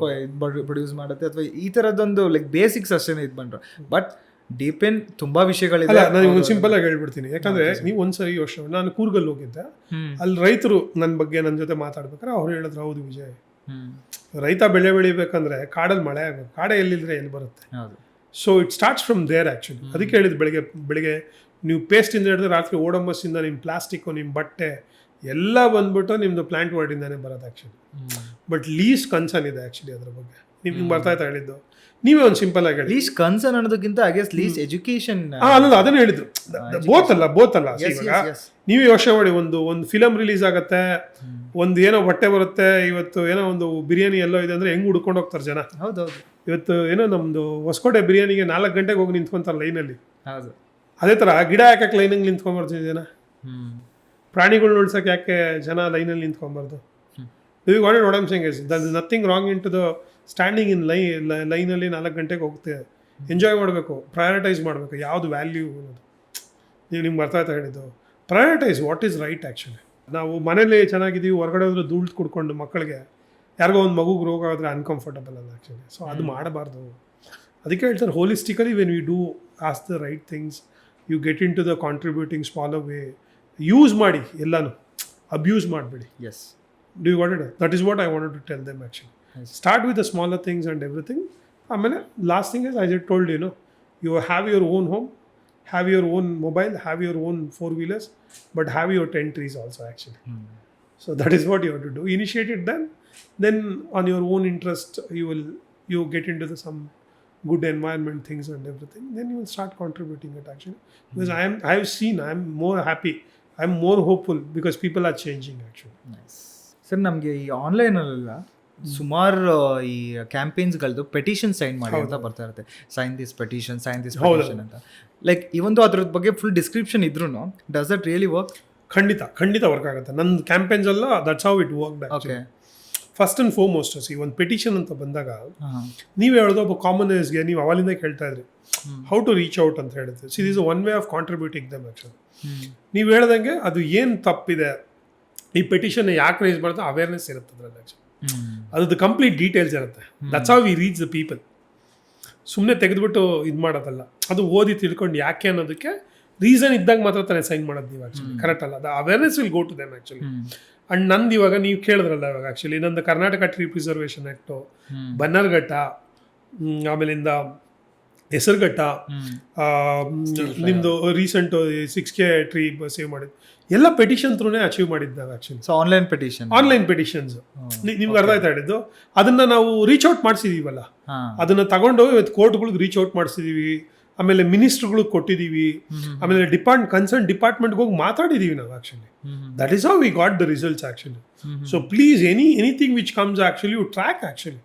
[SPEAKER 2] ಪ್ರೊಡ್ಯೂಸ್ ಮಾಡುತ್ತೆ ಅಥವಾ ಈ ಥರದೊಂದು ಲೈಕ್ ಬೇಸಿಕ್ಸ್ ಅಷ್ಟೇ ಇದು ಬಂದ್ರು. ಬಟ್ ಡೀಪ್ ಇನ್ ತುಂಬಾ ವಿಷಯಗಳಿದೆ.
[SPEAKER 1] ನಾನು ಒಂದು ಸಿಂಪಲ್ ಆಗಿ ಹೇಳ್ಬಿಡ್ತೀನಿ, ಯಾಕಂದ್ರೆ ನೀವು ಒಂದ್ಸರಿ ಯೋಚನೆ, ನಾನು ಕೂರ್ಗಲ್ಲಿ ಹೋಗಿದ್ದೆ, ಅಲ್ಲಿ ರೈತರು ನನ್ನ ಬಗ್ಗೆ ನನ್ನ ಜೊತೆ ಮಾತಾಡ್ಬೇಕಾದ್ರೆ ಅವ್ರು ಹೇಳಿದ್ರು, ಹೌದು ವಿಜಯ್, ರೈತ ಬೆಳೆ ಬೆಳಿಬೇಕಂದ್ರೆ ಕಾಡಲ್ಲಿ ಮಳೆ ಆಗಬೇಕು, ಕಾಡೆ ಎಲ್ಲಿದ್ರೆ ಎಲ್ಲಿ ಬರುತ್ತೆ. So it starts from there actually. ಅದಕ್ಕೆ ಹೇಳಿದ್ದು ಬೆಳಿಗ್ಗೆ ನೀವು ಪೇಸ್ಟಿಂದ ಹಿಡಿದ್ರೆ ರಾತ್ರಿ ಓಡಂಬಸ್ಸಿಂದ ನಿಮ್ಮ ಪ್ಲಾಸ್ಟಿಕ್ಕು, ನಿಮ್ಮ ಬಟ್ಟೆ ಎಲ್ಲ ಬಂದ್ಬಿಟ್ಟು ನಿಮ್ಮದು ಪ್ಲಾಂಟ್ ವರ್ಡಿಂದಾನೇ ಬರೋದು ಆ್ಯಕ್ಚುಲಿ. ಬಟ್ ಲೀಸ್ಟ್ ಕನ್ಸರ್ನ್ ಇದೆ ಆ್ಯಕ್ಚುಲಿ ಅದ್ರ ಬಗ್ಗೆ. ನಿಮ್ಗೆ ಬರ್ತಾ ಇತ್ತು ಹೇಳಿದ್ದು, ನೀವೇ ಒಂದು ಸಿಂಪಲ್ ಆಗಿ ಹೇಳಿ.
[SPEAKER 2] ಲೀಸ್ಟ್ ಕನ್ಸರ್ನ್ ಅನ್ನೋದಕ್ಕಿಂತ ಐ ಗೆಸ್ ಲೀಸ್ಟ್ ಎಜುಕೇಶನ್.
[SPEAKER 1] ಅನ್ನೋದು ಅದನ್ನೇ ಹೇಳಿದ್ದು, ಬೋತಲ್ಲ. ಇವಾಗ ನೀವೇ ಯೋಚನೆ ಮಾಡಿ, ಒಂದು ಫಿಲಮ್ ರಿಲೀಸ್ ಆಗುತ್ತೆ, ಒಂದು ಏನೋ ಬಟ್ಟೆ ಬರುತ್ತೆ, ಇವತ್ತು ಏನೋ ಒಂದು ಬಿರಿಯಾನಿ ಎಲ್ಲೋ ಇದೆ ಅಂದರೆ ಹೆಂಗೆ ಹುಡ್ಕೊಂಡು ಹೋಗ್ತಾರೆ ಜನ.
[SPEAKER 2] ಹೌದೌದು.
[SPEAKER 1] ಇವತ್ತು ಏನೋ ನಮ್ಮದು ಹೊಸಕೋಟೆ ಬಿರಿಯಾನಿಗೆ 4 ಗಂಟೆಗೆ ಹೋಗಿ ನಿಂತ್ಕೊಂತಾರೆ ಲೈನಲ್ಲಿ.
[SPEAKER 2] ಹೌದು.
[SPEAKER 1] ಅದೇ ಥರ ಗಿಡ ಹಾಕಕ್ಕೆ ಲೈನಿಗೆ ನಿಂತ್ಕೊಂಬರ್ತೀವಿ ಜನ. ಪ್ರಾಣಿಗಳನ್ನ ಉಳ್ಸೋಕೆ ಯಾಕೆ ಜನ ಲೈನಲ್ಲಿ ನಿಂತ್ಕೊಂಬಾರ್ದು? Do you got it? What I am saying is there is nothing wrong in to the standing in ಲೈನಲ್ಲಿ 4 ಗಂಟೆಗೆ ಹೋಗುತ್ತೆ. ಎಂಜಾಯ್ ಮಾಡಬೇಕು, ಪ್ರಯಾರಿಟೈಸ್ ಮಾಡಬೇಕು, ಯಾವುದು ವ್ಯಾಲ್ಯೂ ಅನ್ನೋದು. ನಿಮ್ಗೆ ಬರ್ತಾ ಇತ್ತು ಹೇಳಿದ್ದು, prioritise what is right actually. ನಾವು ಮನೇಲಿ ಚೆನ್ನಾಗಿದ್ದೀವಿ, ಹೊರಗಡೆ ಹೋದ್ರೆ ಧೂಳು ಕುಡ್ಕೊಂಡು ಮಕ್ಕಳಿಗೆ ಯಾರಿಗೋ ಒಂದು ಮಗುಗೆ ರೋಗ ಆದರೆ ಅನ್ಕಂಫರ್ಟಬಲ್ ಅಲ್ಲ ಆ್ಯಕ್ಚುಲಿ. ಸೊ ಅದು ಮಾಡಬಾರ್ದು. ಅದಕ್ಕೆ ಹೇಳ್ತಾರೆ, holistically when we do as the right things, you get in to the contributing smaller way. Use ಮಾಡಿ ಎಲ್ಲನೂ, ಅಬ್ಯೂಸ್ ಮಾಡಬೇಡಿ.
[SPEAKER 2] Yes,
[SPEAKER 1] do you want it? That is what I wanted to tell them actually. Start with the smaller things and everything. ಆಮೇಲೆ last thing is I just told you you have your own home, have your own mobile, have your own 4-wheelers, but have your 10 trees also actually. So that is what you have to do. Initiate it, then on your own interest you get into some good environment things and everything, then you will start contributing it actually. Because I have seen, I am more happy, I am more hopeful because people are changing actually.
[SPEAKER 2] Nice. Sir, ನಮಗೆ ಈ ಆನ್ಲೈನಲ್ಲ ಸುಮಾರು ಈ ಕ್ಯಾಂಪೇನ್ಸ್ಗಳದ್ದು ಪೆಟಿಷನ್ ಸೈನ್ ಮಾಡಿ ಅಂತ ಬರ್ತಾ ಇರುತ್ತೆ. ಸೈನ್ ದಿಸ್ ಪೆಟಿಷನ್ ಅಂತ. ಲೈಕ್ ಇವೊಂದು ಅದ್ರ ಬಗ್ಗೆ ಫುಲ್ ಡಿಸ್ಕ್ರಿಪ್ಷನ್ ಇದ್ರೂ ಡಸ್ ದಟ್ ರಿಯಲಿ ವರ್ಕ್?
[SPEAKER 1] ಖಂಡಿತ ವರ್ಕ್ ಆಗುತ್ತೆ. ನನ್ನ ಕ್ಯಾಂಪೇನ್ಸ್ ಎಲ್ಲ that's how it work. Okay, first and foremost ಒಂದು ಪೆಟಿಷನ್ ಅಂತ ಬಂದಾಗ ನೀವು ಹೇಳೋದು ಒಬ್ಬ ಕಾಮನರ್ಸ್ಗೆ ನೀವು ಅವಲಿಂದ ಕೇಳ್ತಾ ಇದ್ರಿ ಹೌ ಟು ರೀಚ್ ಔಟ್ ಅಂತ ಹೇಳಿದ್ರಿ. See this one way of contributing dum actually. ನೀವು ಹೇಳ್ದಂಗೆ ಅದು ಏನು ತಪ್ಪಿದೆ, ಈ ಪೆಟಿಷನ್ ಯಾಕೆ ರೈಸ್ ಮಾಡ್ತಾ ಅವೇರ್ನೆಸ್ ಇರುತ್ತೆ ಅದರಲ್ಲಿ ಆ್ಯಕ್ಚುಲಿ ಅದ್ರದ್ದು ಕಂಪ್ಲೀಟ್ ಡೀಟೇಲ್ಸ್ ಇರುತ್ತೆ. That's how V reach the people. ಸುಮ್ಮನೆ ತೆಗೆದುಬಿಟ್ಟು ಇದು ಮಾಡೋದಲ್ಲ, ಅದು ಓದಿ ತಿಳ್ಕೊಂಡು ಯಾಕೆ ಅನ್ನೋದಕ್ಕೆ ರೀಸನ್ ಇದ್ದಾಗ ಮಾತ್ರ ತಾನೇ ಸೈನ್ ಮಾಡೋದು ನೀವು ಆ್ಯಕ್ಚುಲಿ. ಕರೆಕ್ಟ್ ಅಲ್ಲ, the awareness will go to them actually. And ನಂದು ಇವಾಗ ನೀವು ಕೇಳಿದ್ರಲ್ಲ ಇವಾಗ ಆ್ಯಕ್ಚುಲಿ ನಂದು Karnataka tree preservation act, Bannerghatta, ಆಮೇಲಿಂದ ಹೆಸರುಘಟ್ಟ, ನಿಮ್ಮದು ರೀಸೆಂಟು 6K ಟ್ರೀ ಸೇವ್ ಮಾಡಿದ್ದು ಎಲ್ಲ ಪೆಟಿಷನ್ ಥ್ರೂನೇ ಅಚೀವ್ ಮಾಡಿದ್ದು ನಾವು ಆ್ಯಕ್ಚುಲಿ.
[SPEAKER 2] ಸೊ ಆನ್ಲೈನ್
[SPEAKER 1] ಪೆಟಿಷನ್ಸ್ ನಿಮ್ಗೆ ಅರ್ಥ ಆಯ್ತಾ ಹೇಳಿದ್ದು. ಅದನ್ನು ನಾವು ರೀಚ್ ಔಟ್ ಮಾಡಿಸಿದೀವಲ್ಲ, ಅದನ್ನು ತಗೊಂಡು ಇವತ್ತು ಕೋರ್ಟ್ಗಳಿಗೆ ರೀಚ್ ಔಟ್ ಮಾಡಿಸಿದೀವಿ, ಆಮೇಲೆ ಮಿನಿಸ್ಟ್ರುಗಳಿಗೆ ಕೊಟ್ಟಿದ್ದೀವಿ, ಆಮೇಲೆ ಕನ್ಸರ್ನ್ ಡಿಪಾರ್ಟ್ಮೆಂಟ್ಗೆ ಹೋಗಿ ಮಾತಾಡಿದ್ದೀವಿ ನಾವು actually. That is how we got the results actually. So please anything which comes actually you track actually.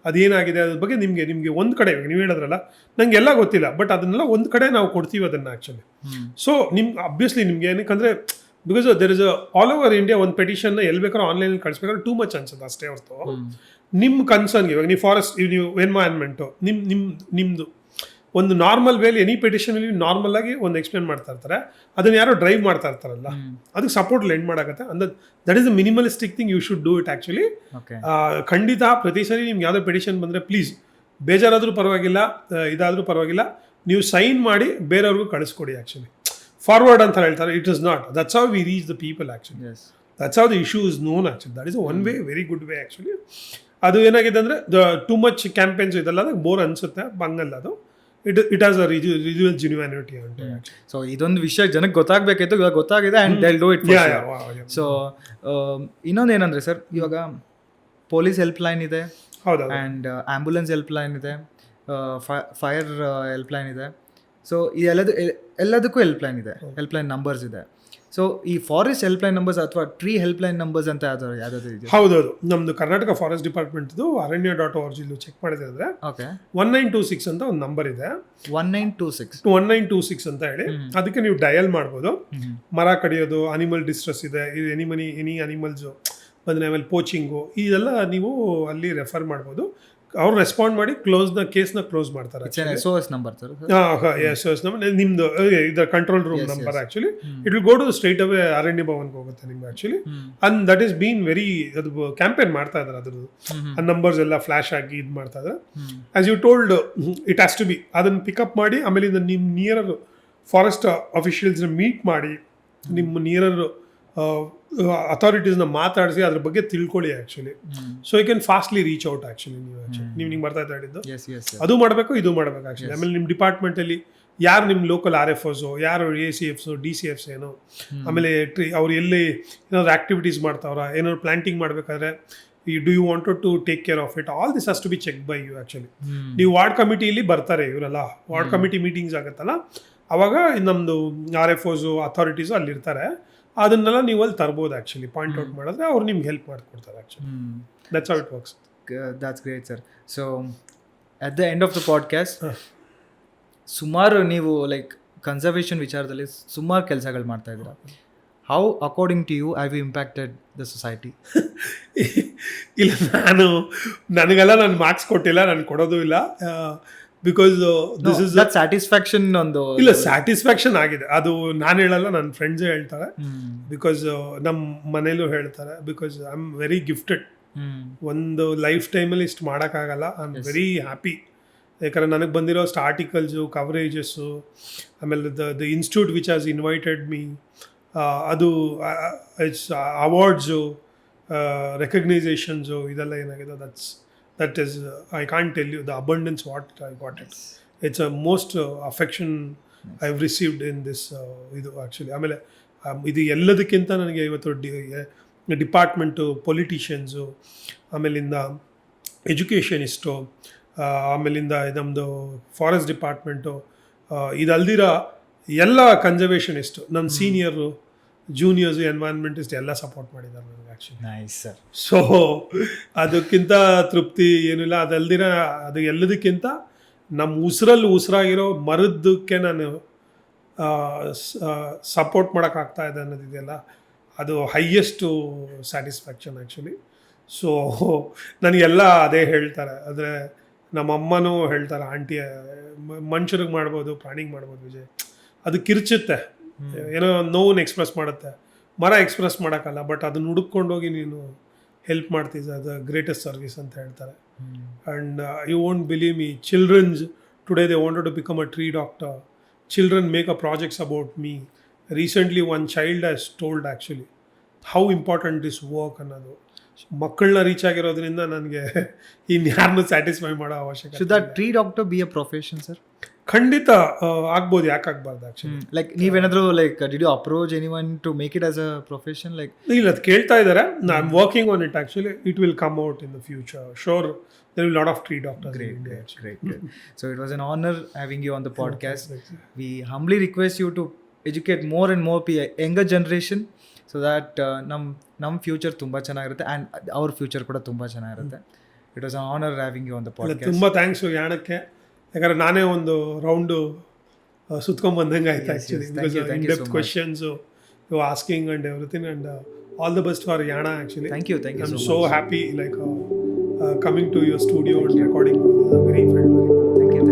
[SPEAKER 1] ಅದೇನಾಗಿದೆ ಅದ್ರ ಬಗ್ಗೆ ನಿಮಗೆ ಒಂದು ಕಡೆ ನೀವು ಹೇಳಿದ್ರಲ್ಲ, ನಂಗೆ ಎಲ್ಲ ಗೊತ್ತಿಲ್ಲ, ಬಟ್ ಅದನ್ನೆಲ್ಲ ಒಂದು ಕಡೆ ನಾವು ಕೊಡ್ತೀವಿ ಅದನ್ನು ಆ್ಯಕ್ಚುಲಿ. ಸೊ ಅಬ್ವಿಯಸ್ಲಿ ನಿಮ್ಗೆ ಏನಕ್ಕಂದರೆ because there is all over India ಒಂದು ಪೆಟಿಷನ್ನ ಎಲ್ಲಿ ಬೇಕಾದ್ರೂ ಆನ್ಲೈನಲ್ಲಿ ಕಳಿಸ್ಬೇಕಾದ್ರೆ ಟೂ ಮಚ್ ಅನ್ಸುತ್ತೆ ಅಷ್ಟೇ ಹೊರತು ನಿಮ್ಮ ಕನ್ಸರ್ನ್ಗೆ ಇವಾಗ ನೀವು ಫಾರೆಸ್ಟ್ ನೀವು ಎನ್ವೈರನ್ಮೆಂಟು ನಿಮ್ಮದು ಒಂದು ನಾರ್ಮಲ್ ವೇಲಿ ಎನಿ ಪೆಟಿಷನಲ್ಲಿ ನಾರ್ಮಲ್ ಆಗಿ ಒಂದು ಎಕ್ಸ್ಪ್ಲೇನ್ ಮಾಡ್ತಾ ಇರ್ತಾರೆ, ಅದನ್ನು ಯಾರೋ ಡ್ರೈವ್ ಮಾಡ್ತಾ ಇರ್ತಾರಲ್ಲ, ಅದಕ್ಕೆ ಸಪೋರ್ಟ್ ಲೆಂಡ್ ಮಾಡಾಕತ್ತೆ ಅಂದ್ರೆ that is the minimalistic thing you should do it actually. ಖಂಡಿತ ಪ್ರತಿ ಸರಿ ನಿಮ್ಗೆ ಯಾವುದೋ ಪೆಟಿಷನ್ ಬಂದರೆ ಪ್ಲೀಸ್ ಬೇಜಾರಾದರೂ ಪರವಾಗಿಲ್ಲ, ಇದಾದರೂ ಪರವಾಗಿಲ್ಲ, ನೀವು ಸೈನ್ ಮಾಡಿ ಬೇರೆಯವ್ರಿಗೂ ಕಳಿಸ್ಕೊಡಿ ಆ್ಯಕ್ಚುಲಿ. ಫಾರ್ವರ್ಡ್ ಅಂತ ಹೇಳ್ತಾರೆ, it is not. That's how V reach the people actually. That's how the issue is known actually. That is one way, very good way actually. ಅದು ಏನಾಗಿದೆ ಅಂದರೆ ಟೂ ಮಚ್ ಕ್ಯಾಂಪೇನ್ಸ್ ಇದೆಲ್ಲ ಅದಕ್ಕೆ ಬೋರ್ ಅನಿಸುತ್ತೆ, ಬಂಗಲ್ಲ ಅದು. ಇಟ್ ಹ್ಯಾಸ್ ಅ ರಿಜುವಲ್ ಜಿನ್ಯೂನಿಟಿ ಅಂತ.
[SPEAKER 2] ಸೊ ಇದೊಂದು ವಿಷಯ ಜನಕ್ಕೆ ಗೊತ್ತಾಗಬೇಕಿತ್ತು, ಇವಾಗ ಗೊತ್ತಾಗಿದೆ and they will do it. So ಇನ್ನೊಂದು ಏನಂದರೆ ಸರ್, ಇವಾಗ ಪೊಲೀಸ್ ಹೆಲ್ಪ್ ಲೈನ್ ಇದೆ,
[SPEAKER 1] ಹೌದಾ,
[SPEAKER 2] ಆ್ಯಂಡ್ ಆ್ಯಂಬುಲೆನ್ಸ್ ಹೆಲ್ಪ್ ಲೈನ್ ಇದೆ, ಫೈರ್ ಹೆಲ್ಪ್ ಲೈನ್ ಇದೆ. ಸೊ ಎಲ್ಲದಕ್ಕೂ ಹೆಲ್ಪ್ ಲೈನ್ ಇದೆ, ಹೆಲ್ಪ್ ಲೈನ್ ನಂಬರ್ಸ್ ಇದೆ. ಸೊ ಈ ಫಾರೆಸ್ಟ್ ಹೆಲ್ಪ್ ಲೈನ್ ನಂಬರ್ಸ್ ಅಥವಾ ಟ್ರೀ ಹೆಲ್ಪ್ ಲೈನ್ ನಂಬರ್ಸ್ ಅಂತ ಯಾವ್ದಾದ್ರು ಇದೆ?
[SPEAKER 1] ಹೌದೌದು, ನಮ್ಮದು ಕರ್ನಾಟಕ ಫಾರೆಸ್ಟ್ ಡಿಪಾರ್ಟ್ಮೆಂಟ್ದು ಅರಣ್ಯ.org ಚೆಕ್ ಮಾಡಿದ್ರೆ
[SPEAKER 2] ಓಕೆ
[SPEAKER 1] 1926 ಅಂತ ಒಂದು ನಂಬರ್ ಇದೆ. 1926 ಅಂತ ಹೇಳಿ ಅದಕ್ಕೆ ನೀವು ಡಯಲ್ ಮಾಡ್ಬೋದು. ಮರ ಕಡಿಯೋದು, ಅನಿಮಲ್ ಡಿಸ್ಟ್ರೆಸ್ ಇದೆ, ಎನಿ ಅನಿಮಲ್ಸು ಬಂದರೆ, ಆಮೇಲೆ ಪೋಚಿಂಗು, ಇದೆಲ್ಲ ನೀವು ಅಲ್ಲಿ ರೆಫರ್ ಮಾಡ್ಬೋದು. ಅವ್ರು ರೆಸ್ಪಾಂಡ್ ಮಾಡಿ ಕೇಸ್ನ ಕ್ಲೋಸ್ ಮಾಡ್ತಾರೆ.
[SPEAKER 2] SOS number sir?
[SPEAKER 1] SOS number ನಿಮ್ದು ಇದರ control room number actually. It will go to straight away ಅರಣ್ಯ ಭವನ್ಗೆ ಹೋಗುತ್ತೆ ನಿಮ್ಗೆ actually. And that is been very, ಅದು ಕ್ಯಾಂಪೇನ್ ಮಾಡ್ತಾ ಇದ್ದಾರೆ, ಅದ್ರದ್ದು ಆ ನಂಬರ್ಸ್ ಎಲ್ಲ ಫ್ಲಾಶ್ ಆಗಿ ಇದು ಮಾಡ್ತಾ ಇದ್ದಾರೆ. As you told, it has to be ಅದನ್ನು ಪಿಕಪ್ ಮಾಡಿ, ಆಮೇಲೆ ನಿಮ್ಮ ನಿಯರ್ ಫಾರೆಸ್ಟ್ ಅಫಿಷಿಯಲ್ಸ್ನ ಮೀಟ್ ಮಾಡಿ, ನಿಮ್ಮ ನಿಯರ್ ಅಥಾರಿಟೀಸ್ನ ಮಾತಾಡಿಸಿ ಅದ್ರ ಬಗ್ಗೆ ತಿಳ್ಕೊಳ್ಳಿ actually. So you can fastly reach out actually. ನೀವು ನಿಮ್ಗೆ ಬರ್ತಾ ಹೇಳಿದ್ದು ಅದು ಮಾಡಬೇಕು, ಇದು ಮಾಡಬೇಕು ಆ್ಯಕ್ಚುಲಿ. ಆಮೇಲೆ ನಿಮ್ಮ ಡಿಪಾರ್ಟ್ಮೆಂಟಲ್ಲಿ ಯಾರು ನಿಮ್ಮ ಲೋಕಲ್ RFOಸು, ಯಾರು ACFs, DCFs ಏನೋ, ಆಮೇಲೆ ಅವ್ರು ಎಲ್ಲಿ ಏನಾದ್ರು ಆ್ಯಕ್ಟಿವಿಟೀಸ್ ಮಾಡ್ತಾವ್ರ, ಏನಾದ್ರು ಪ್ಲಾಂಟಿಂಗ್ ಮಾಡಬೇಕಾದ್ರೆ do you wanted to take care of it, all this has to be checked by you actually. ನೀವು ವಾರ್ಡ್ ಕಮಿಟಿಯಲ್ಲಿ ಬರ್ತಾರೆ ಇವರೆಲ್ಲ, ವಾರ್ಡ್ ಕಮಿಟಿ ಮೀಟಿಂಗ್ಸ್ ಆಗುತ್ತಲ್ಲ, ಅವಾಗ ನಮ್ಮದು RFOಸು ಅಥಾರಿಟೀಸು ಅಲ್ಲಿರ್ತಾರೆ. ಅದನ್ನೆಲ್ಲ ನೀವು ಅಲ್ಲಿ ತರ್ಬೋದು ಆ್ಯಕ್ಚುಲಿ. ಪಾಯಿಂಟ್ ಔಟ್ ಮಾಡಿದ್ರೆ ಅವ್ರು ನಿಮ್ಗೆ ಹೆಲ್ಪ್ ಮಾಡಿಕೊಡ್ತಾರೆ actually. That's how it works.
[SPEAKER 2] That's great sir. So at the end of the podcast, ಸುಮಾರು ನೀವು ಲೈಕ್ ಕನ್ಸರ್ವೇಷನ್ ವಿಚಾರದಲ್ಲಿ ಸುಮಾರು ಕೆಲಸಗಳು ಮಾಡ್ತಾ ಇದ್ದೀರಾ. How according to you have you impacted the society?
[SPEAKER 1] ಇಲ್ಲ, ನನಗೆಲ್ಲ ನಾನು ಮಾರ್ಕ್ಸ್ ಕೊಟ್ಟಿಲ್ಲ, ನಾನು ಕೊಡೋದು ಇಲ್ಲ. ಬಿಕಾಸ್ ದಿಸ್ ಇಸ್
[SPEAKER 2] ಸ್ಯಾಟಿಸ್ಫ್ಯಾಕ್ಷನ್ ಒಂದು
[SPEAKER 1] ಇಲ್ಲ, ಸ್ಯಾಟಿಸ್ಫ್ಯಾಕ್ಷನ್ ಆಗಿದೆ. ಅದು ನಾನು ಹೇಳಲ್ಲ, ನನ್ನ ಫ್ರೆಂಡ್ಸೇ ಹೇಳ್ತಾರೆ. ಬಿಕಾಸ್ ನಮ್ಮ ಮನೇಲೂ ಹೇಳ್ತಾರೆ. Because I am very gifted. ಒಂದು ಲೈಫ್ ಟೈಮಲ್ಲಿ ಇಷ್ಟು ಮಾಡೋಕ್ಕಾಗಲ್ಲ. I am very happy. ಯಾಕಂದರೆ ನನಗೆ ಬಂದಿರೋ ಅಷ್ಟು ಆರ್ಟಿಕಲ್ಸು, ಕವರೇಜಸ್ಸು, ಆಮೇಲೆ the institute which has invited me, ಅದು ಇಟ್ಸ್ ಅವಾರ್ಡ್ಸು, ರೆಕಗ್ನೈಸೇಷನ್ಸು, ಇದೆಲ್ಲ ಏನಾಗಿದೆ, that is I can't tell you the abundance what I got it. It's a most affection I've received in this ಇದು ಆ್ಯಕ್ಚುಲಿ. ಆಮೇಲೆ ಇದು ಎಲ್ಲದಕ್ಕಿಂತ ನನಗೆ ಇವತ್ತು ಡಿಪಾರ್ಟ್ಮೆಂಟು, ಪೊಲಿಟಿಷಿಯನ್ಸು, ಆಮೇಲಿಂದ ಎಜುಕೇಷನಿಸ್ಟು, ಆಮೇಲಿಂದ ನಮ್ಮದು ಫಾರೆಸ್ಟ್ ಡಿಪಾರ್ಟ್ಮೆಂಟು, ಇದಲ್ದಿರ ಎಲ್ಲ ಕನ್ಸರ್ವೇಷನಿಸ್ಟು, ನನ್ನ ಸೀನಿಯರು, ಜೂನಿಯರ್ಸು, ಎನ್ವೈರನ್ಮೆಂಟಿಸ್ಟ್ ಎಲ್ಲ ಸಪೋರ್ಟ್ ಮಾಡಿದ್ದಾರೆ ನನಗೆ ಆ್ಯಕ್ಚುಲಿ.
[SPEAKER 2] Nice sir.
[SPEAKER 1] ಸೊ ಅದಕ್ಕಿಂತ ತೃಪ್ತಿ ಏನಿಲ್ಲ. ಅದಲ್ದಿರ ಅದು ಎಲ್ಲದಕ್ಕಿಂತ ನಮ್ಮ ಉಸಿರಾಗಿರೋ ಮರದಕ್ಕೆ ನಾನು ಸಪೋರ್ಟ್ ಮಾಡೋಕ್ಕಾಗ್ತಾ ಇದೆ ಅನ್ನೋದಿದೆಯಲ್ಲ, ಅದು ಹೈಯೆಸ್ಟು ಸ್ಯಾಟಿಸ್ಫ್ಯಾಕ್ಷನ್ ಆ್ಯಕ್ಚುಲಿ. ಸೊ ನನಗೆಲ್ಲ ಅದೇ ಹೇಳ್ತಾರೆ. ಆದರೆ ನಮ್ಮ ಅಮ್ಮನೂ ಹೇಳ್ತಾರೆ, ಆಂಟಿ ಮನುಷ್ಯರಿಗೆ ಮಾಡ್ಬೋದು, ಪ್ರಾಣಿಗೆ ಮಾಡ್ಬೋದು ವಿಜಯ್, ಅದು ಕಿರ್ಚುತ್ತೆ, ಏನೋ ನೋವನ್ನು ಎಕ್ಸ್ಪ್ರೆಸ್ ಮಾಡುತ್ತೆ. ಮರ ಎಕ್ಸ್ಪ್ರೆಸ್ ಮಾಡೋಕ್ಕಲ್ಲ, ಬಟ್ ಅದನ್ನ ಹುಡುಕೊಂಡೋಗಿ ನೀನು ಹೆಲ್ಪ್ ಮಾಡ್ತೀವಿ, ಅದು ಗ್ರೇಟೆಸ್ಟ್ ಸರ್ವಿಸ್ ಅಂತ ಹೇಳ್ತಾರೆ. And you won't believe me, children's today they wanted to become a tree doctor. Children make a projects about me. Recently one child has told actually how important this work ಅನ್ನೋದು. ಮಕ್ಕಳನ್ನ ರೀಚ್ ಆಗಿರೋದ್ರಿಂದ ನನಗೆ ಇನ್ಯಾರನ್ನೂ ಸ್ಯಾಟಿಸ್ಫೈ ಮಾಡೋ ಅವಶ್ಯಕತೆ.
[SPEAKER 2] Should that tree doctor be a profession, sir?
[SPEAKER 1] ಖಂಡಿತ ಆಗ್ಬೋದು, ಯಾಕೆ ಆಗ್ಬಾರ್ದು ಆ್ಯಕ್ಚುಲಿ.
[SPEAKER 2] Like ನೀವೇನಾದರೂ like did you approach anyone to make it as a profession? Like
[SPEAKER 1] ಇಲ್ಲ, ಅದು ಕೇಳ್ತಾ ಇದ್ದಾರೆ. I am working on it actually. It will come out in the future. Sure there will be a lot of tree doctors in India.
[SPEAKER 2] Great. So it was an honor having you on the podcast. We humbly request you to educate more and more younger generation so that ನಮ್ಮ ಫ್ಯೂಚರ್ ತುಂಬ ಚೆನ್ನಾಗಿರುತ್ತೆ ಆ್ಯಂಡ್ ಅವ್ರ ಫ್ಯೂಚರ್ ಕೂಡ ತುಂಬ ಚೆನ್ನಾಗಿರುತ್ತೆ. It was an honour having you on the podcast.
[SPEAKER 1] ತುಂಬ ಥ್ಯಾಂಕ್ಸು ಯಾಣಕ್ಕೆ, ಯಾಕಂದರೆ ನಾನೇ ಒಂದು ರೌಂಡು ಸುತ್ಕೊಂಡ್ಬಂದಂಗೆ ಆಯ್ತು actually. In depth questions you asking and everything, and all the best for Yana actually.
[SPEAKER 2] Thank you
[SPEAKER 1] I am so happy like coming to your studio and recording. Very felt very good. Thank you.